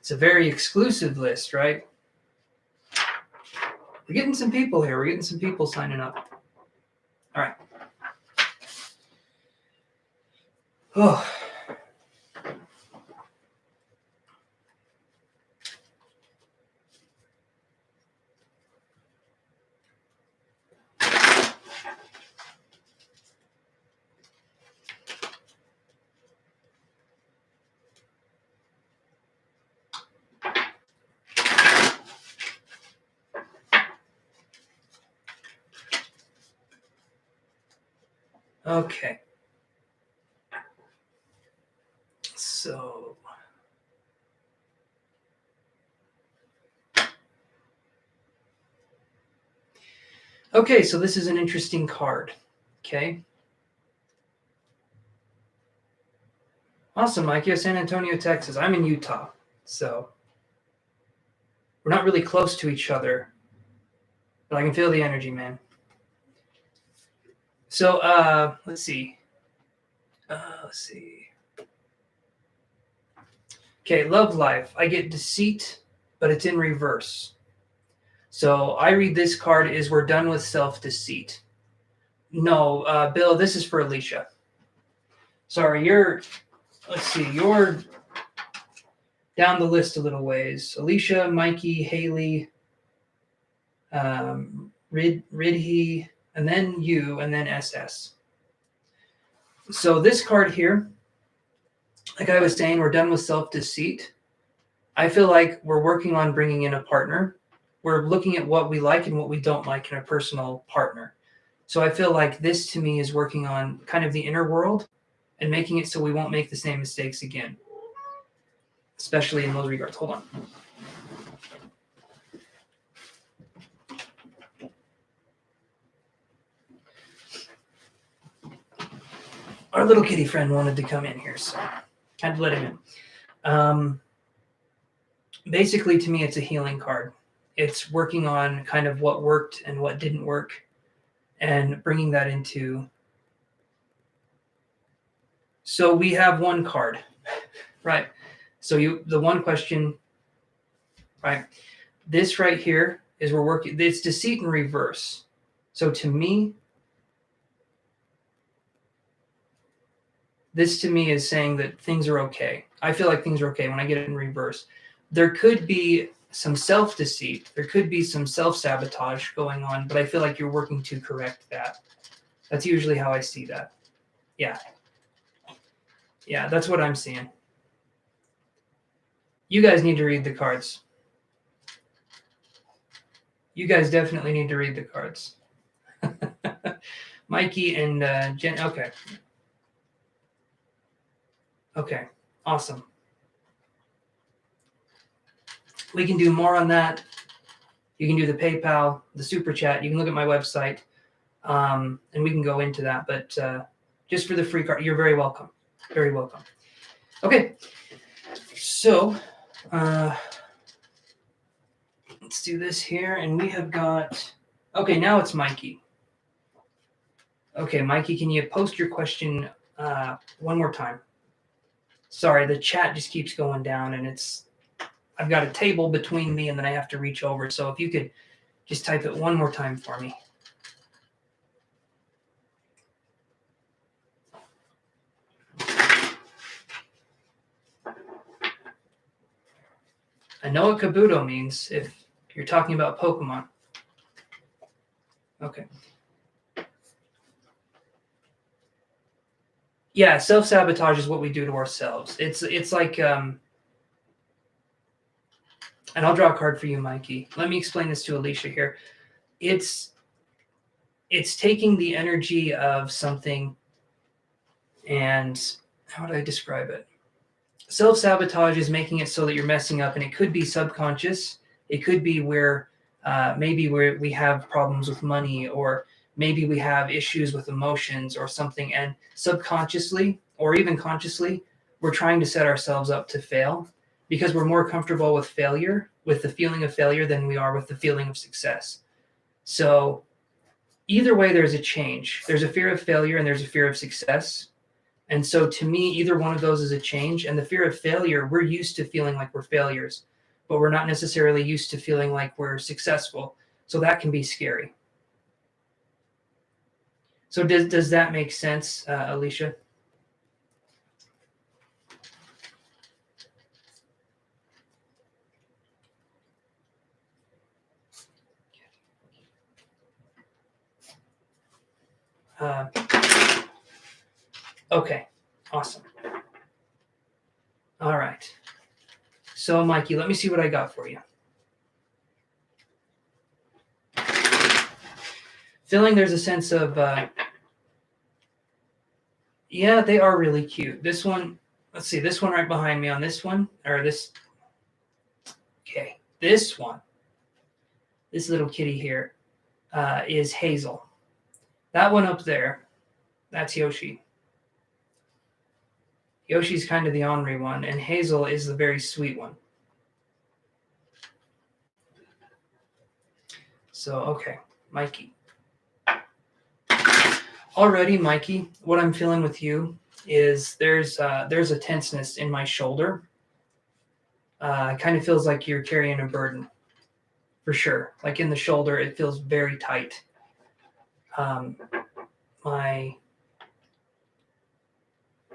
It's a very exclusive list, right? We're getting some people here. We're getting some people signing up. All right. Oh. Okay. So. Okay, so this is an interesting card. Okay. Awesome, Mike. You're San Antonio, Texas. I'm in Utah. So we're not really close to each other, but I can feel the energy, man. So let's see. Okay, love life. I get deceit, but it's in reverse. So I read this card is we're done with self-deceit. No, Bill, this is for Alicia. Sorry, you're down the list a little ways. Alicia, Mikey, Haley, Ridhi, and then you, and then SS. So this card here, like I was saying, we're done with self-deceit. I feel like we're working on bringing in a partner. We're looking at what we like and what we don't like in a personal partner. So I feel like this to me is working on kind of the inner world and making it so we won't make the same mistakes again, especially in those regards. Hold on. Our little kitty friend wanted to come in here, so had to let him in. Basically, to me, it's a healing card. It's working on kind of what worked and what didn't work and bringing that into. So we have one card, right? So the one question, right? This right here is we're working, it's deceit in reverse. So to me, this to me is saying that things are okay. I feel like things are okay when I get it in reverse. There could be some self-deceit. There could be some self-sabotage going on, but I feel like you're working to correct that. That's usually how I see that. Yeah. Yeah, that's what I'm seeing. You guys need to read the cards. You guys definitely need to read the cards. Mikey and Jen. Okay. Okay. Awesome. We can do more on that. You can do the PayPal, the Super Chat. You can look at my website, and we can go into that. But just for the free card, you're very welcome. Very welcome. Okay. So let's do this here. And we have got... Okay, now it's Mikey. Okay, Mikey, can you post your question one more time? Sorry, the chat just keeps going down, and I've got a table between me, and then I have to reach over. So if you could just type it one more time for me. I know what Kabuto means if you're talking about Pokemon. Okay. Yeah, self-sabotage is what we do to ourselves. It's like and I'll draw a card for you, Mikey. Let me explain this to Alicia here. It's it's taking the energy of something, and how would I describe it? Self-sabotage is making it so that you're messing up, and it could be subconscious. It could be where maybe where we have problems with money, or maybe we have issues with emotions or something, and subconsciously or even consciously we're trying to set ourselves up to fail because we're more comfortable with failure, with the feeling of failure, than we are with the feeling of success. So either way, there's a change. There's a fear of failure and there's a fear of success. And so to me, either one of those is a change. And the fear of failure, we're used to feeling like we're failures, but we're not necessarily used to feeling like we're successful. So that can be scary. So does that make sense, Alicia? Uh, okay, awesome. All right. So Mikey, let me see what I got for you. Feeling there's a sense of, yeah, they are really cute. This one, let's see, this one right behind me on this one, or this, okay, this one, this little kitty here, is Hazel. That one up there, that's Yoshi. Yoshi's kind of the ornery one, and Hazel is the very sweet one. So, okay, Mikey. Already, Mikey, what I'm feeling with you is there's a tenseness in my shoulder. It kind of feels like you're carrying a burden, for sure. Like in the shoulder, it feels very tight. My,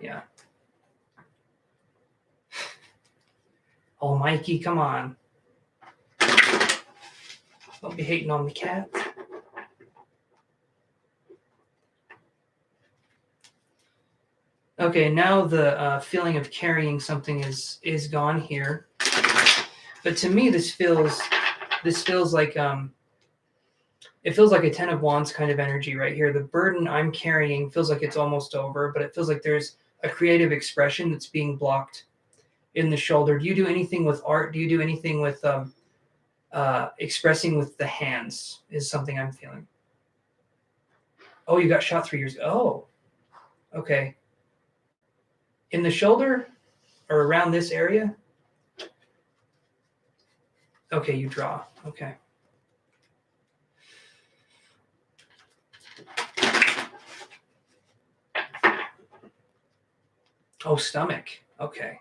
yeah. Oh, Mikey, come on. Don't be hating on the cat. Okay, now the feeling of carrying something is gone here. But to me, this feels like it feels like a Ten of Wands kind of energy right here. The burden I'm carrying feels like it's almost over, but it feels like there's a creative expression that's being blocked in the shoulder. Do you do anything with art? Do you do anything with expressing with the hands? Is something I'm feeling. Oh, you got shot 3 years ago. Oh, okay. In the shoulder or around this area? Okay, you draw. Okay. Oh, stomach. Okay.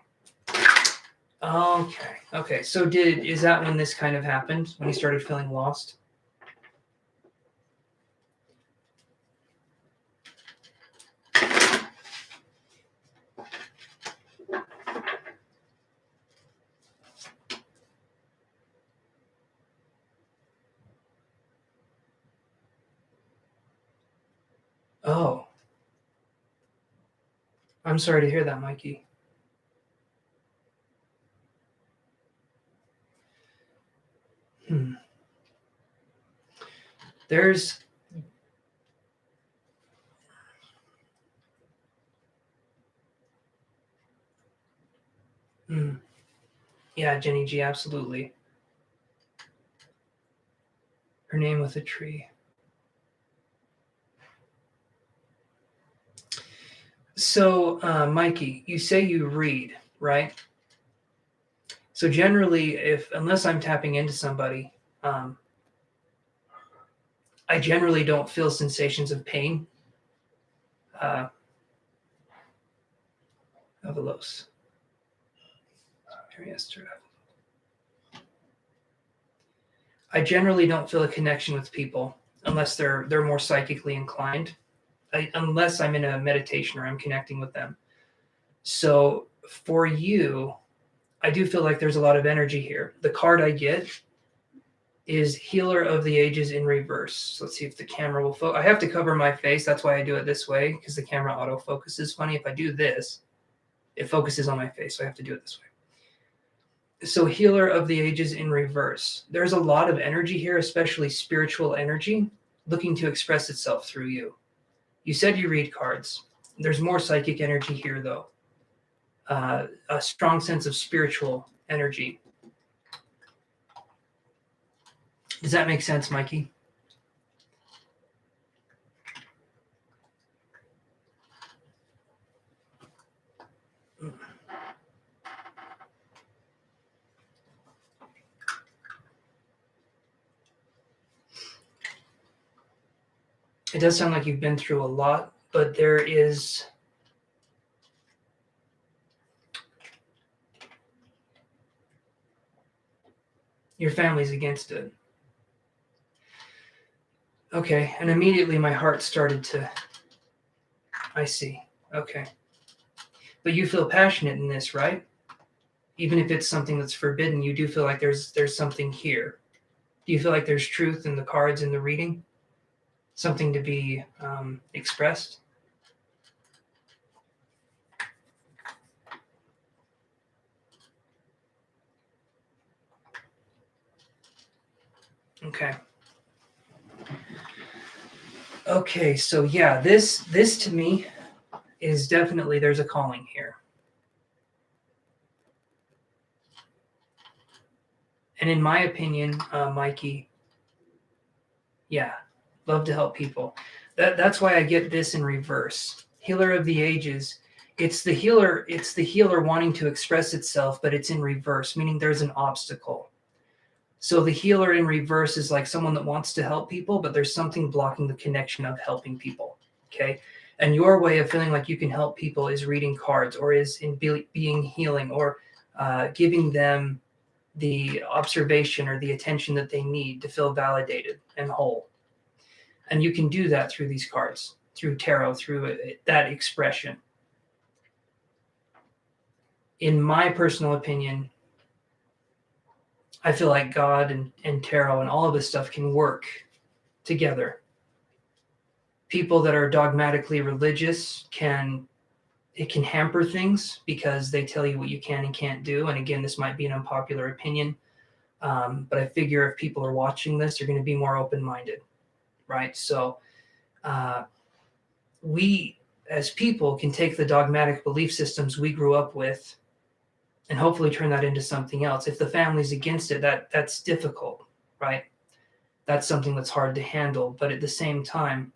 Okay. So is that when this kind of happened? When you started feeling lost? Oh. I'm sorry to hear that, Mikey. There's yeah, Jenny G, absolutely. Her name with a tree. So, Mikey, you say you read, right? So generally, unless I'm tapping into somebody, I generally don't feel sensations of pain. Avalos. I generally don't feel a connection with people unless they're more psychically inclined. Unless I'm in a meditation or I'm connecting with them. So for you, I do feel like there's a lot of energy here. The card I get is Healer of the Ages in reverse. Let's see if the camera will focus. I have to cover my face. That's why I do it this way, because the camera autofocuses funny. If I do this, it focuses on my face, so I have to do it this way. So Healer of the Ages in reverse. There's a lot of energy here, especially spiritual energy, looking to express itself through you. You said you read cards. There's more psychic energy here, though. A strong sense of spiritual energy. Does that make sense, Mikey? It does sound like you've been through a lot, but there is... Your family's against it. Okay, and immediately my heart started to... I see. Okay. But you feel passionate in this, right? Even if it's something that's forbidden, you do feel like there's something here. Do you feel like there's truth in the cards in the reading? Something to be expressed? Okay. Okay, so yeah, this to me is definitely, there's a calling here. And in my opinion, Mikey, yeah, love to help people. That's why I get this in reverse. Healer of the Ages. It's the healer wanting to express itself, but it's in reverse, meaning there's an obstacle. So the healer in reverse is like someone that wants to help people, but there's something blocking the connection of helping people. Okay. And your way of feeling like you can help people is reading cards, or is in being healing, or giving them the observation or the attention that they need to feel validated and whole. And you can do that through these cards, through tarot, through that expression. In my personal opinion, I feel like God and tarot and all of this stuff can work together. People that are dogmatically religious can hamper things because they tell you what you can and can't do. And again, this might be an unpopular opinion, but I figure if people are watching this, they're going to be more open-minded, right? So we as people can take the dogmatic belief systems we grew up with and hopefully turn that into something else. If the family's against it, that's difficult, right? That's something that's hard to handle. But at the same time,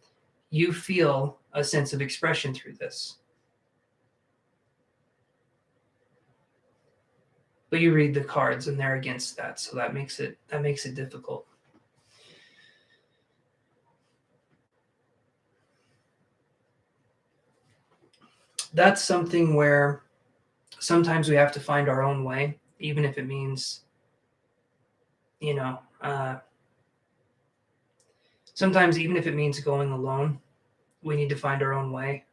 you feel a sense of expression through this. But you read the cards and they're against that, so that makes it difficult. That's something where sometimes we have to find our own way, even if it means, sometimes even if it means going alone, we need to find our own way.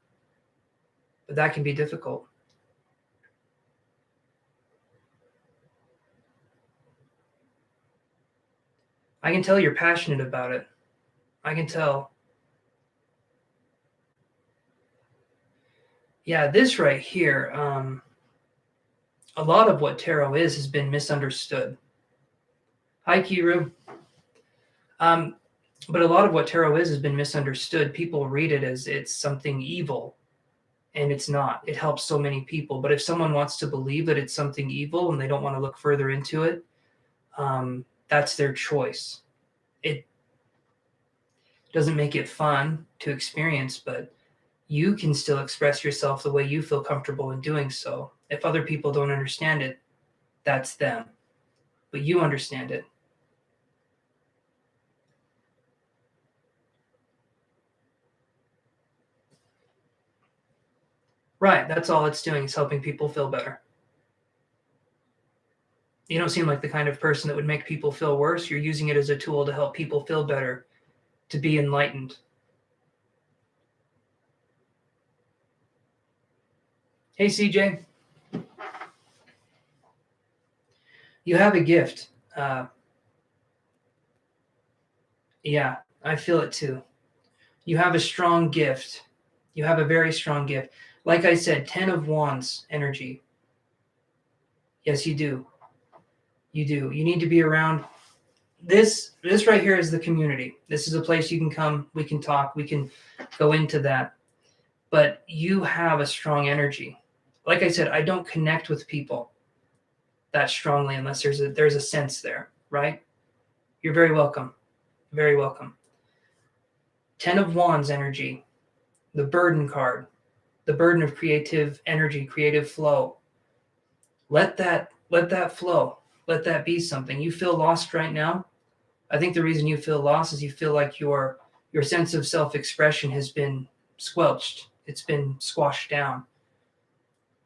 But that can be difficult. I can tell you're passionate about it. I can tell. Yeah, this right here, a lot of what tarot is has been misunderstood. Hi, Kiru. But a lot of what tarot is has been misunderstood. People read it as it's something evil, and it's not. It helps so many people. But if someone wants to believe that it's something evil and they don't want to look further into it, that's their choice. It doesn't make it fun to experience, but you can still express yourself the way you feel comfortable in doing so. If other people don't understand it, that's them. But you understand it. Right, that's all it's doing, is helping people feel better. You don't seem like the kind of person that would make people feel worse. You're using it as a tool to help people feel better, to be enlightened. Hey, CJ. You have a gift. Yeah, I feel it too. You have a strong gift. You have a very strong gift. Like I said, 10 of Wands energy. Yes, you do. You do. You need to be around this right here is the community. This is a place you can come, we can talk, we can go into that. But you have a strong energy. Like I said, I don't connect with people that strongly unless there's a sense there, right? You're very welcome. Very welcome. 10 of Wands energy, the burden card, the burden of creative energy, creative flow. Let that flow. Let that be something. You feel lost right now. I think the reason you feel lost is you feel like your sense of self-expression has been squelched. It's been squashed down.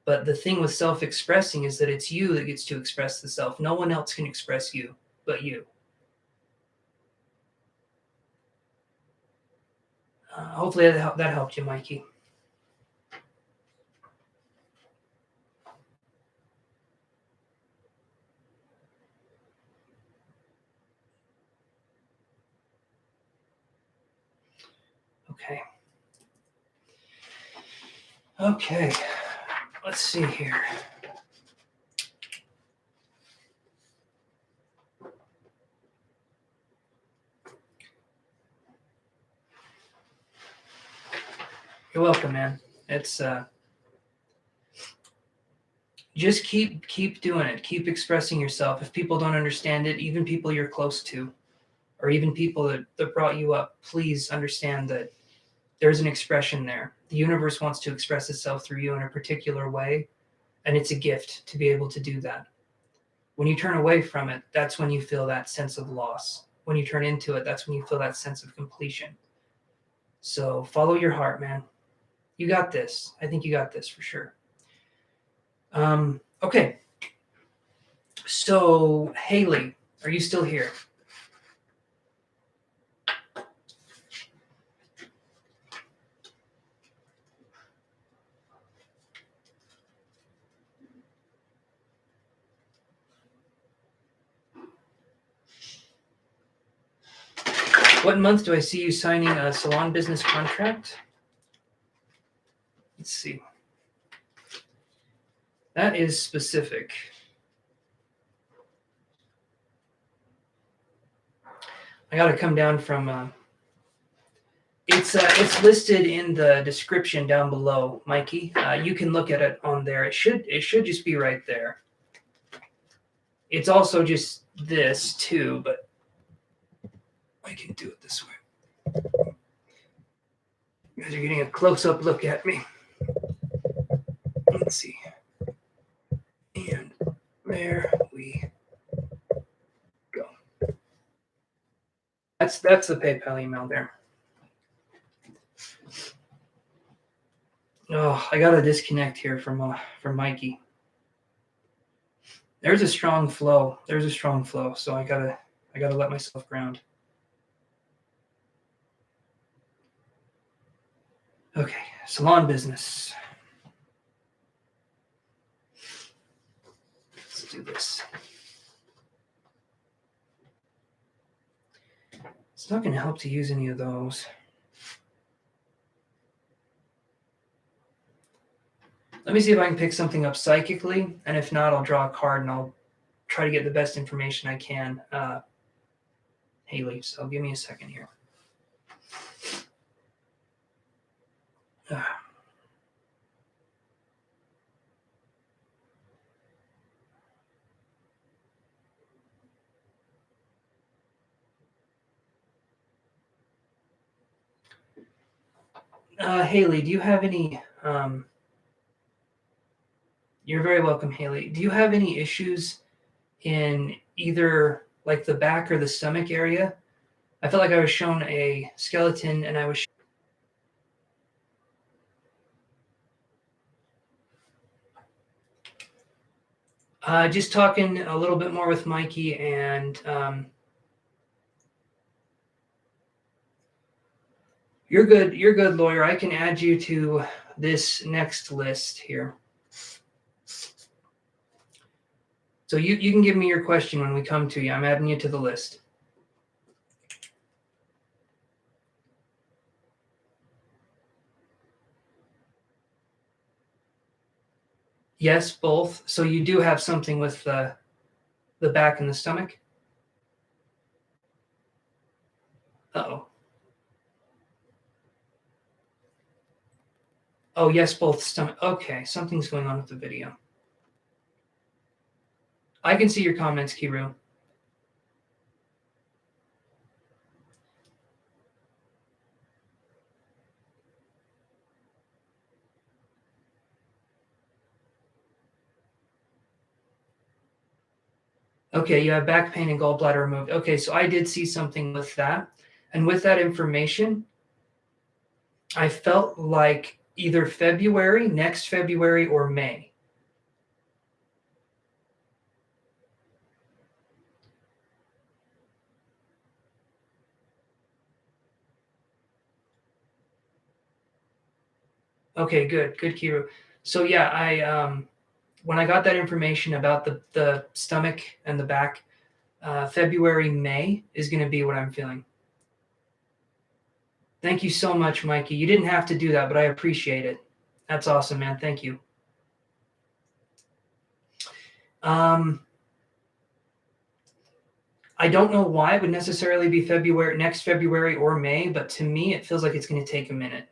But the thing with self-expressing is that it's you that gets to express the self. No one else can express you but you. Hopefully that helped you, Mikey. Okay. Okay. Let's see here. You're welcome, man. It's just keep doing it. Keep expressing yourself. If people don't understand it, even people you're close to, or even people that brought you up, please understand that there's an expression there. The universe wants to express itself through you in a particular way, and it's a gift to be able to do that. When you turn away from it, that's when you feel that sense of loss. When you turn into it, that's when you feel that sense of completion. So follow your heart, man. You got this. I think you got this for sure. Okay. So, Haley, are you still here? What month do I see you signing a salon business contract? Let's see. That is specific. I got to come down from. It's listed in the description down below, Mikey. You can look at it on there. It should just be right there. It's also just this too, but I can do it this way. You guys are getting a close-up look at me. Let's see. And there we go. That's the PayPal email there. Oh, I got to disconnect here from Mikey. There's a strong flow. So I gotta let myself ground. Okay, salon business. Let's do this. It's not going to help to use any of those. Let me see if I can pick something up psychically, and if not, I'll draw a card and I'll try to get the best information I can. Haley, so give me a second here. Haley, do you have any? You're very welcome, Haley. Do you have any issues in either like the back or the stomach area? I felt like I was shown a skeleton, and I was just talking a little bit more with Mikey, and you're good. You're good, lawyer. I can add you to this next list here. So you can give me your question when we come to you. I'm adding you to the list. Yes, both. So you do have something with the back and the stomach? Uh-oh. Oh, yes, both stomach. Okay, something's going on with the video. I can see your comments, Kiru. Okay, you have back pain and gallbladder removed. Okay, so I did see something with that. And with that information, I felt like either February, next February, or May. Okay, good, Kiru. So yeah, I when I got that information about the stomach and the back, February, May is going to be what I'm feeling. Thank you so much, Mikey. You didn't have to do that, but I appreciate it. That's awesome, man. Thank you. I don't know why it would necessarily be February, next February or May, but to me, it feels like it's going to take a minute.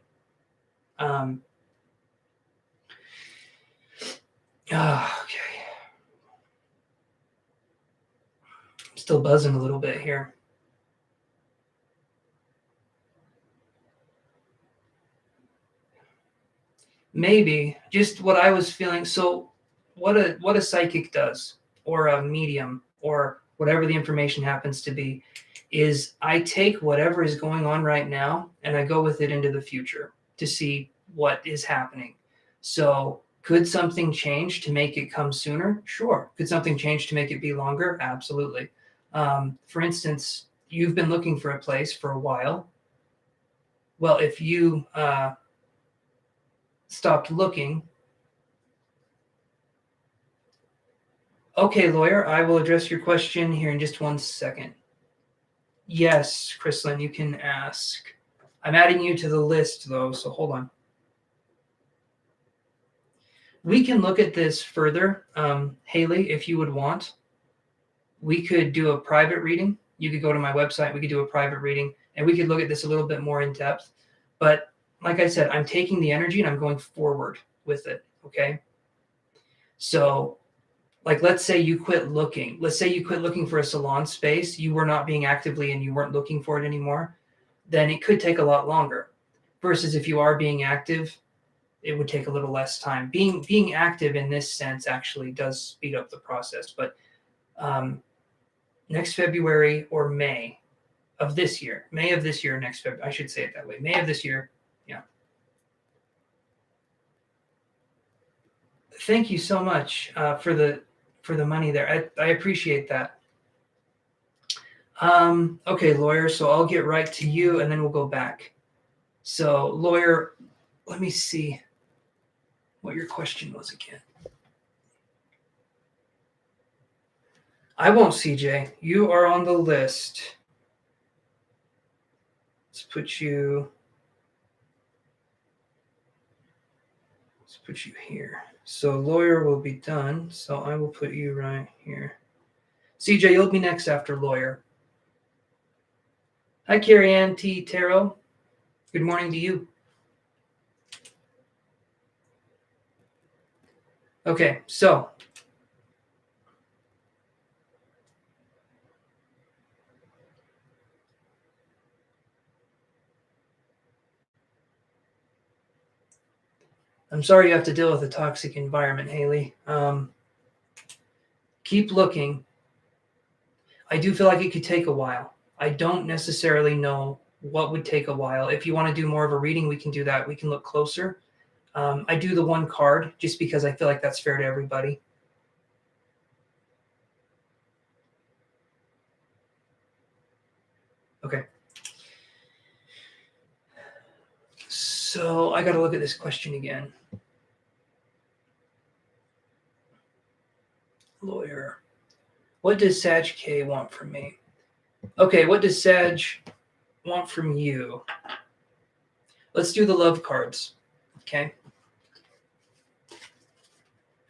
Okay. I'm still buzzing a little bit here. Maybe just what I was feeling. So what a psychic does, or a medium, or whatever the information happens to be, is I take whatever is going on right now and I go with it into the future to see what is happening. So could something change to make it come sooner? Sure. Could something change to make it be longer? Absolutely. For instance, you've been looking for a place for a while. Well, if you stopped looking. Okay, lawyer, I will address your question here in just 1 second. Yes, Chrislyn, you can ask. I'm adding you to the list, though, so hold on. We can look at this further, Haley, if you would want. We could do a private reading. You could go to my website. We could do a private reading, and we could look at this a little bit more in depth. But like I said, I'm taking the energy and I'm going forward with it, okay? So like, let's say you quit looking. Let's say you quit looking for a salon space. You were not being actively and you weren't looking for it anymore. Then it could take a lot longer. Versus if you are being active, it would take a little less time. Being active in this sense actually does speed up the process. But next February or May of this year, next February, I should say it that way. May of this year, yeah. Thank you so much for the money there. I appreciate that. Okay, lawyer, so I'll get right to you and then we'll go back. So, lawyer, let me see what your question was again. I won't, CJ. You are on the list. Let's put you here. So lawyer will be done. So I will put you right here. CJ, you'll be next after lawyer. Hi, Carrie Ann T. Tarot. Good morning to you. Okay, so I'm sorry you have to deal with a toxic environment, Haley. Keep looking. I do feel like it could take a while. I don't necessarily know what would take a while. If you want to do more of a reading, we can do that. We can look closer. I do the one card just because I feel like that's fair to everybody. Okay. So I got to look at this question again. Lawyer. What does Sag K want from me? Okay, what does Sag want from you? Let's do the love cards. Okay.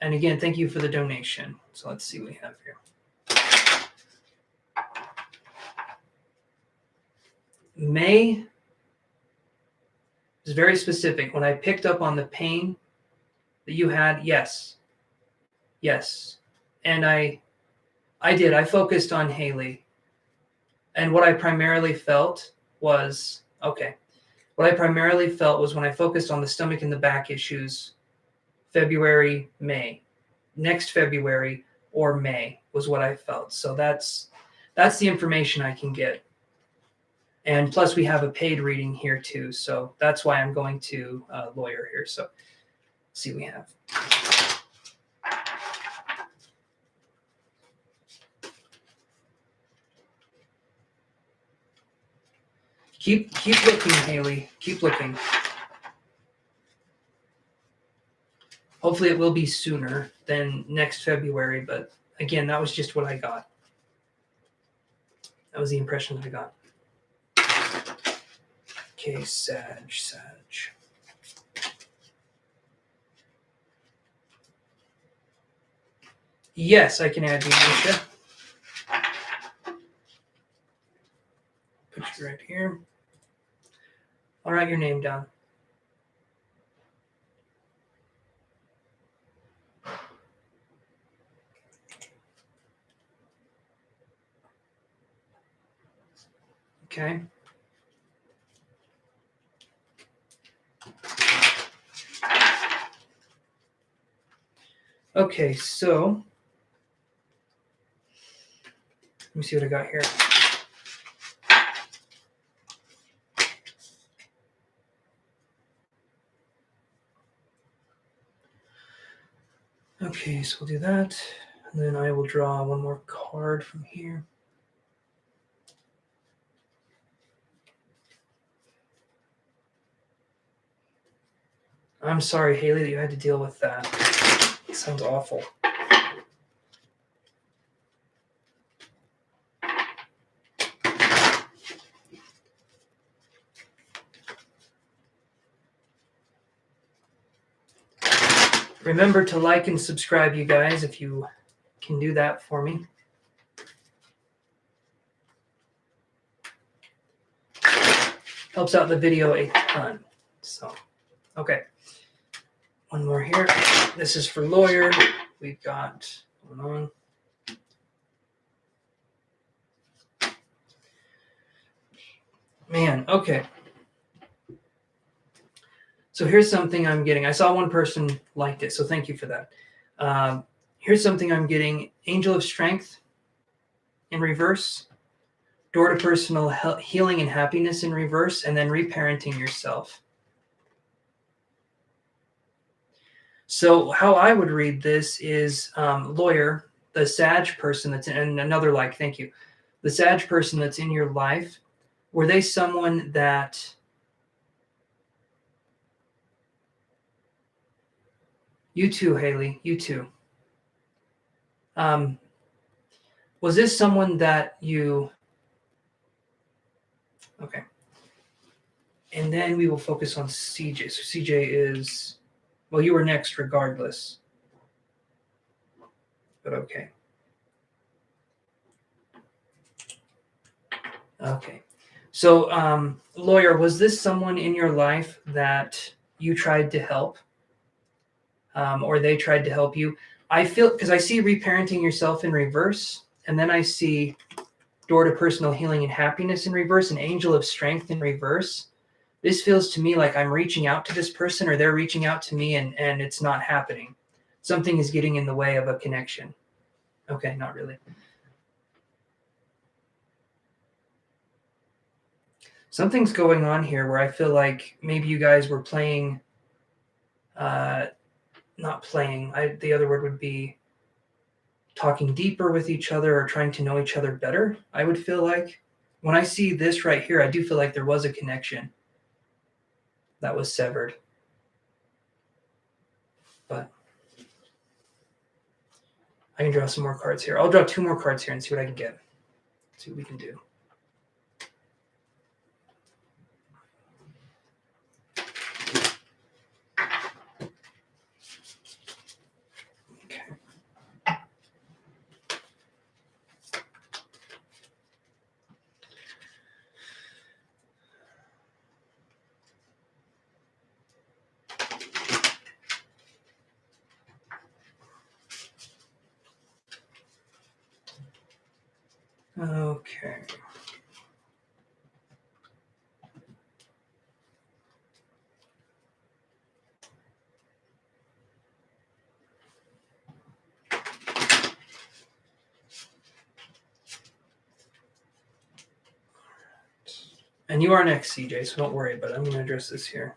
And again, thank you for the donation. So let's see what we have here. May is very specific. When I picked up on the pain that you had, yes. And I did. I focused on Haley. And what I primarily felt was, what I primarily felt was when I focused on the stomach and the back issues, February, May. Next February or May was what I felt. So that's the information I can get. And plus we have a paid reading here too. So that's why I'm going to a lawyer here. So let's see what we have. Keep looking, Haley. Keep looking. Hopefully it will be sooner than next February, but again, that was just what I got. That was the impression that I got. Okay, Sag. Yes, I can add you, Misha. Put you right here. I'll write your name down. Okay. Okay, so let me see what I got here. Okay, so we'll do that. And then I will draw one more card from here. I'm sorry, Haley, that you had to deal with that. It sounds awful. Remember to like and subscribe, you guys, if you can do that for me. Helps out the video a ton. So, okay. One more here. This is for lawyer. We've got going on. Man, okay. So here's something I'm getting. I saw one person liked it, so thank you for that. Here's something I'm getting. Angel of Strength in reverse. Door to personal healing and happiness in reverse, and then reparenting yourself. So how I would read this is lawyer, the Sag person that's in, and another like, thank you. The Sag person that's in your life, were they someone that you too, Haley, you too. Was this someone that you, okay. And then we will focus on CJ. So CJ is, well, you were next regardless. But okay. Okay. So, lawyer, was this someone in your life that you tried to help? Or they tried to help you? I feel, because I see reparenting yourself in reverse, and then I see door to personal healing and happiness in reverse, and angel of strength in reverse. This feels to me like I'm reaching out to this person, or they're reaching out to me, and it's not happening. Something is getting in the way of a connection. Okay, not really. Something's going on here where I feel like maybe you guys were playing, not playing, the other word would be talking deeper with each other or trying to know each other better, I would feel like. When I see this right here, I do feel like there was a connection that was severed. But I can draw some more cards here. I'll draw 2 more cards here and see what I can get. See what we can do. Okay. And you are next, CJ, so don't worry, but I'm going to address this here.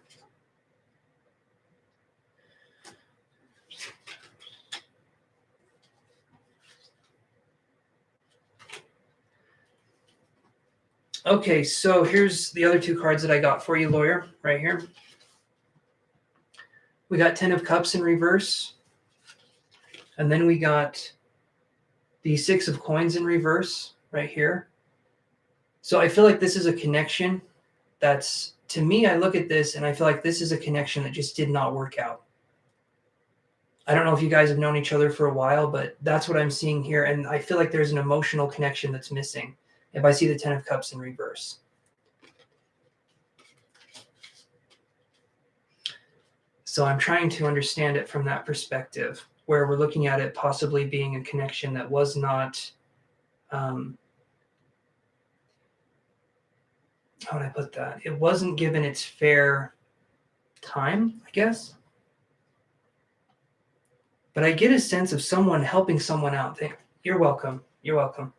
Okay, so here's the other two cards that I got for you, lawyer, right here. We got 10 of Cups in reverse. And then we got the 6 of Coins in reverse right here. So I feel like this is a connection that's, to me, I look at this and I feel like this is a connection that just did not work out. I don't know if you guys have known each other for a while, but that's what I'm seeing here. And I feel like there's an emotional connection that's missing if I see the 10 of Cups in reverse. So I'm trying to understand it from that perspective, where we're looking at it possibly being a connection that was not, how would I put that? It wasn't given its fair time, I guess. But I get a sense of someone helping someone out. You're welcome. You're welcome.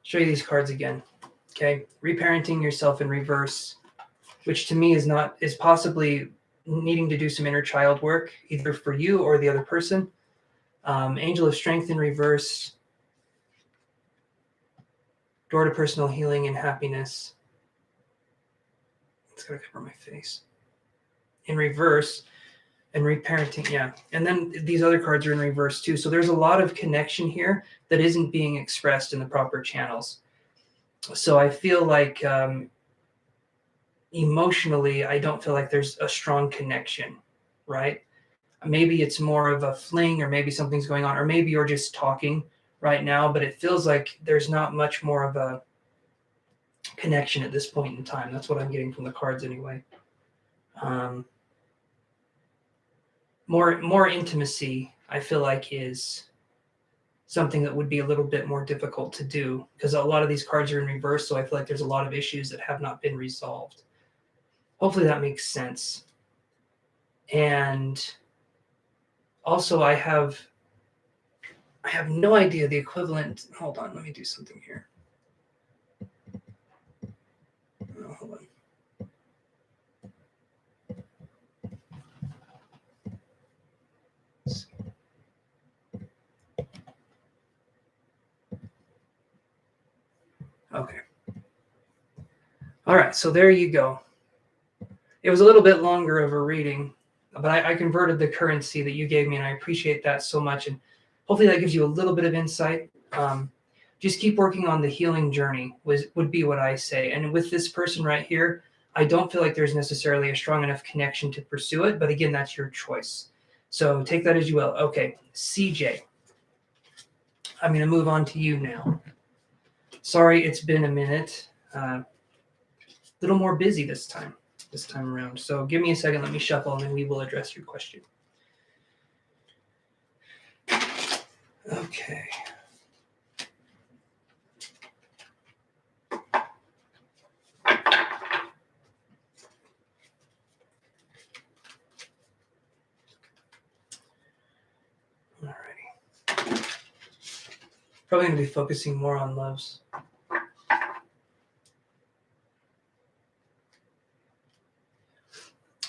Show you these cards again. Okay. Reparenting yourself in reverse, which to me is possibly needing to do some inner child work, either for you or the other person. Angel of Strength in reverse. Door to personal healing and happiness. It's got to cover my face. In reverse. And reparenting, yeah. And then these other cards are in reverse too. So there's a lot of connection here that isn't being expressed in the proper channels. So I feel like emotionally, I don't feel like there's a strong connection, right? Maybe it's more of a fling, or maybe something's going on, or maybe you're just talking right now, but it feels like there's not much more of a connection at this point in time. That's what I'm getting from the cards anyway. More intimacy, I feel like, is something that would be a little bit more difficult to do, because a lot of these cards are in reverse, so I feel like there's a lot of issues that have not been resolved. Hopefully that makes sense. And also I have no idea the equivalent. Hold on, let me do something here. Oh, hold on. Okay. All right, so there you go. It was a little bit longer of a reading, but I converted the currency that you gave me, and I appreciate that so much. And hopefully that gives you a little bit of insight. Just keep working on the healing journey would be what I say. And with this person right here, I don't feel like there's necessarily a strong enough connection to pursue it. But again, that's your choice. So take that as you will. Okay, CJ. I'm going to move on to you now. Sorry, it's been a minute. A little more busy this time around. So give me a second. Let me shuffle, and then we will address your question. Okay. Alrighty. Probably going to be focusing more on loves.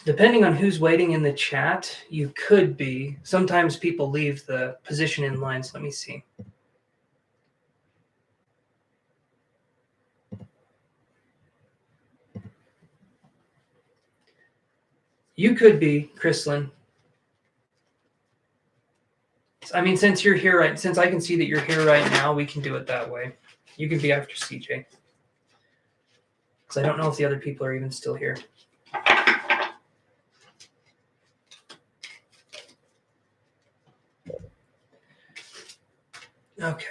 Depending on who's waiting in the chat, you could be. Sometimes people leave the position in lines. Let me see. You could be, Chrislyn. I mean, since you're here, since I can see that you're here right now, we can do it that way. You can be after CJ. Because I don't know if the other people are even still here. Okay.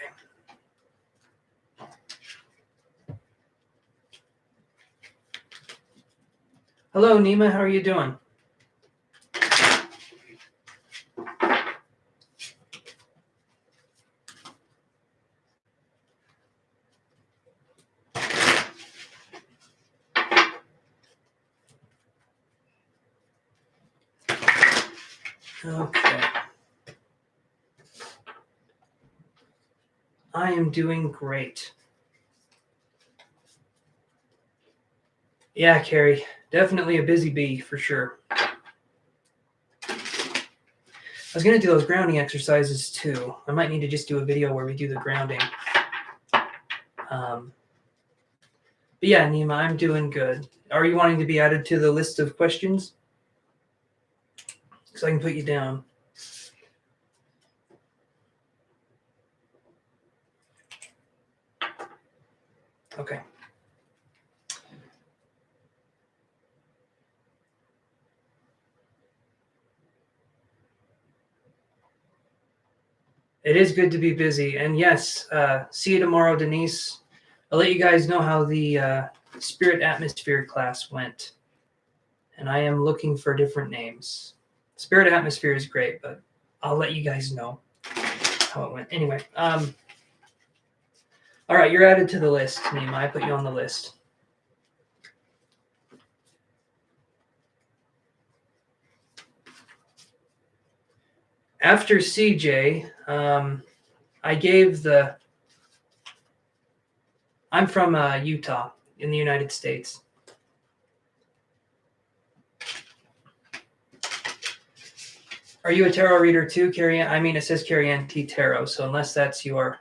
Hello, Nima. How are you doing? Okay. I am doing great. Yeah, Carrie, definitely a busy bee for sure. I was going to do those grounding exercises too. I might need to just do a video where we do the grounding. But yeah, Nima, I'm doing good. Are you wanting to be added to the list of questions? So I can put you down. Okay. It is good to be busy. And yes, see you tomorrow, Denise. I'll let you guys know how the Spirit Atmosphere class went. And I am looking for different names. Spirit Atmosphere is great, but I'll let you guys know how it went. Anyway, all right, you're added to the list, Nima. I put you on the list. After CJ, I gave the. I'm from Utah in the United States. Are you a tarot reader too, Carrie? I mean, it says Carrie Ann T. Tarot, so unless that's your,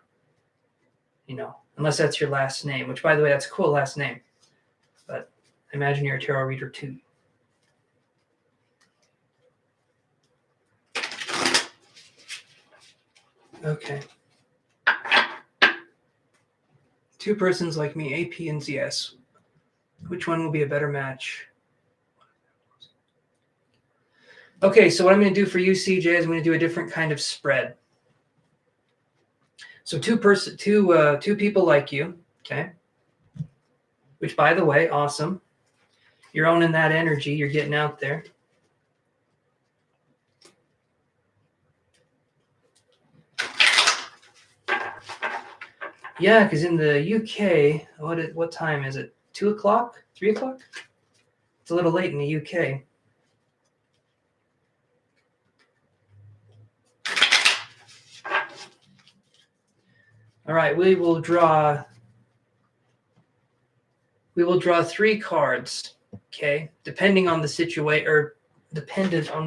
unless that's your last name, which by the way, that's a cool last name. But I imagine you're a tarot reader too. Okay. Two persons like me, AP and ZS. Which one will be a better match? Okay, so what I'm going to do for you, CJ, is I'm going to do a different kind of spread. So two people like you, okay? Which, by the way, awesome. You're owning that energy. You're getting out there. Yeah, because in the UK, what time is it? 2 o'clock? 3 o'clock? It's a little late in the UK. All right, we will draw 3 cards, okay? Dependent on the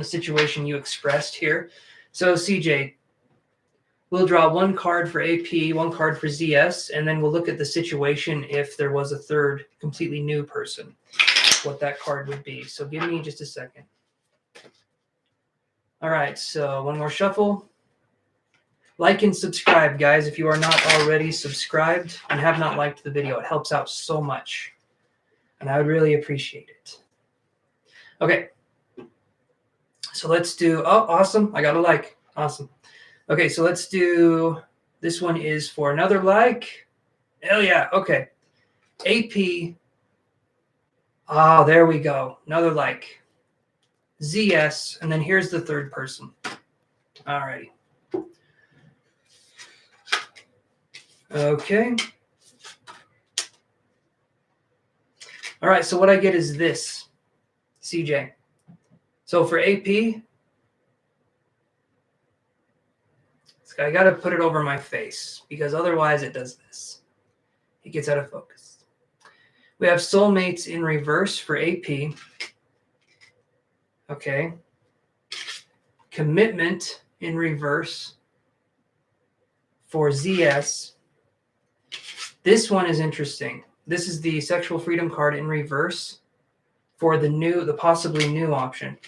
situation you expressed here. So CJ, we'll draw 1 card for AP, 1 card for ZS, and then we'll look at the situation if there was a third completely new person, what that card would be. So give me just a second. All right, so 1 more shuffle. Like and subscribe, guys, if you are not already subscribed and have not liked the video. It helps out so much, and I would really appreciate it. Okay, so let's do, oh, awesome. I got a like. Awesome. Okay, so let's do, this one is for another like. Hell yeah, okay. AP, oh, there we go. Another like. ZS, and then here's the third person. All righty. Okay. All right, so what I get is this, CJ. So for AP, I got to put it over my face because otherwise it does this. It gets out of focus. We have soulmates in reverse for AP. Okay. Commitment in reverse for ZS. This one is interesting. This is the sexual freedom card in reverse for the possibly new option.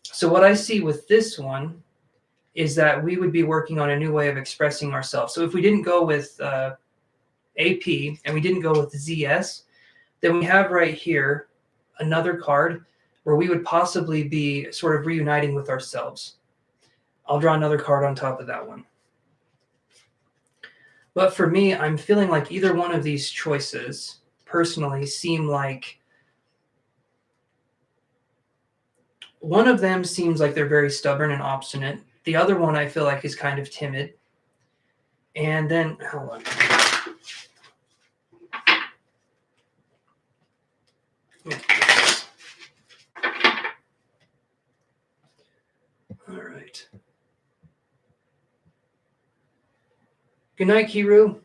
So what I see with this one is that we would be working on a new way of expressing ourselves. So if we didn't go with AP and we didn't go with ZS, then we have right here another card where we would possibly be sort of reuniting with ourselves. I'll draw another card on top of that one. But for me, I'm feeling like either one of these choices personally seem like one of them seems like they're very stubborn and obstinate. The other one I feel like is kind of timid. And then, hold on. All right. Perfect. Good night, Kiru.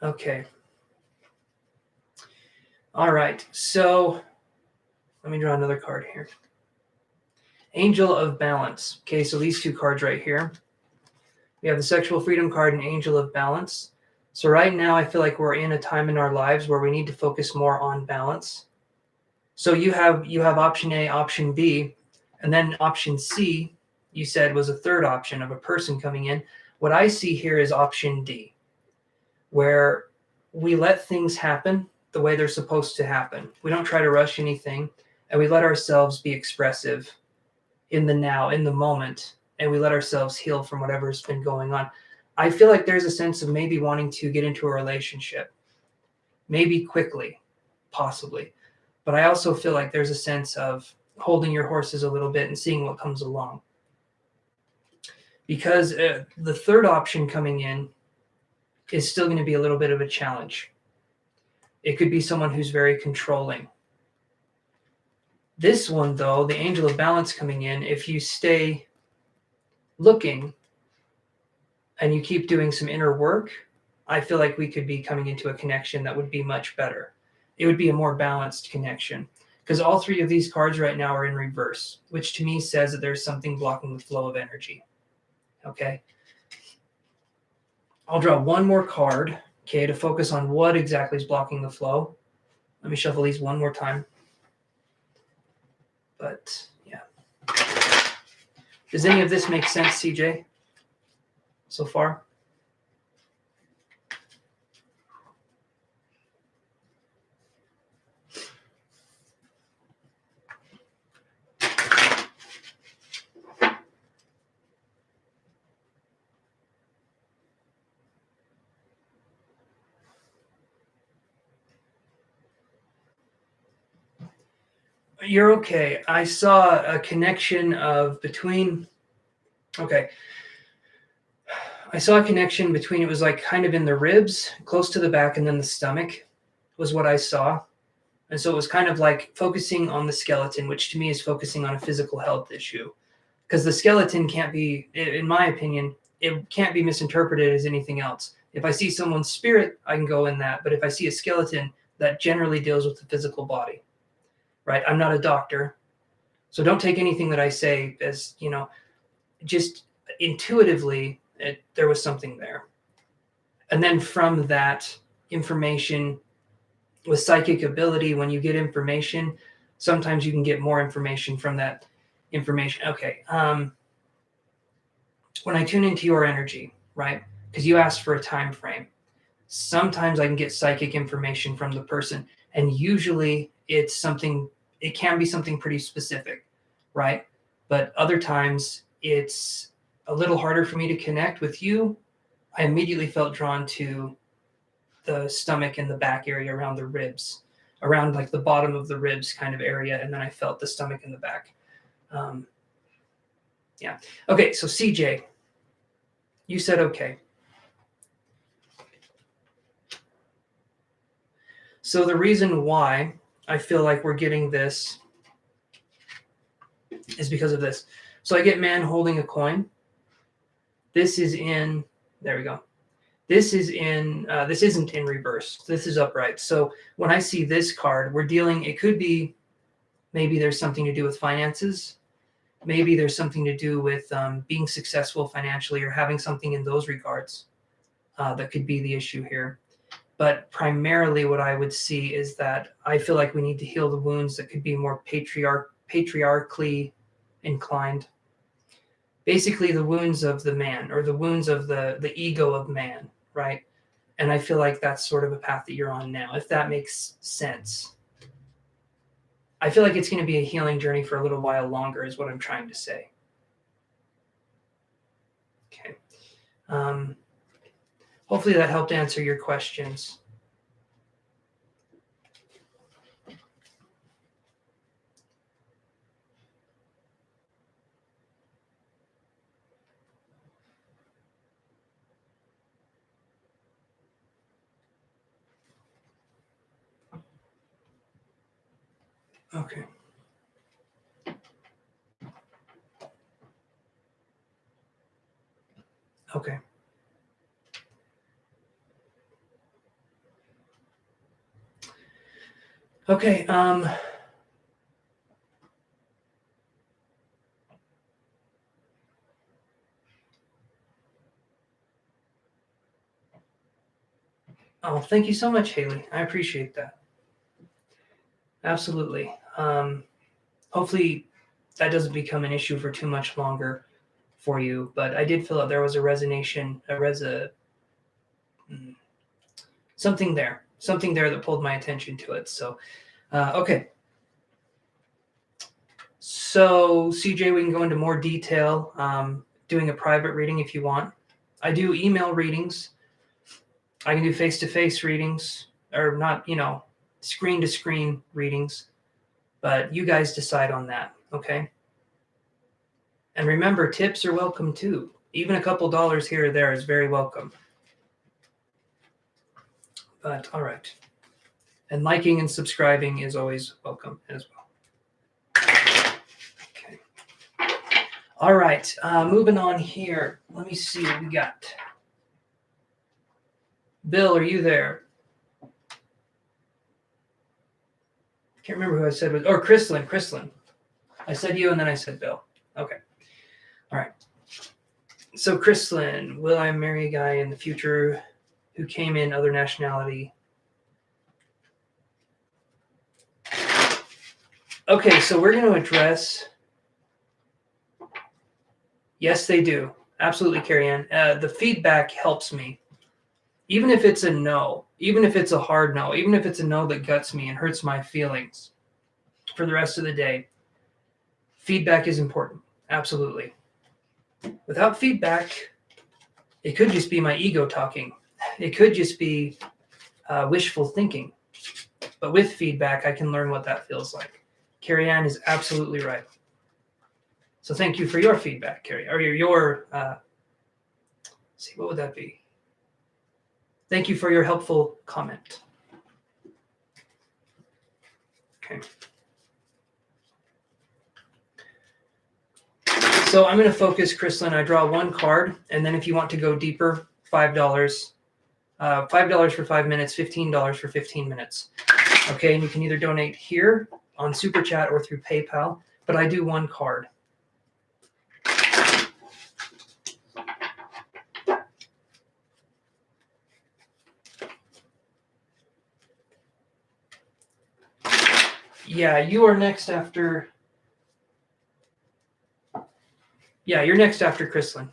Okay. All right. So let me draw another card here. Angel of Balance. Okay, so these two cards right here. We have the Sexual Freedom card and Angel of Balance. So right now I feel like we're in a time in our lives where we need to focus more on balance. So you have option A, option B, and then option C, you said was a third option of a person coming in. What I see here is option D, where we let things happen the way they're supposed to happen. We don't try to rush anything, and we let ourselves be expressive in the now, in the moment, and we let ourselves heal from whatever's been going on. I feel like there's a sense of maybe wanting to get into a relationship, maybe quickly, possibly. But I also feel like there's a sense of holding your horses a little bit and seeing what comes along. Because the third option coming in is still going to be a little bit of a challenge. It could be someone who's very controlling. This one, though, the Angel of Balance coming in, if you stay looking and you keep doing some inner work, I feel like we could be coming into a connection that would be much better. It would be a more balanced connection. Because all three of these cards right now are in reverse, which to me says that there's something blocking the flow of energy. Okay? I'll draw one more card, okay, to focus on what exactly is blocking the flow. Let me shuffle these one more time. But, yeah. Does any of this make sense, CJ, so far? You're okay. I saw a connection of between. Okay. I saw a connection between, it was like kind of in the ribs, close to the back, and then the stomach was what I saw. And so it was kind of like focusing on the skeleton, which to me is focusing on a physical health issue. Because the skeleton can't be, in my opinion, it can't be misinterpreted as anything else. If I see someone's spirit, I can go in that. But if I see a skeleton, that generally deals with the physical body, right? I'm not a doctor. So don't take anything that I say as, just intuitively, there was something there. And then from that information, with psychic ability, when you get information, sometimes you can get more information from that information. Okay. When I tune into your energy, right? Because you asked for a time frame. Sometimes I can get psychic information from the person, and usually it can be something pretty specific, right? But other times it's a little harder for me to connect with you. I immediately felt drawn to the stomach and the back area around the ribs, around like the bottom of the ribs kind of area, and then I felt the stomach in the back. Yeah. Okay, so CJ, you said okay. So the reason why I feel like we're getting this is because of this. So I get man holding a coin. This is in, there we go. This isn't in reverse. This is upright. So when I see this card, it could be, maybe there's something to do with finances. Maybe there's something to do with being successful financially or having something in those regards that could be the issue here. But primarily what I would see is that I feel like we need to heal the wounds that could be more patriarchally inclined. Basically the wounds of the man, or the wounds of the ego of man, right? And I feel like that's sort of a path that you're on now, if that makes sense. I feel like it's going to be a healing journey for a little while longer is what I'm trying to say. Okay. Hopefully that helped answer your questions. Okay. Okay. Okay. Oh, thank you so much, Haley. I appreciate that. Absolutely. Hopefully that doesn't become an issue for too much longer for you. But I did feel that there was a mm, something there that pulled my attention to it. So, okay. So, CJ, we can go into more detail. Doing a private reading if you want. I do email readings. I can do face-to-face readings, or not, screen-to-screen readings. But you guys decide on that, okay? And remember, tips are welcome too. Even a couple dollars here or there is very welcome. But all right. And liking and subscribing is always welcome as well. Okay. All right. Moving on here. Let me see what we got. Bill, are you there? Can't remember who I said was. Or Chrislyn. Chrislyn. I said you and then I said Bill. Okay. All right. So Chrislyn, will I marry a guy in the future who came in other nationality? Okay, so we're going to address. Yes, they do. Absolutely, Carrie Ann. The feedback helps me. Even if it's a no, even if it's a hard no, even if it's a no that guts me and hurts my feelings for the rest of the day, feedback is important. Absolutely. Without feedback, it could just be my ego talking. It could just be wishful thinking. But with feedback, I can learn what that feels like. Carrie Ann is absolutely right. So thank you for your feedback, Carrie. Or your see, what would that be? Thank you for your helpful comment. Okay. So I'm going to focus, Chrislyn. I draw one card, and then if you want to go deeper, $5. $5 for 5 minutes, $15 for 15 minutes. Okay, and you can either donate here on Super Chat or through PayPal, but I do one card. Yeah, you are next after. Yeah, you're next after Chrislyn.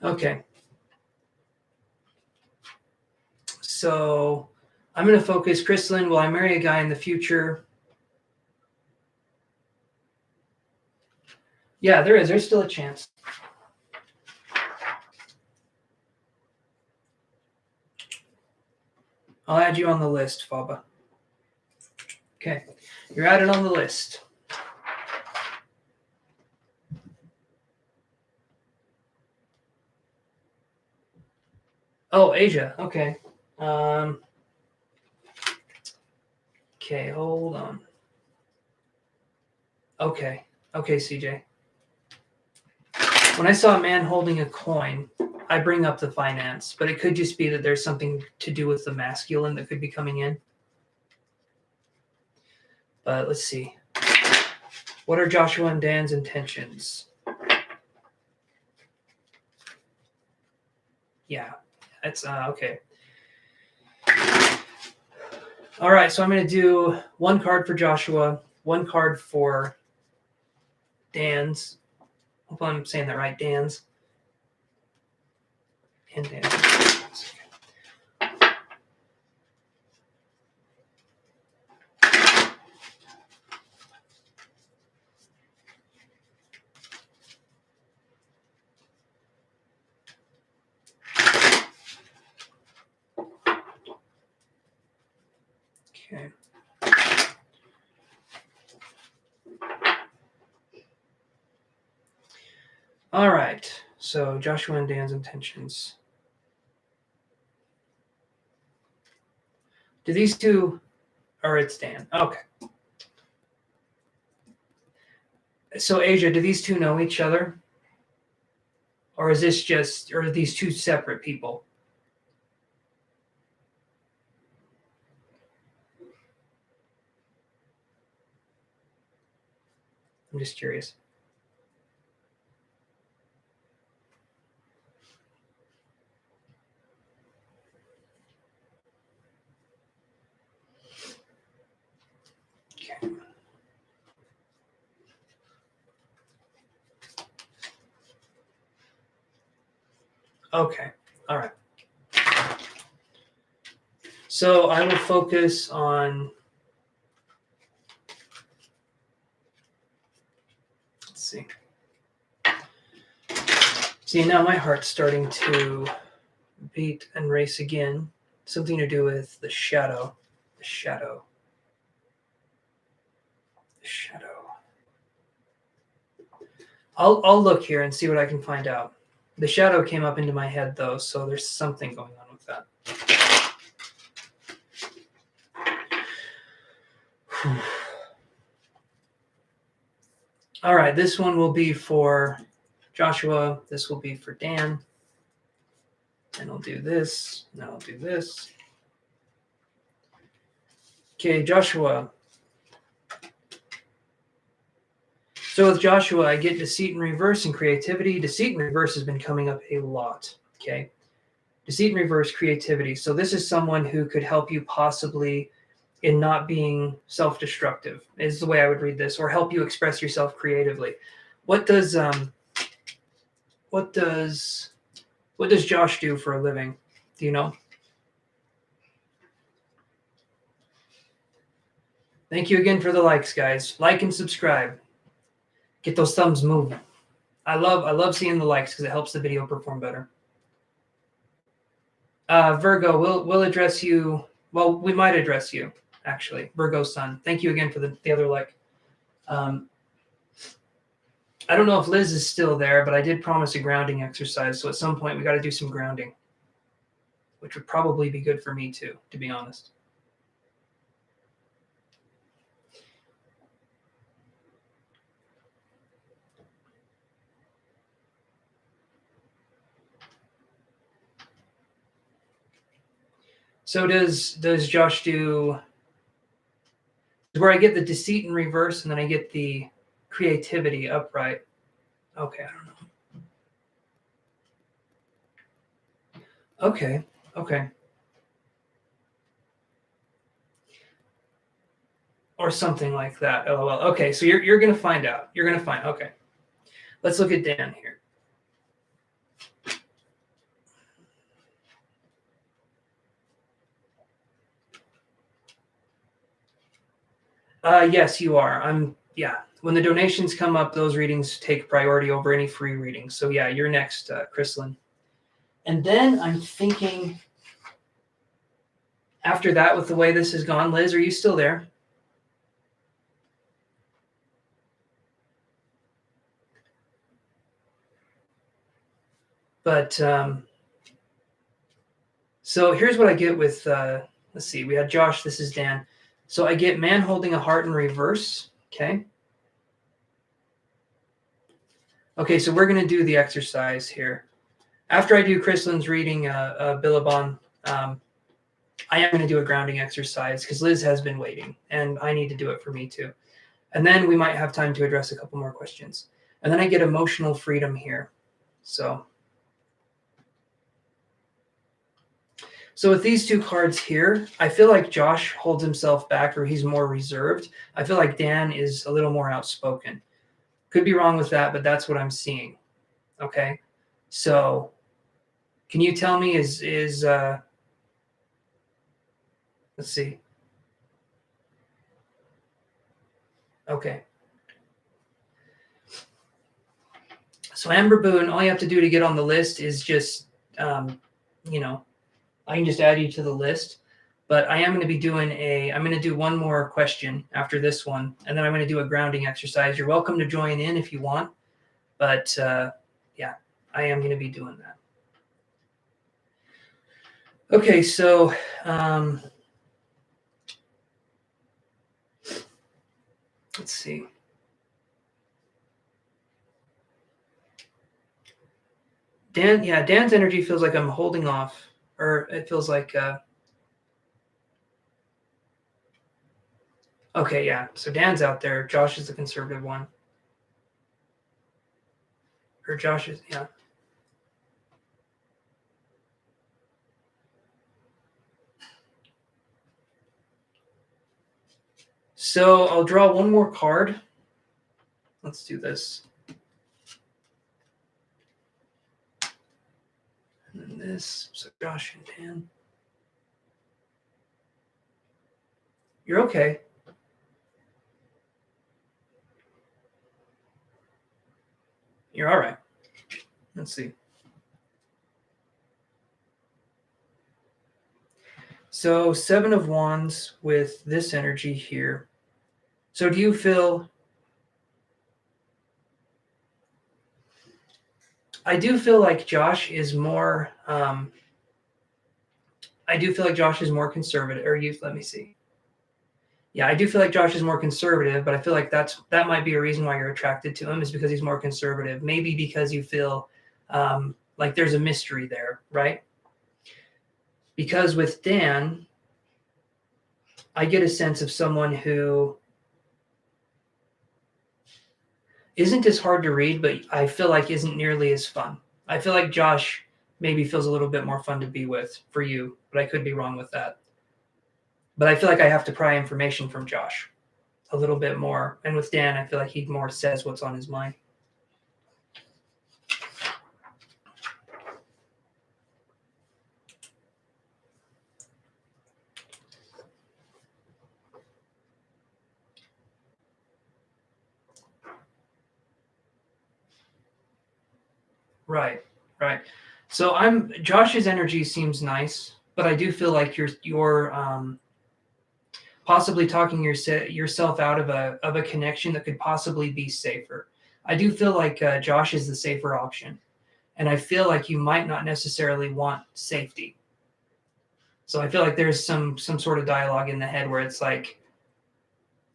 Okay. So I'm going to focus, Chrislyn. Will I marry a guy in the future? Yeah, there is. There's still a chance. I'll add you on the list, Faba. Okay, you're added on the list. Oh, Asia. Okay. Okay, hold on. Okay, CJ. When I saw a man holding a coin, I bring up the finance, but it could just be that there's something to do with the masculine that could be coming in. But let's see. What are Joshua and Dan's intentions? Yeah, that's okay. All right, so I'm going to do one card for Joshua, one card for Dan's. Hope I'm saying that right, Dan's. And Dan's. Okay. All right, so Joshua and Dan's intentions. Do these two, or it's Dan? Okay. So Asia, do these two know each other? Or is this just, or are these two separate people? I'm just curious. Okay. Okay. All right. So I will focus on, let's see. See, now my heart's starting to beat and race again. Something to do with the shadow. The shadow. The shadow. I'll look here and see what I can find out. The shadow came up into my head though, so there's something going on with that. All right, this one will be for Joshua. This will be for Dan. And I'll do this. Now I'll do this. Okay, Joshua. So with Joshua, I get deceit in reverse and creativity. Deceit in reverse has been coming up a lot. Okay. Deceit in reverse, creativity. So this is someone who could help you possibly in not being self-destructive, is the way I would read this, or help you express yourself creatively. What does Josh do for a living? Do you know? Thank you again for the likes, guys. Like and subscribe. Get those thumbs moving. I love seeing the likes because it helps the video perform better. Virgo, we'll address you. Well, we might address you actually, Virgo's son. Thank you again for the other like. I don't know if Liz is still there, but I did promise a grounding exercise. So at some point we got to do some grounding, which would probably be good for me too, to be honest. So does Josh do where I get the deceit in reverse and then I get the creativity upright? Okay, I don't know. Okay. Or something like that. LOL. Okay, so you're gonna find out. You're gonna find. Okay, let's look at Dan here. Yes, you are. Yeah. When the donations come up, those readings take priority over any free readings. So yeah, you're next, Chrislyn. And then I'm thinking, after that, with the way this has gone, Liz, are you still there? But so here's what I get with. Let's see. We had Josh. This is Dan. So I get man holding a heart in reverse. Okay. Okay, so we're going to do the exercise here. After I do Chrislyn's reading, Billabong, I am going to do a grounding exercise because Liz has been waiting, and I need to do it for me too. And then we might have time to address a couple more questions. And then I get emotional freedom here. So with these two cards here, I feel like Josh holds himself back or he's more reserved. I feel like Dan is a little more outspoken. Could be wrong with that, but that's what I'm seeing. Okay. So can you tell me is let's see. Okay. So Amber Boone, all you have to do to get on the list is just, I can just add you to the list. But I am going to be doing I'm going to do one more question after this one, and then I'm going to do a grounding exercise. You're welcome to join in if you want, but yeah, I am going to be doing that. Okay, so Let's see. Dan's energy feels like I'm holding off, or it feels like, okay, yeah. So Dan's out there. Josh is the conservative one. Or Josh is, yeah. So I'll draw one more card. Let's do this. And then this. So Josh and Dan. You're okay. You're all right. Let's see. So 7 of Wands with this energy here. So do you feel... I do feel like Josh is more... I do feel like Josh is more conservative. Let me see. Yeah, I do feel like Josh is more conservative, but I feel like that might be a reason why you're attracted to him, is because he's more conservative. Maybe because you feel like there's a mystery there, right? Because with Dan, I get a sense of someone who isn't as hard to read, but I feel like isn't nearly as fun. I feel like Josh maybe feels a little bit more fun to be with for you, but I could be wrong with that. But I feel like I have to pry information from Josh a little bit more. And with Dan, I feel like he more says what's on his mind. Right. So Josh's energy seems nice, but I do feel like you're possibly talking yourself out of a connection that could possibly be safer. I do feel like Josh is the safer option, and I feel like you might not necessarily want safety. So I feel like there's some sort of dialogue in the head where it's like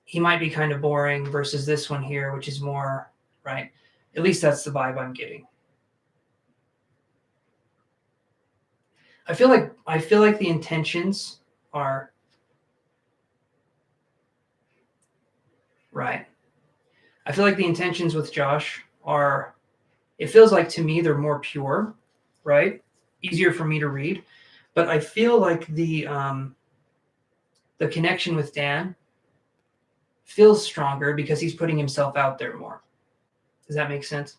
he might be kind of boring versus this one here, which is more right. At least that's the vibe I'm getting. I feel like the intentions are right. I feel like the intentions with Josh are, it feels like to me they're more pure, right? Easier for me to read. But I feel like the connection with Dan feels stronger because he's putting himself out there more. Does that make sense?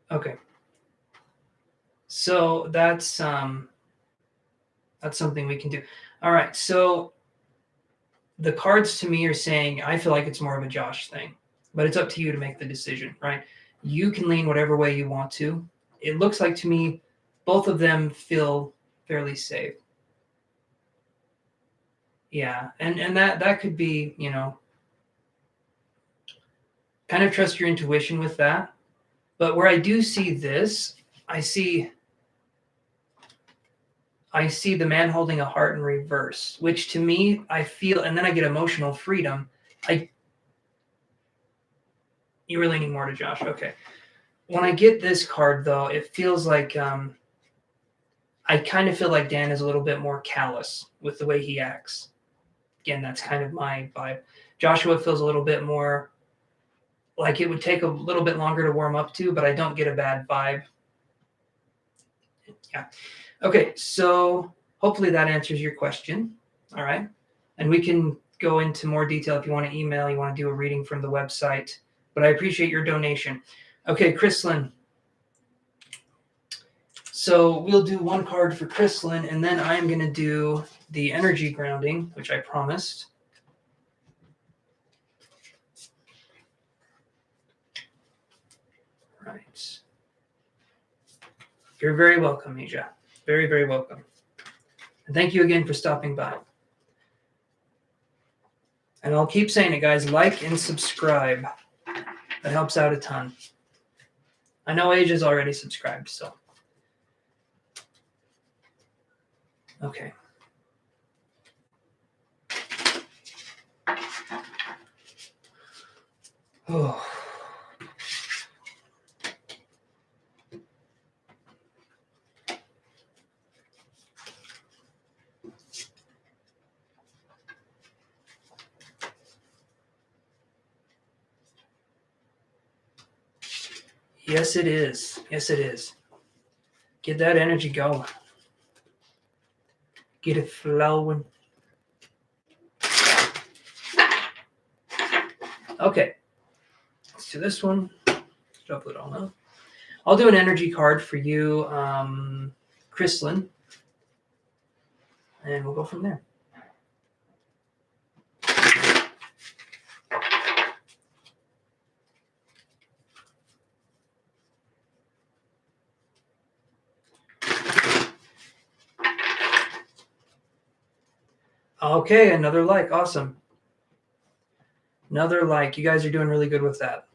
Okay. So that's something we can do. All right. So the cards to me are saying I feel like it's more of a Josh thing, but it's up to you to make the decision, right? You can lean whatever way you want to. It looks like to me both of them feel fairly safe. Yeah, and that could be, kind of trust your intuition with that. But where I do see this, I see the man holding a heart in reverse, which to me I feel, and then I get emotional freedom. You were leaning more to Josh, okay. When I get this card though, it feels like I kind of feel like Dan is a little bit more callous with the way he acts. Again, that's kind of my vibe. Joshua feels a little bit more like it would take a little bit longer to warm up to, but I don't get a bad vibe. Yeah. Okay, so hopefully that answers your question. All right. And we can go into more detail if you want to email, you want to do a reading from the website, but I appreciate your donation. Okay, Chrislyn. So we'll do one card for Chrislyn, and then I'm going to do the energy grounding, which I promised. Right. You're very welcome, Asia. Very, very welcome. And thank you again for stopping by. And I'll keep saying it, guys. Like and subscribe. That helps out a ton. I know Age is already subscribed, so. Okay. Oh. Yes, it is. Yes, it is. Get that energy going. Get it flowing. Okay. Let's do this one. Shuffle it all up. I'll do an energy card for you, Chrislyn. And we'll go from there. Okay, another like. Awesome. Another like. You guys are doing really good with that.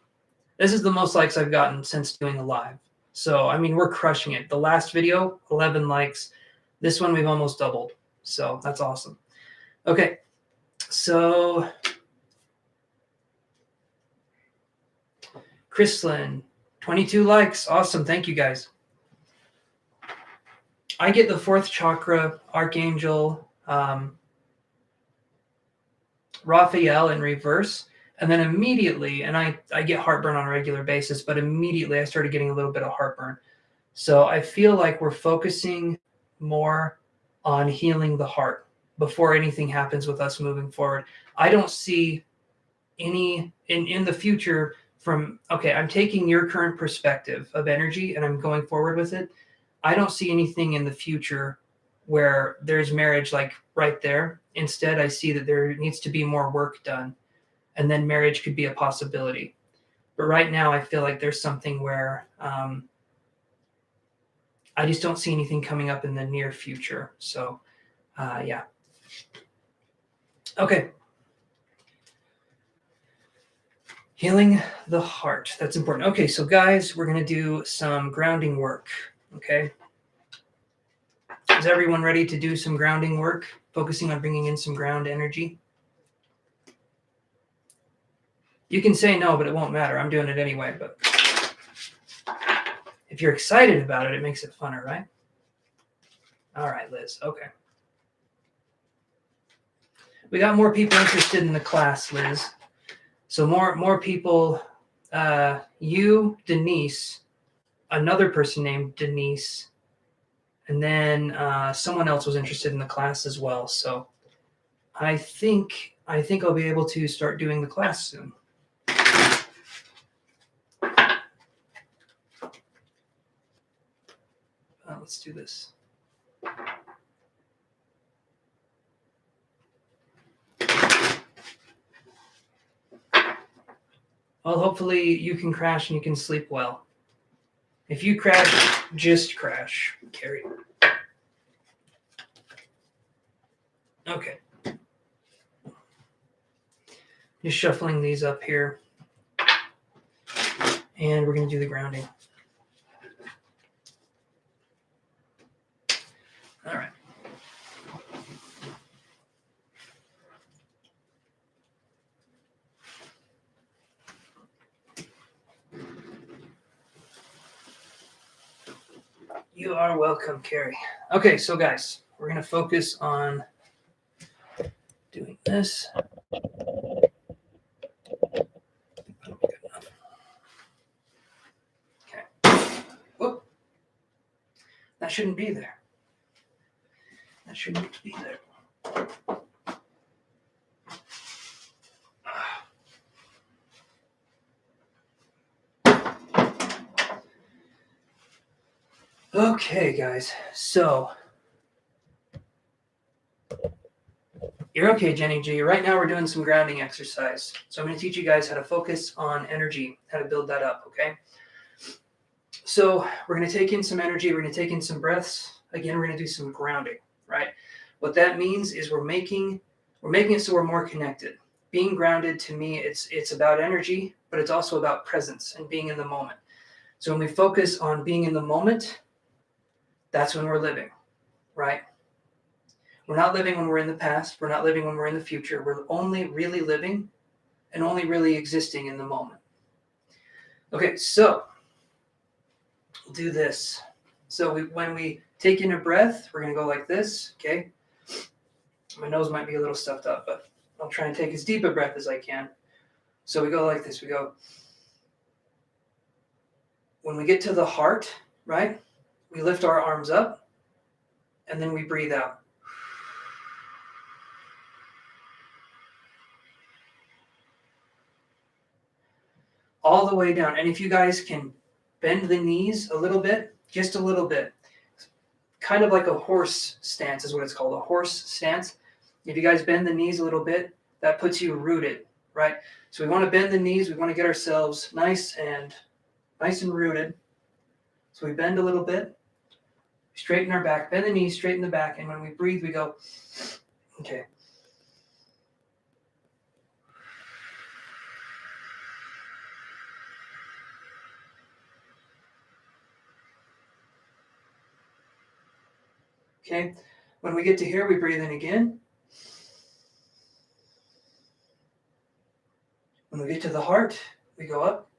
This is the most likes I've gotten since doing a live. So, I mean, we're crushing it. The last video, 11 likes. This one, we've almost doubled. So, that's awesome. Okay. So, Chrislyn, 22 likes. Awesome. Thank you, guys. I get the 4th chakra, Archangel, Raphael in reverse. And then immediately, and I get heartburn on a regular basis, but immediately I started getting a little bit of heartburn. So I feel like we're focusing more on healing the heart before anything happens with us moving forward. I don't see any in the future from, okay, I'm taking your current perspective of energy and I'm going forward with it. I don't see anything in the future where there's marriage like right there. Instead, I see that there needs to be more work done. And then marriage could be a possibility. But right now, I feel like there's something where I just don't see anything coming up in the near future. So, yeah. Okay. Healing the heart. That's important. Okay, so guys, we're going to do some grounding work. Okay. Is everyone ready to do some grounding work? Focusing on bringing in some ground energy? You can say no, but it won't matter. I'm doing it anyway. But if you're excited about it, it makes it funner, right? All right, Liz. Okay. We got more people interested in the class, Liz. So more people. You, Denise, another person named Denise, and then someone else was interested in the class as well. So I think I'll be able to start doing the class soon. Let's do this. Well, hopefully you can crash and you can sleep well. If you crash, just crash. Carry. Okay. Just shuffling these up here. And we're going to do the grounding. All right. You are welcome, Carrie. Okay, so guys, we're going to focus on doing this. Okay. Whoop. That shouldn't be there. That shouldn't be there. Okay, guys. So you're okay, Jenny G. Right now we're doing some grounding exercise. So I'm going to teach you guys how to focus on energy, how to build that up, okay? So we're going to take in some energy. We're going to take in some breaths. Again, we're going to do some grounding, right? What that means is we're making it so we're more connected. Being grounded, to me, it's about energy, but it's also about presence and being in the moment. So when we focus on being in the moment, that's when we're living, right? We're not living when we're in the past. We're not living when we're in the future. We're only really living and only really existing in the moment. Okay, so we'll do this. So when we take in a breath, we're going to go like this, okay? My nose might be a little stuffed up, but I'll try and take as deep a breath as I can. So we go like this. We go. When we get to the heart, right, we lift our arms up, and then we breathe out. All the way down. And if you guys can bend the knees a little bit, just a little bit, kind of like a horse stance is what it's called, a horse stance. If you guys bend the knees a little bit, that puts you rooted, right? So we want to bend the knees. We want to get ourselves nice and rooted. So we bend a little bit, straighten our back, bend the knees, straighten the back. And when we breathe, we go, okay. Okay, when we get to here, we breathe in again. When we get to the heart, we go up.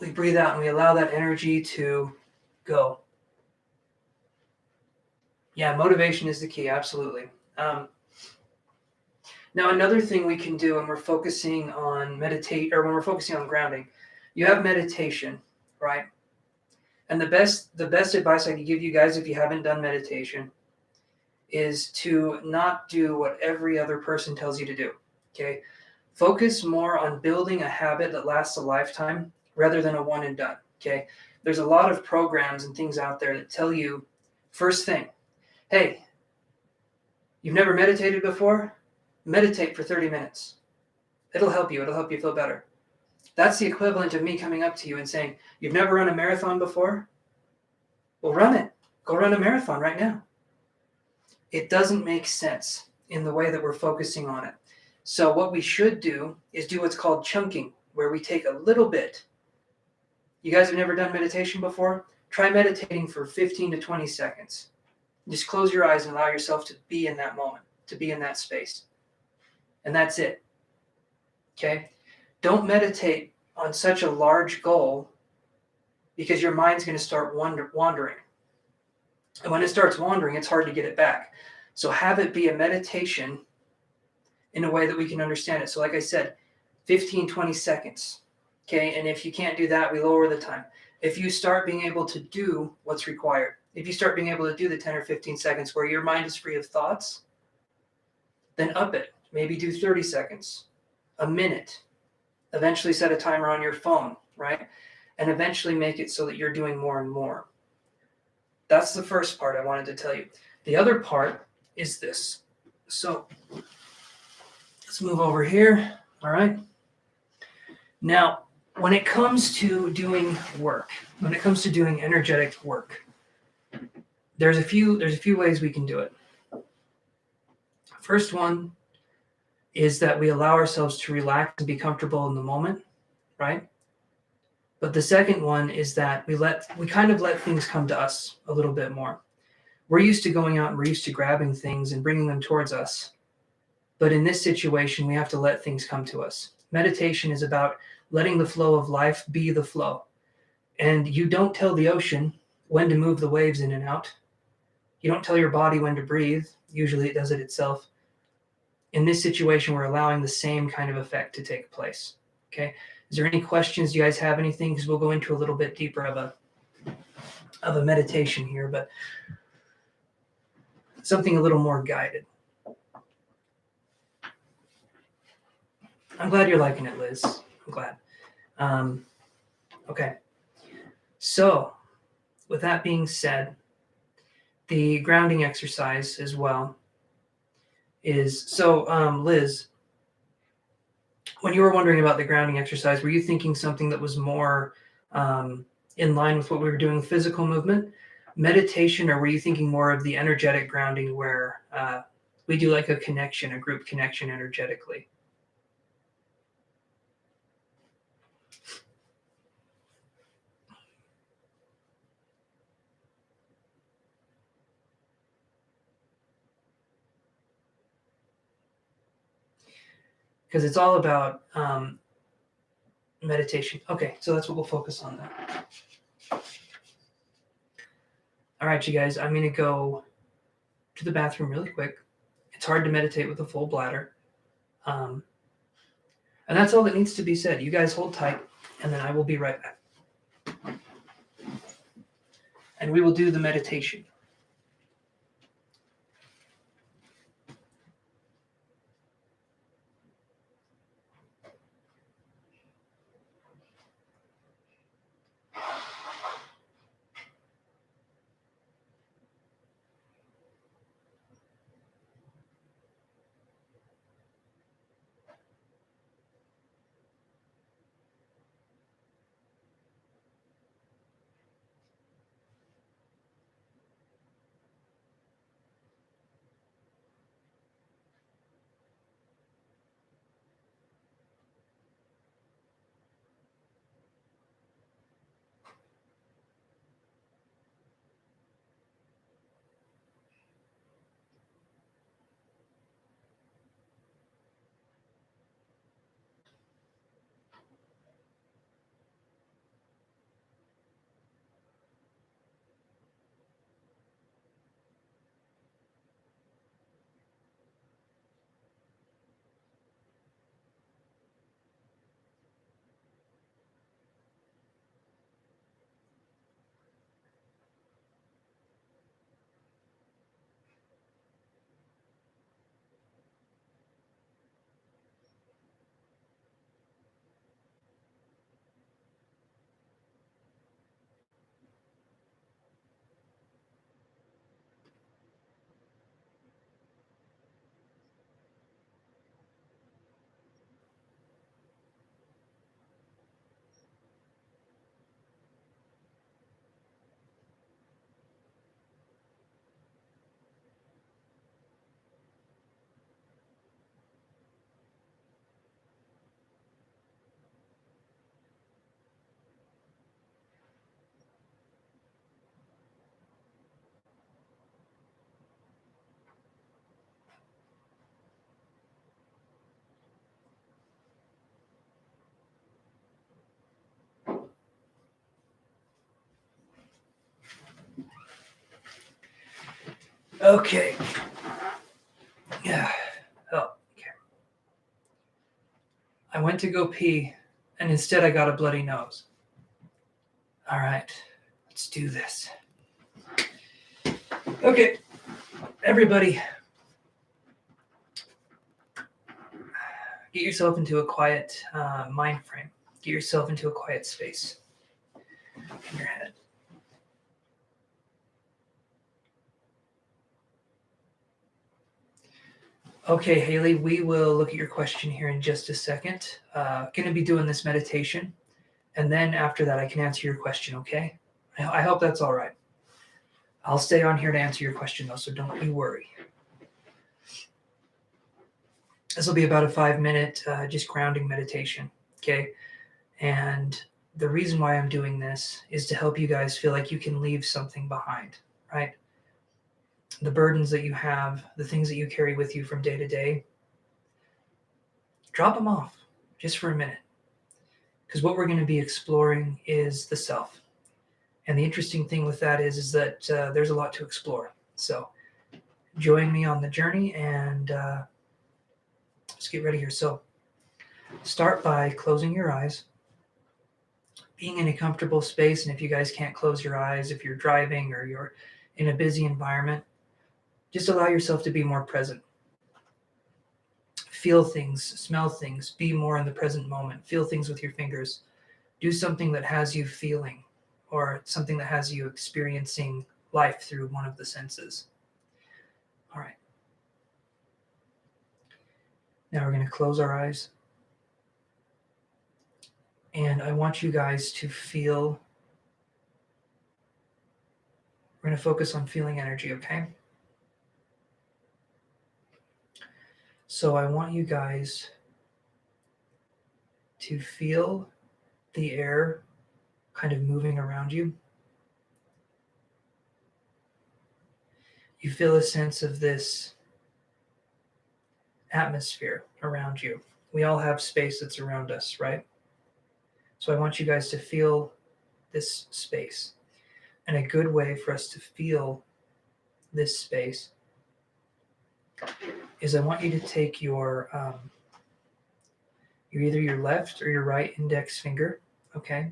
We breathe out and we allow that energy to go. Yeah, motivation is the key, absolutely. Now, another thing we can do when we're focusing on when we're focusing on grounding, you have meditation, right? And the best advice I can give you guys if you haven't done meditation is to not do what every other person tells you to do, okay? Focus more on building a habit that lasts a lifetime rather than a one and done, okay? There's a lot of programs and things out there that tell you, first thing, hey, you've never meditated before? Meditate for 30 minutes. It'll help you. It'll help you feel better. That's the equivalent of me coming up to you and saying, you've never run a marathon before? Well, run it. Go run a marathon right now. It doesn't make sense in the way that we're focusing on it. So what we should do is do what's called chunking, where we take a little bit. You guys have never done meditation before? Try meditating for 15 to 20 seconds. Just close your eyes and allow yourself to be in that moment, to be in that space. And that's it. Okay? Don't meditate on such a large goal because your mind's going to start wandering. And when it starts wandering, it's hard to get it back. So have it be a meditation in a way that we can understand it. So like I said, 15, 20 seconds. Okay? And if you can't do that, we lower the time. If you start being able to do what's required, if you start being able to do the 10 or 15 seconds where your mind is free of thoughts, then up it. Maybe do 30 seconds, a minute. Eventually set a timer on your phone, right? And eventually make it so that you're doing more and more. That's the first part I wanted to tell you. The other part is this. So let's move over here. All right. Now, when it comes to doing work, when it comes to doing energetic work, there's a few ways we can do it. First one is that we allow ourselves to relax and be comfortable in the moment, right? But the second one is that we kind of let things come to us a little bit more. We're used to going out and we're used to grabbing things and bringing them towards us. But in this situation, we have to let things come to us. Meditation is about letting the flow of life be the flow. And you don't tell the ocean when to move the waves in and out. You don't tell your body when to breathe. Usually it does it itself. In this situation, we're allowing the same kind of effect to take place. Okay. Is there any questions? Do you guys have anything? Because we'll go into a little bit deeper of a meditation here, but something a little more guided. I'm glad you're liking it, Liz. I'm glad. Okay. So with that being said, the grounding exercise as well is, Liz, when you were wondering about the grounding exercise, were you thinking something that was more in line with what we were doing with physical movement, meditation, or were you thinking more of the energetic grounding where we do like a connection, a group connection energetically? Because it's all about meditation. Okay, so that's what we'll focus on then. All right, you guys, I'm going to go to the bathroom really quick. It's hard to meditate with a full bladder. And that's all that needs to be said. You guys hold tight, and then I will be right back. And we will do the meditation. Okay. Yeah. Oh, okay. I went to go pee, and instead I got a bloody nose. All right, let's do this. Okay, everybody, get yourself into a quiet mind frame. Get yourself into a quiet space in your head. Okay, Haley, we will look at your question here in just a second. Going to be doing this meditation, and then after that, I can answer your question, okay? I hope that's all right. I'll stay on here to answer your question, though, so don't you worry. This will be about a 5-minute just grounding meditation, okay? And the reason why I'm doing this is to help you guys feel like you can leave something behind, right? The burdens that you have, the things that you carry with you from day to day, drop them off just for a minute. Because what we're going to be exploring is the self. And the interesting thing with that is that there's a lot to explore. So join me on the journey and let's get ready here. So start by closing your eyes, being in a comfortable space. And if you guys can't close your eyes, if you're driving or you're in a busy environment, just allow yourself to be more present. Feel things, smell things, be more in the present moment. Feel things with your fingers. Do something that has you feeling or something that has you experiencing life through one of the senses. All right. Now we're going to close our eyes And I want you guys to feel, we're going to focus on feeling energy, okay? So I want you guys to feel the air kind of moving around you. You feel a sense of this atmosphere around you. We all have space that's around us, right? So I want you guys to feel this space. And a good way for us to feel this space is I want you to take either your left or your right index finger, okay?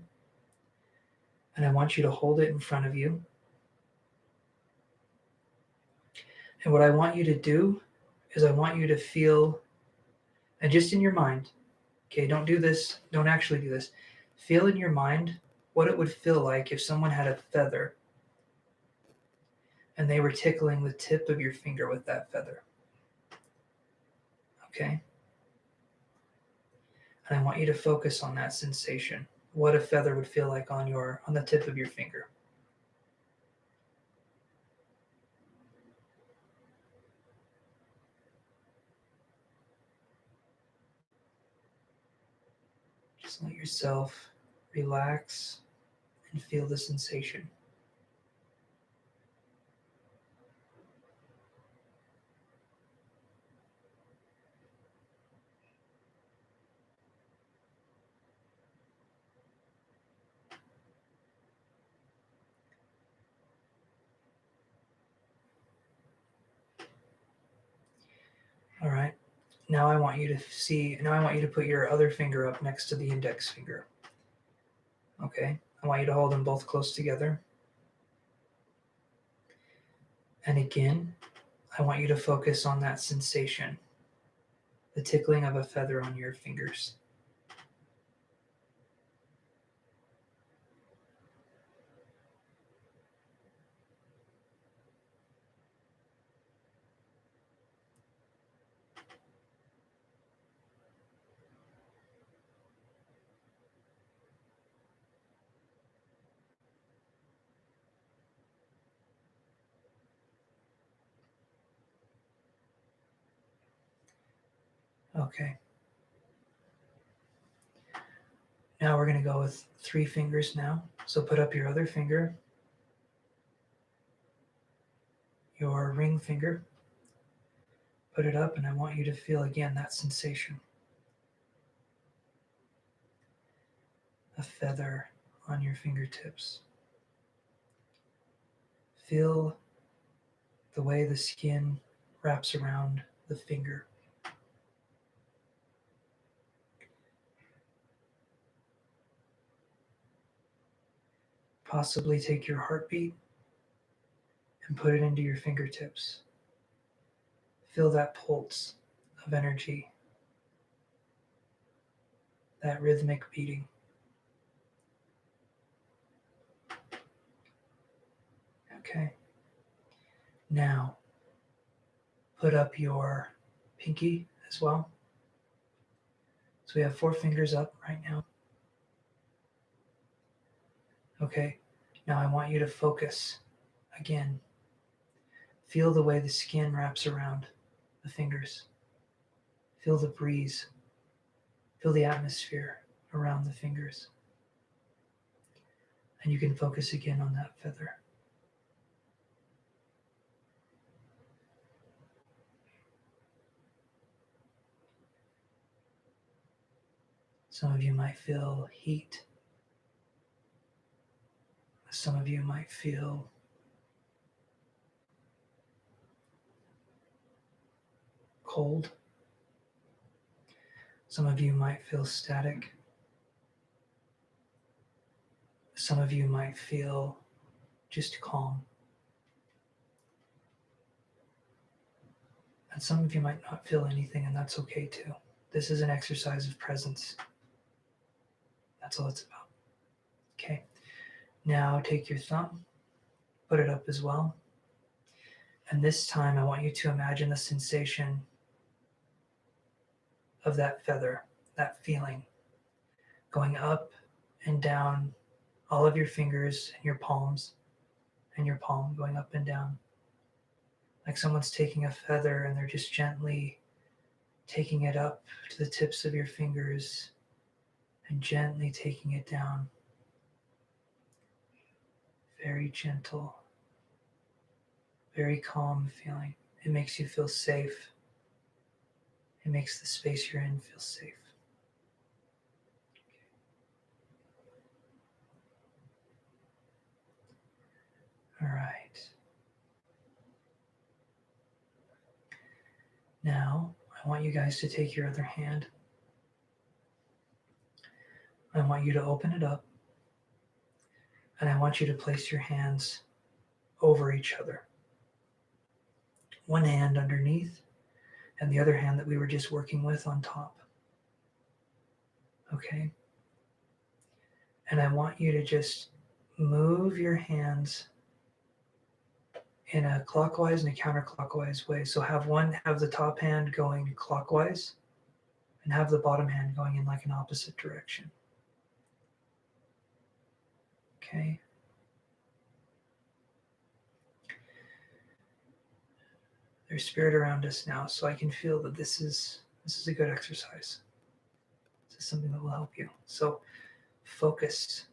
And I want you to hold it in front of you. And what I want you to do is I want you to feel, and just in your mind, okay, don't do this, don't actually do this. Feel in your mind what it would feel like if someone had a feather and they were tickling the tip of your finger with that feather. Okay? And I want you to focus on that sensation. What a feather would feel like on the tip of your finger. Just let yourself relax and feel the sensation. All right. Now I want you to put your other finger up next to the index finger. Okay? I want you to hold them both close together. And again, I want you to focus on that sensation, the tickling of a feather on your fingers. Okay. Now we're going to go with 3 fingers now. So put up your other finger, your ring finger. Put it up, and I want you to feel again that sensation. A feather on your fingertips. Feel the way the skin wraps around the finger. Possibly take your heartbeat and put it into your fingertips. Feel that pulse of energy, that rhythmic beating. Okay. Now, put up your pinky as well. So we have 4 fingers up right now. Okay. Now I want you to focus again. Feel the way the skin wraps around the fingers. Feel the breeze. Feel the atmosphere around the fingers. And you can focus again on that feather. Some of you might feel heat. Some of you might feel cold. Some of you might feel static. Some of you might feel just calm. And some of you might not feel anything, and that's okay too. This is an exercise of presence. That's all it's about. Okay. Now take your thumb, put it up as well. And this time I want you to imagine the sensation of that feather, that feeling, going up and down all of your fingers and your palms, and your palm going up and down. Like someone's taking a feather and they're just gently taking it up to the tips of your fingers and gently taking it down. Very gentle, very calm feeling. It makes you feel safe. It makes the space you're in feel safe. All right. Now, I want you guys to take your other hand. I want you to open it up. And I want you to place your hands over each other. One hand underneath, and the other hand that we were just working with on top. Okay? And I want you to just move your hands in a clockwise and a counterclockwise way. So have the top hand going clockwise and have the bottom hand going in like an opposite direction. Okay? There's spirit around us now, so I can feel that this is a good exercise. This is something that will help you. So focus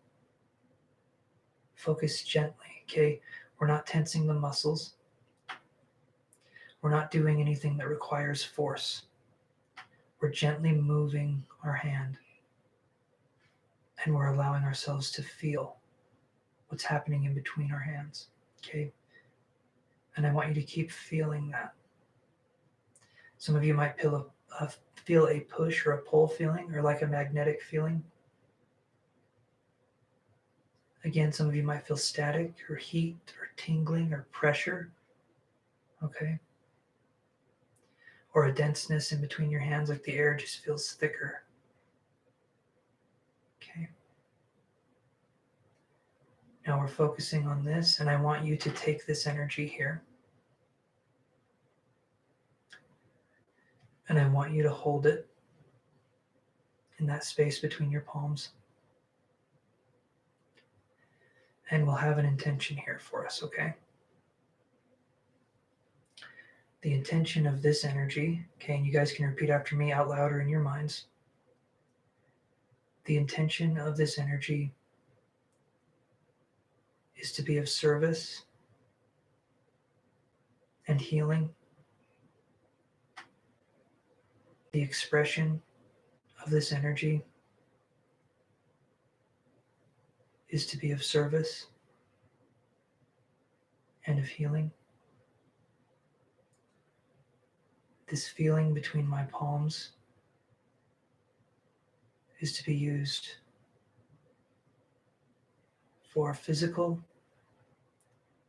gently, okay? We're not tensing the muscles. We're not doing anything that requires force. We're gently moving our hand, and we're allowing ourselves to feel what's happening in between our hands, okay? And I want you to keep feeling that. Some of you might feel a push or a pull feeling, or like a magnetic feeling. Again, some of you might feel static or heat or tingling or pressure, okay? Or a denseness in between your hands, like the air just feels thicker. Okay. Now we're focusing on this, and I want you to take this energy here. And I want you to hold it in that space between your palms. And we'll have an intention here for us, okay? The intention of this energy, okay, and you guys can repeat after me out loud or in your minds. The intention of this energy is to be of service and healing. The expression of this energy is to be of service and of healing. This feeling between my palms is to be used for physical,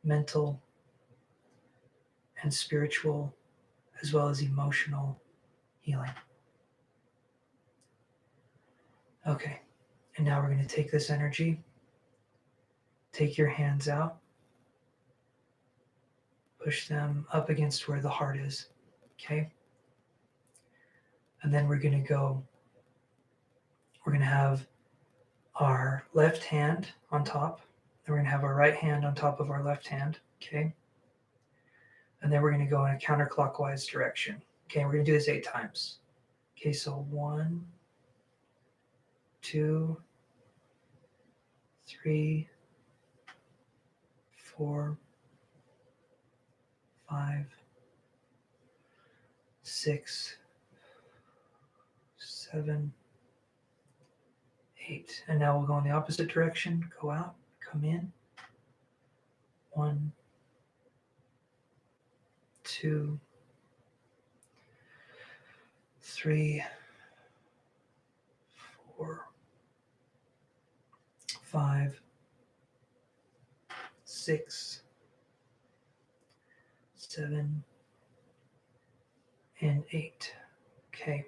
mental, and spiritual, as well as emotional healing. Okay, and now we're going to take this energy, take your hands out, push them up against where the heart is, okay? And then we're going to have our left hand on top, and we're going to have our right hand on top of our left hand, okay? And then we're going to go in a counterclockwise direction. Okay, we're going to do this 8 times. Okay, so 1, 2, 3, 4, 5, 6, 7, 8. And now we'll go in the opposite direction. Go out, come in. 1, 2, 3, 4, 5, 6, 7, and 8. Okay.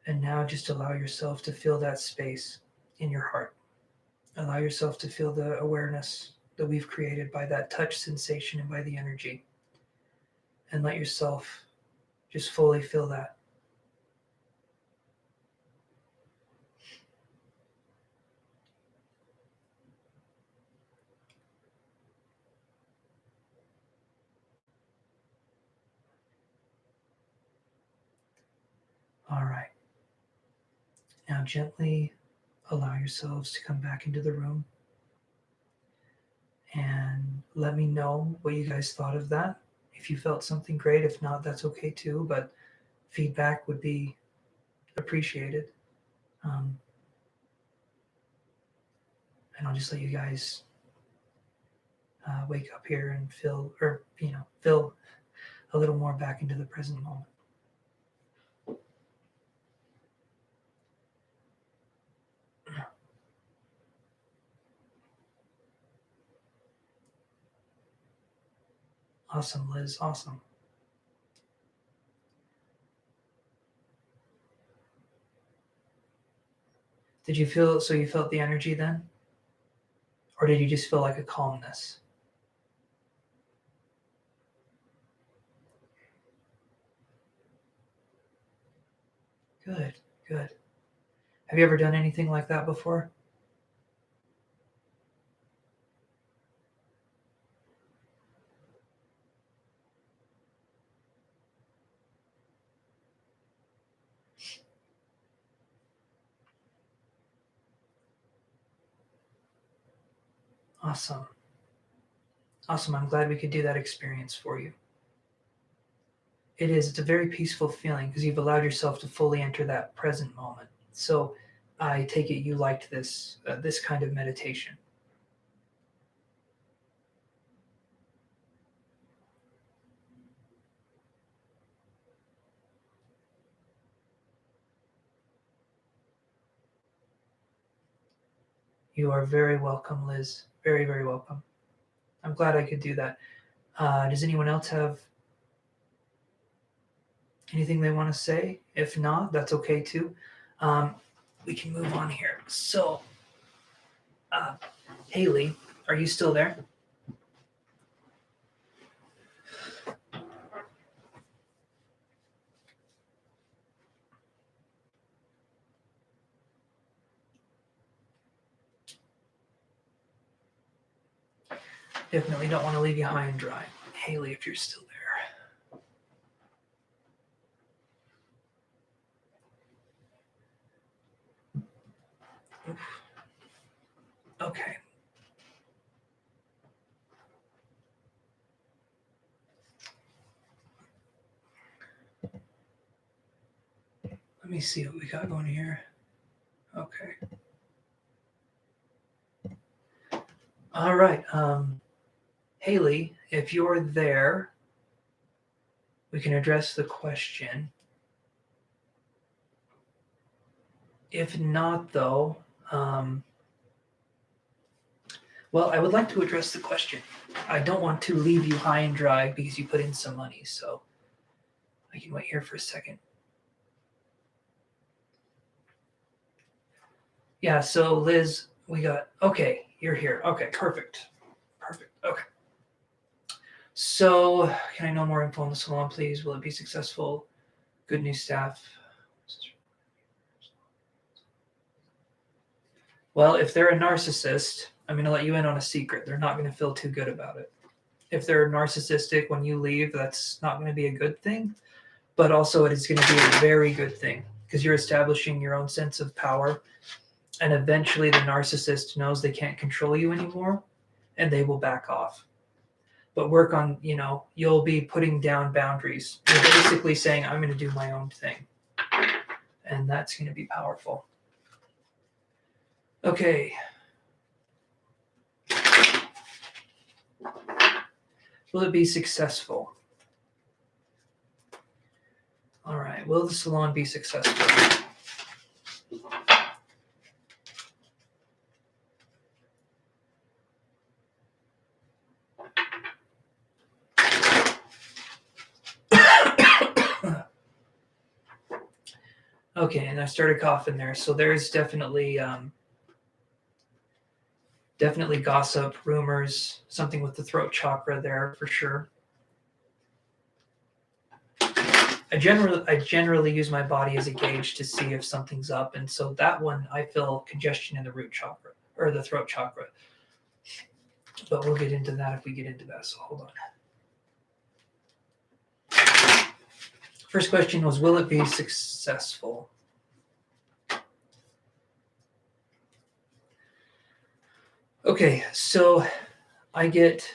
And now just allow yourself to feel that space in your heart. Allow yourself to feel the awareness that we've created by that touch sensation and by the energy. And let yourself just fully feel that. All right. Now gently allow yourselves to come back into the room and let me know what you guys thought of that. If you felt something great, if not, that's okay too, but feedback would be appreciated. Um, and I'll just let you guys wake up here and feel a little more back into the present moment. Awesome, Liz. Awesome. Did you feel so? You felt the energy then, or did you just feel like a calmness? Good, good. Have you ever done anything like that before? Awesome. Awesome. I'm glad we could do that experience for you. It is. It's a very peaceful feeling because you've allowed yourself to fully enter that present moment. So I take it you liked this kind of meditation. You are very welcome, Liz. Very, very welcome. I'm glad I could do that. Does anyone else have anything they want to say? If not, that's okay too. Um, we can move on here. So, uh, Haley, are you still there? Definitely don't want to leave you high and dry. Haley, if you're still there. Oof. Okay. Let me see what we got going here. Okay. All right. Haley, if you're there, we can address the question. If not, though, well, I would like to address the question. I don't want to leave you high and dry because you put in some money, so I can wait here for a second. Yeah, so Liz, okay, you're here. Okay, perfect. Perfect. Okay. So, can I know more info on the salon, please? Will it be successful? Good new staff. Well, if they're a narcissist, I'm going to let you in on a secret. They're not going to feel too good about it. If they're narcissistic when you leave, that's not going to be a good thing. But also, it is going to be a very good thing because you're establishing your own sense of power. And eventually, the narcissist knows they can't control you anymore and they will back off. But work on, you'll be putting down boundaries. You're basically saying, I'm going to do my own thing. And that's going to be powerful. Okay. Will it be successful? All right. Will the salon be successful? Okay, and I started coughing there. So there's definitely gossip, rumors, something with the throat chakra there for sure. I generally use my body as a gauge to see if something's up, and so that one I feel congestion in the root chakra or the throat chakra. But we'll get into that if we get into that. So hold on. First question was, will it be successful? Okay, so I get,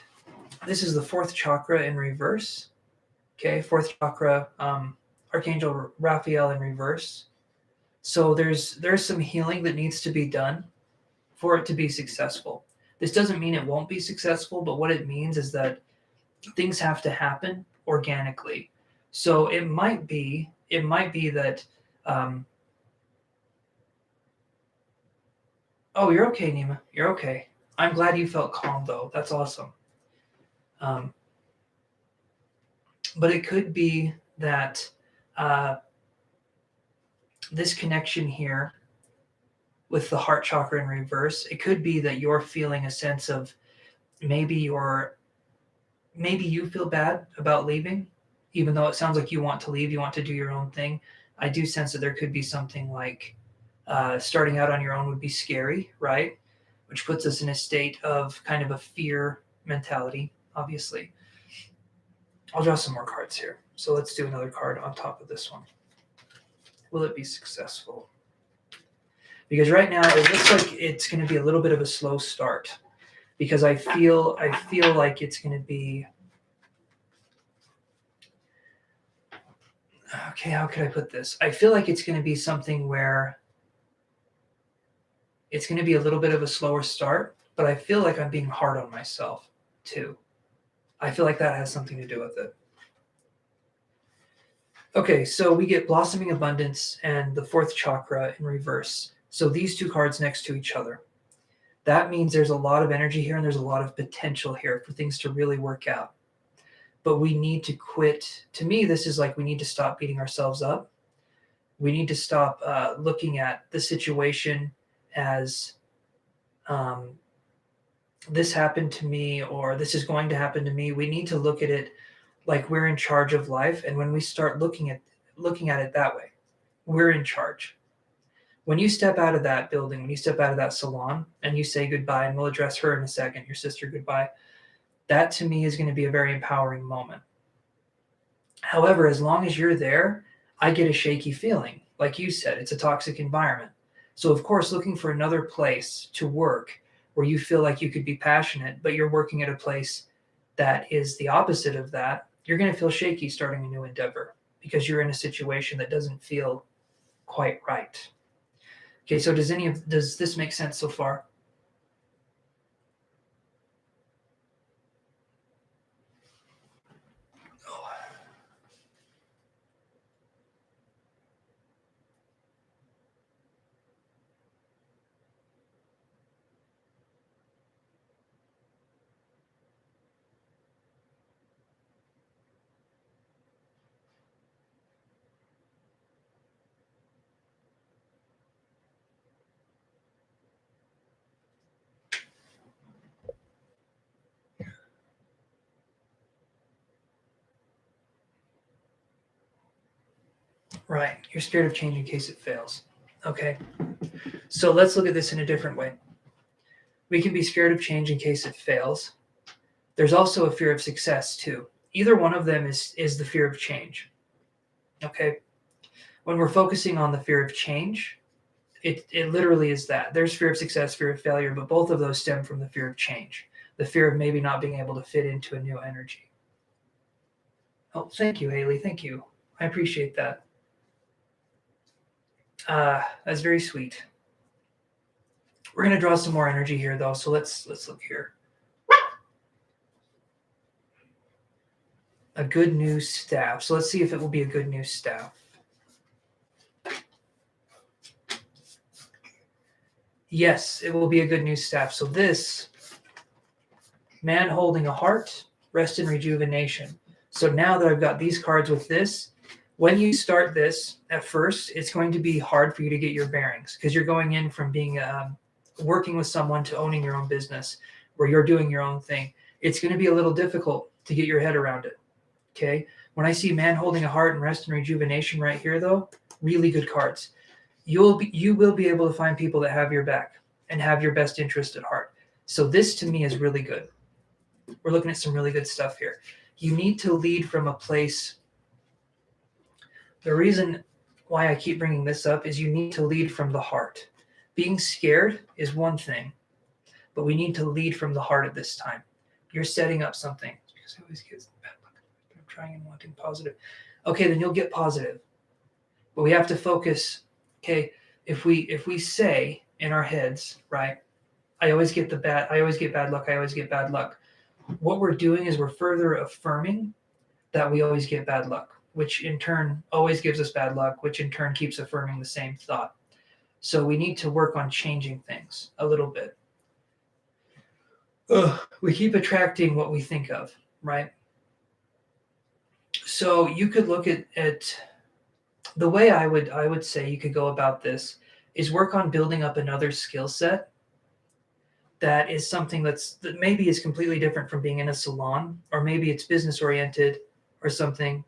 this is the fourth chakra in reverse. Okay, fourth chakra, Archangel Raphael in reverse. So there's some healing that needs to be done for it to be successful. This doesn't mean it won't be successful, but what it means is that things have to happen organically. So it might be that. Oh, you're okay, Nima. You're okay. I'm glad you felt calm, though. That's awesome. But it could be that this connection here with the heart chakra in reverse, it could be that you're feeling a sense of maybe you feel bad about leaving, even though it sounds like you want to leave, you want to do your own thing. I do sense that there could be something like starting out on your own would be scary, right? Which puts us in a state of kind of a fear mentality, obviously. I'll draw some more cards here. So let's do another card on top of this one. Will it be successful? Because right now it looks like it's going to be a little bit of a slow start. Because I feel like it's going to be, okay, how could I put this? I feel like it's going to be something where it's going to be a little bit of a slower start, but I feel like I'm being hard on myself too. I feel like that has something to do with it. Okay, so we get blossoming abundance and the fourth chakra in reverse. So these two cards next to each other. That means there's a lot of energy here and there's a lot of potential here for things to really work out. But we need to quit. To me, this is like we need to stop beating ourselves up. We need to stop looking at the situation as this happened to me or this is going to happen to me. We need to look at it like we're in charge of life. And when we start looking at it that way, we're in charge. When you step out of that building, when you step out of that salon and you say goodbye, and we'll address her in a second, your sister, goodbye, that to me is going to be a very empowering moment. However, as long as you're there, I get a shaky feeling. Like you said, it's a toxic environment. So, of course, looking for another place to work where you feel like you could be passionate, but you're working at a place that is the opposite of that, you're going to feel shaky starting a new endeavor because you're in a situation that doesn't feel quite right. Okay, so does this make sense so far? Right. You're scared of change in case it fails. Okay. So let's look at this in a different way. We can be scared of change in case it fails. There's also a fear of success too. Either one of them is the fear of change. Okay. When we're focusing on the fear of change, it literally is that. There's fear of success, fear of failure, but both of those stem from the fear of change, the fear of maybe not being able to fit into a new energy. Oh, thank you, Haley. Thank you. I appreciate that. That's very sweet. We're going to draw some more energy here, though, so let's look here. A good news staff. So let's see if it will be a good news staff. Yes, it will be a good news staff. So this, man holding a heart, rest and rejuvenation. So now that I've got these cards with this, when you start this at first, it's going to be hard for you to get your bearings because you're going in from being working with someone to owning your own business where you're doing your own thing. It's going to be a little difficult to get your head around it. Okay. When I see man holding a heart and rest and rejuvenation right here, though, really good cards. You will be able to find people that have your back and have your best interest at heart. So this to me is really good. We're looking at some really good stuff here. You need to lead from a place The reason why I keep bringing this up is you need to lead from the heart. Being scared is one thing, but we need to lead from the heart at this time. You're setting up something. Because I always get bad luck. I'm trying and wanting positive. Okay, then you'll get positive. But we have to focus. Okay, if we say in our heads, right, I always get bad luck, I always get bad luck. What we're doing is we're further affirming that we always get bad luck, which in turn always gives us bad luck, which in turn keeps affirming the same thought. So we need to work on changing things a little bit. We keep attracting what we think of, right? So you could look at the way I would say you could go about this is work on building up another skill set that is something that maybe is completely different from being in a salon, or maybe it's business oriented or something.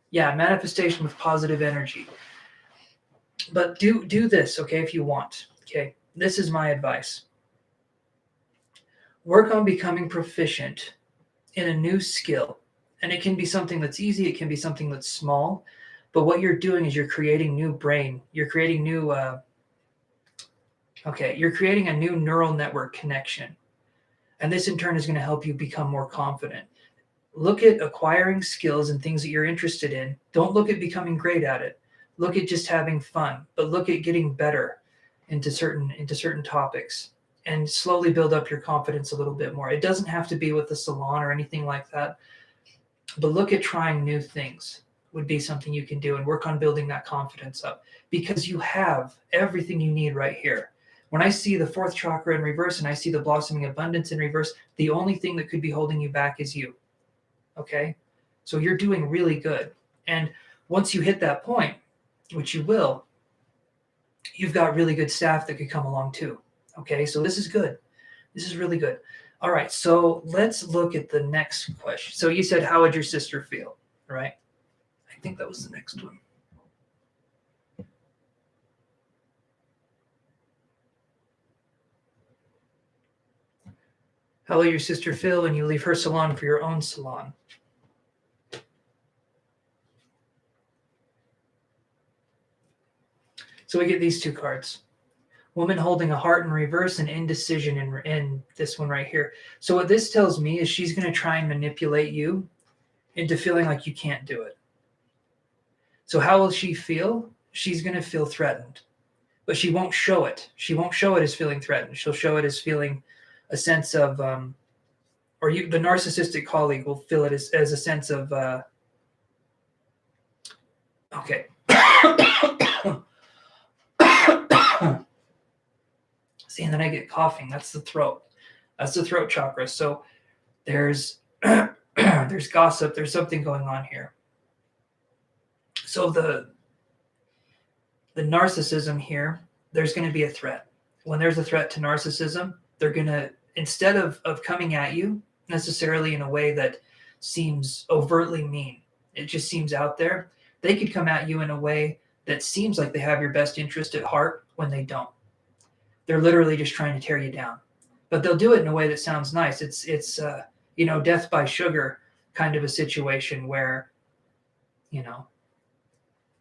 Yeah, manifestation with positive energy. But do this, okay, if you want. Okay, this is my advice. Work on becoming proficient in a new skill. And it can be something that's easy, it can be something that's small. But what you're doing is you're creating new brain. You're creating new you're creating a new neural network connection. And this in turn is going to help you become more confident. Look at acquiring skills and things that you're interested in. Don't look at becoming great at it. Look at just having fun, but look at getting better into certain topics and slowly build up your confidence a little bit more. It doesn't have to be with the salon or anything like that, but look at trying new things would be something you can do and work on building that confidence up, because you have everything you need right here. When I see the fourth chakra in reverse and I see the blossoming abundance in reverse, the only thing that could be holding you back is you. Okay? So you're doing really good. And once you hit that point, which you will, you've got really good staff that could come along too. Okay? So this is good. This is really good. All right. So let's look at the next question. So you said, how would your sister feel? Right? I think that was the next one. How will your sister feel when you leave her salon for your own salon? So we get these two cards. Woman holding a heart in reverse and indecision in this one right here. So what this tells me is she's going to try and manipulate you into feeling like you can't do it. So how will she feel? She's going to feel threatened, but she won't show it. She won't show it as feeling threatened. She'll show it as feeling a sense of, the narcissistic colleague will feel it as a sense of, okay. See, and then I get coughing. That's the throat. That's the throat chakra. So there's there's gossip. There's something going on here. So the narcissism here, there's going to be a threat. When there's a threat to narcissism, they're going to, instead of coming at you necessarily in a way that seems overtly mean, it just seems out there, they could come at you in a way that seems like they have your best interest at heart when they don't. They're literally just trying to tear you down. But they'll do it in a way that sounds nice. It's death by sugar kind of a situation where,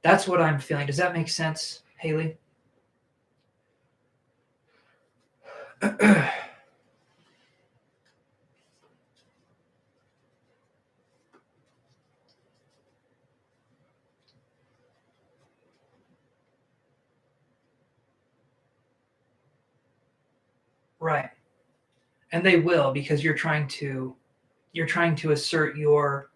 that's what I'm feeling. Does that make sense, Haley? Right. And they will, because you're trying to assert or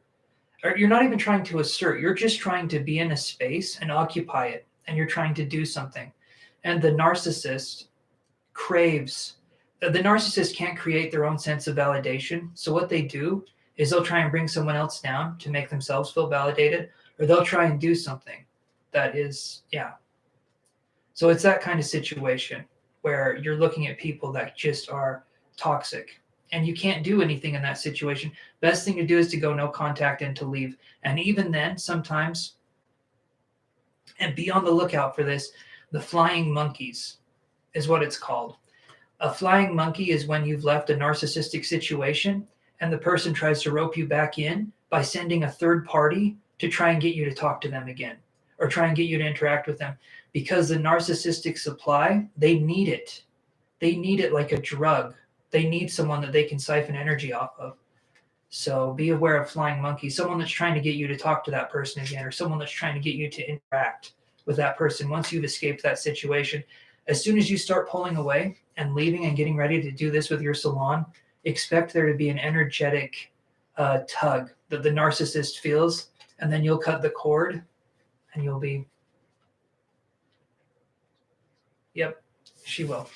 you're not even trying to assert, you're just trying to be in a space and occupy it, and you're trying to do something. And the narcissist can't create their own sense of validation. So what they do is they'll try and bring someone else down to make themselves feel validated, or they'll try and do something that is, So it's that kind of situation where you're looking at people that just are toxic, and you can't do anything in that situation. Best thing to do is to go no contact and to leave. And even then, sometimes, and be on the lookout for this, the flying monkeys is what it's called. A flying monkey is when you've left a narcissistic situation and the person tries to rope you back in by sending a third party to try and get you to talk to them again. or try and get you to interact with them, because the narcissistic supply, they need it. They need it like a drug. They need someone that they can siphon energy off of. So be aware of flying monkeys, someone that's trying to get you to talk to that person again, or someone that's trying to get you to interact with that person once you've escaped that situation. As soon as you start pulling away and leaving and getting ready to do this with your salon, expect there to be an energetic tug that the narcissist feels, and then you'll cut the cord and you'll be, yep, she will.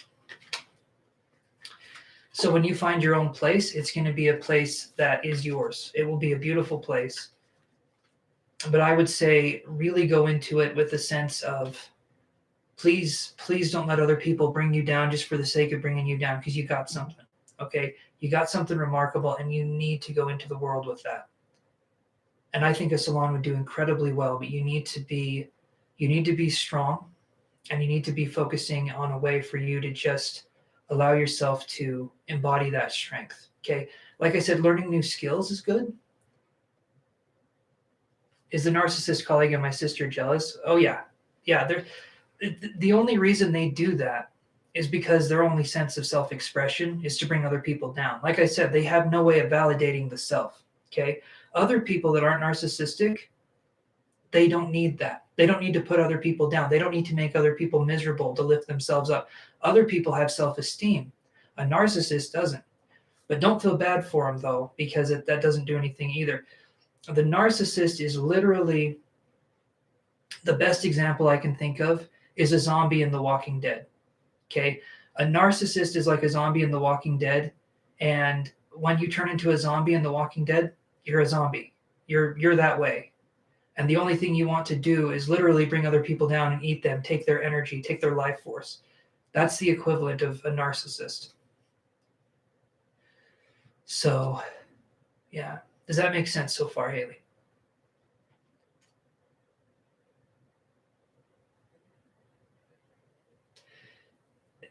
So when you find your own place, it's going to be a place that is yours. It will be a beautiful place. But I would say really go into it with a sense of, please don't let other people bring you down just for the sake of bringing you down, because you got something. Okay? You got something remarkable, and you need to go into the world with that. And I think a salon would do incredibly well, but you need to be strong, and you need to be focusing on a way for you to just allow yourself to embody that strength. Okay? Like I said, learning new skills is good. Is the narcissist colleague and my sister jealous? Oh yeah. Yeah, the only reason they do that is because their only sense of self-expression is to bring other people down. Like I said, they have no way of validating the self. Okay? Other people that aren't narcissistic, they don't need that. They don't need to put other people down. They don't need to make other people miserable to lift themselves up. Other people have self-esteem. A narcissist doesn't. But don't feel bad for them, though, because that doesn't do anything either. The narcissist is literally, the best example I can think of is a zombie in The Walking Dead. Okay? A narcissist is like a zombie in The Walking Dead, and when you turn into a zombie in The Walking Dead, you're a zombie. You're that way. And the only thing you want to do is literally bring other people down and eat them, take their energy, take their life force. That's the equivalent of a narcissist. So, yeah. Does that make sense so far, Haley?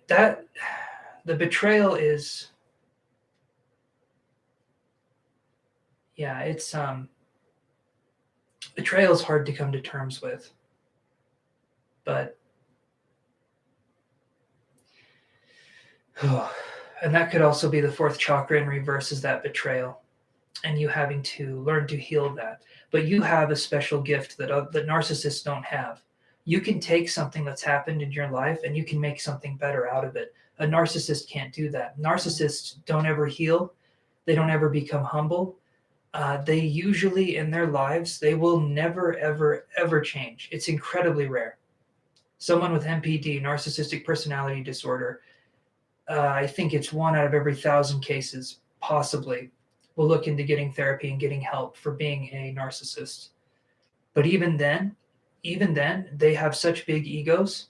The betrayal is, yeah, it's betrayal is hard to come to terms with, but and that could also be the fourth chakra in reverse, is that betrayal, and you having to learn to heal that. But you have a special gift that narcissists don't have. You can take something that's happened in your life and you can make something better out of it. A narcissist can't do that. Narcissists don't ever heal. They don't ever become humble. They usually, in their lives, they will never, ever, ever change. It's incredibly rare. Someone with NPD, narcissistic personality disorder, I think it's 1 out of every 1,000 cases, possibly, will look into getting therapy and getting help for being a narcissist. But even then, they have such big egos,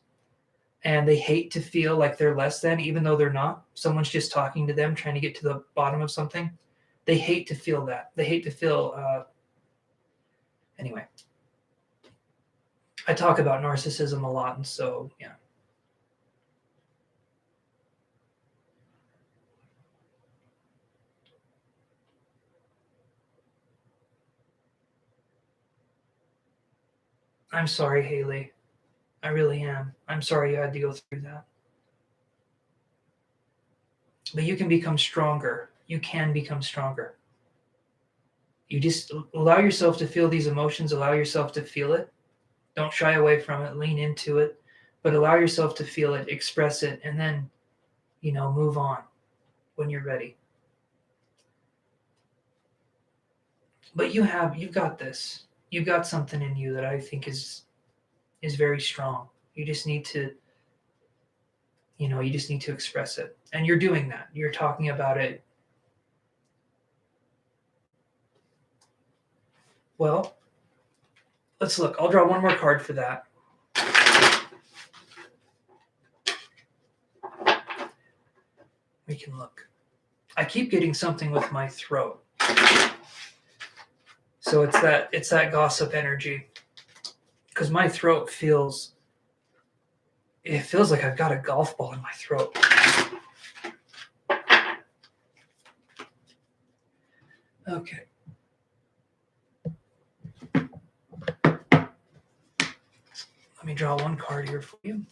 and they hate to feel like they're less than, even though they're not. Someone's just talking to them, trying to get to the bottom of something. They hate to feel that. They hate to feel, anyway. I talk about narcissism a lot, and so, yeah. I'm sorry, Haley. I really am. I'm sorry you had to go through that. But you can become stronger. You can become stronger. You just allow yourself to feel these emotions, allow yourself to feel it. Don't shy away from it, lean into it, but allow yourself to feel it, express it, and then, move on when you're ready. But you've got this. You've got something in you that I think is very strong. You just need to, express it. And you're doing that. You're talking about it. Well, let's look. I'll draw one more card for that. We can look. I keep getting something with my throat. So it's that gossip energy. Because my throat feels like I've got a golf ball in my throat. Okay. Let me draw one card here for you.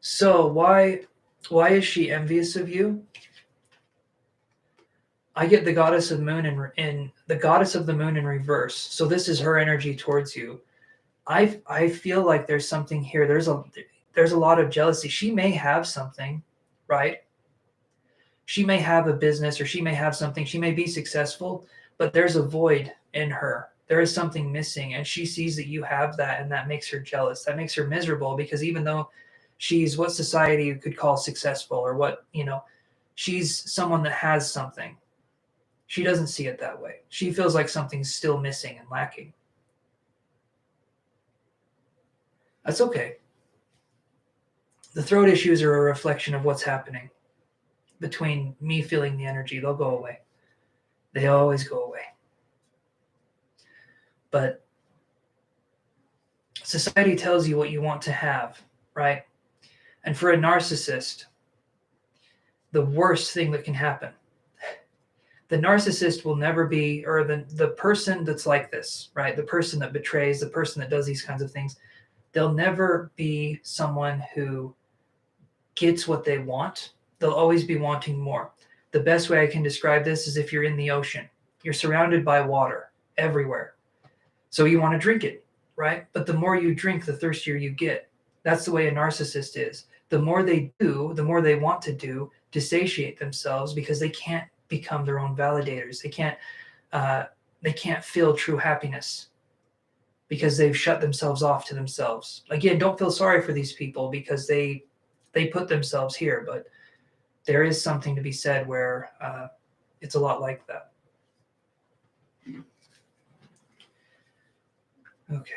So why is she envious of you? I get the goddess of the moon in the goddess of the moon in reverse. So this is her energy towards you. I feel like there's something here. There's a lot of jealousy. She may have something, right? She may have a business or she may have something. She may be successful, but there's a void in her. There is something missing, and she sees that you have that, and that makes her jealous. That makes her miserable because even though she's what society could call successful or what, she's someone that has something. She doesn't see it that way. She feels like something's still missing and lacking. That's okay. The throat issues are a reflection of what's happening between me feeling the energy. They'll go away. They always go away. But society tells you what you want to have, right? And for a narcissist, the worst thing that can happen, the narcissist will never be, or the person that's like this, right? The person that betrays, the person that does these kinds of things, they'll never be someone who gets what they want. They'll always be wanting more. The best way I can describe this is if you're in the ocean, you're surrounded by water everywhere. So you want to drink it, right? But the more you drink, the thirstier you get. That's the way a narcissist is. The more they do, the more they want to do to satiate themselves because they can't become their own validators. They can't feel true happiness because they've shut themselves off to themselves. Again, don't feel sorry for these people because they put themselves here, but there is something to be said where it's a lot like that. Okay.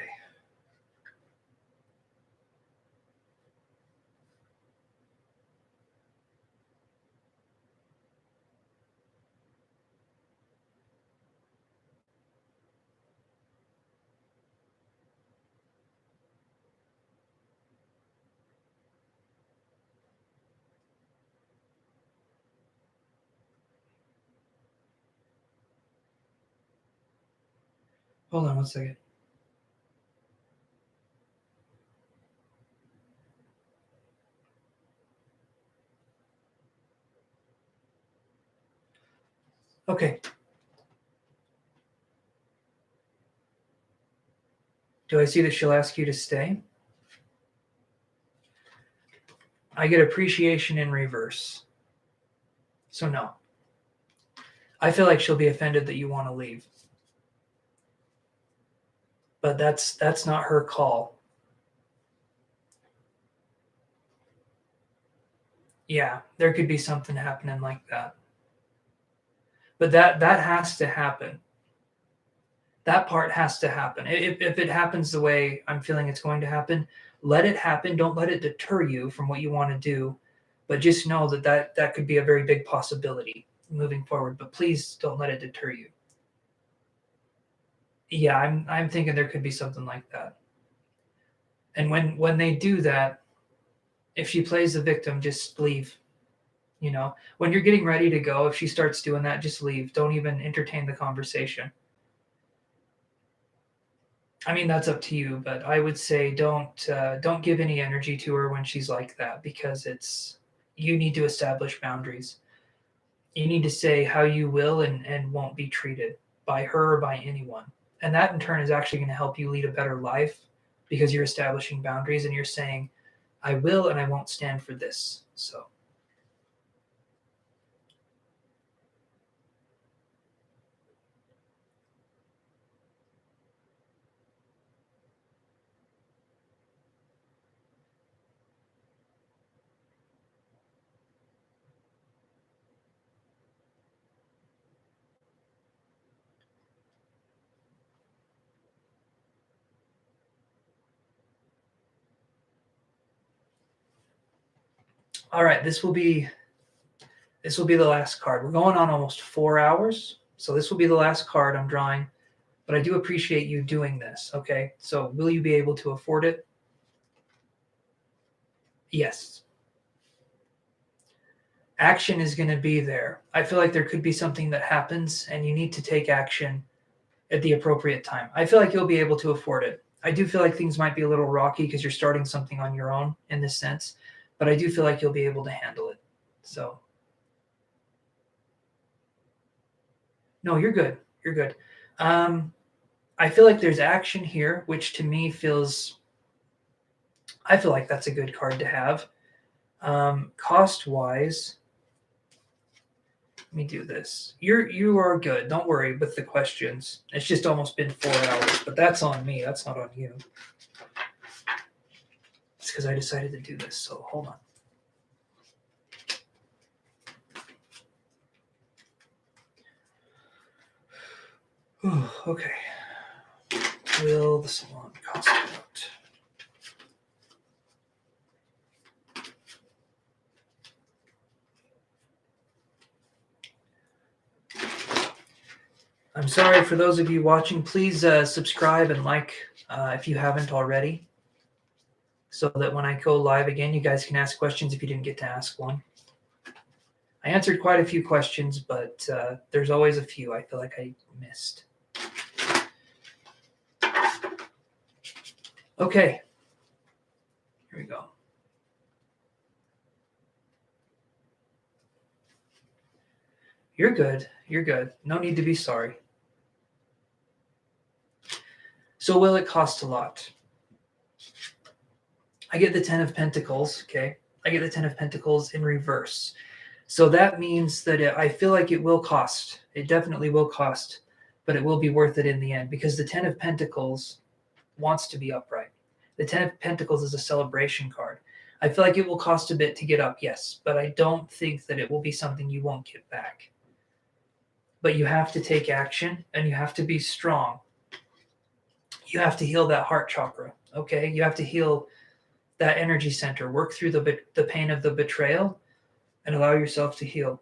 Hold on one second. Okay. Do I see that she'll ask you to stay? I get appreciation in reverse. So no. I feel like she'll be offended that you want to leave. But that's not her call. Yeah, there could be something happening like that. But that has to happen. That part has to happen. If it happens the way I'm feeling it's going to happen, let it happen. Don't let it deter you from what you want to do. But just know that could be a very big possibility moving forward. But please don't let it deter you. Yeah, I'm thinking there could be something like that. And when they do that, if she plays the victim, just leave. When you're getting ready to go, if she starts doing that, just leave. Don't even entertain the conversation. I mean, that's up to you, but I would say don't give any energy to her when she's like that because you need to establish boundaries. You need to say how you will and won't be treated by her or by anyone. And that in turn is actually going to help you lead a better life because you're establishing boundaries and you're saying, I will and I won't stand for this. So all right, this will be the last card. We're going on almost 4 hours. So this will be the last card I'm drawing, but I do appreciate you doing this. Okay. So will you be able to afford it? Yes. action is going to be there. I feel like there could be something that happens and you need to take action at the appropriate time. I feel like you'll be able to afford it. I do feel like things might be a little rocky because you're starting something on your own in this sense, but I do feel like you'll be able to handle it. So, no, you're good. You're good. I feel like there's action here, which to me feels, I feel like that's a good card to have. Cost wise, let me do this. You are good. Don't worry with the questions. It's just almost been 4 hours, but that's on me. That's not on you. It's because I decided to do this. So hold on. Okay. Will the salon cost out? I'm sorry for those of you watching. Please subscribe and like if you haven't already, so that when I go live again, you guys can ask questions if you didn't get to ask one. I answered quite a few questions, but there's always a few I feel like I missed. Okay, here we go. You're good. You're good. No need to be sorry. So will it cost a lot? I get the 10 of Pentacles, okay? I get the 10 of Pentacles in reverse. So that means that I feel like it will cost. It definitely will cost, but it will be worth it in the end because the 10 of Pentacles wants to be upright. The 10 of Pentacles is a celebration card. I feel like it will cost a bit to get up, yes, but I don't think that it will be something you won't get back. But you have to take action and you have to be strong. You have to heal that heart chakra, okay? You have to heal that energy center, work through the pain of the betrayal and allow yourself to heal.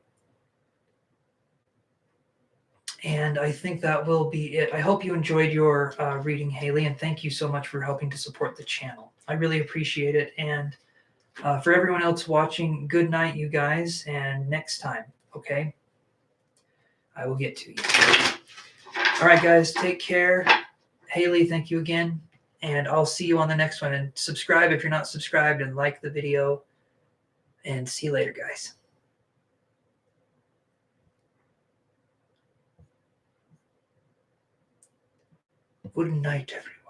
And I think that will be it. I hope you enjoyed your reading, Haley, and thank you so much for helping to support the channel. I really appreciate it. And for everyone else watching, good night, you guys, and next time, okay? I will get to you. All right, guys, take care. Haley, thank you again. And I'll see you on the next one. And subscribe if you're not subscribed and like the video. And see you later, guys. Good night, everyone.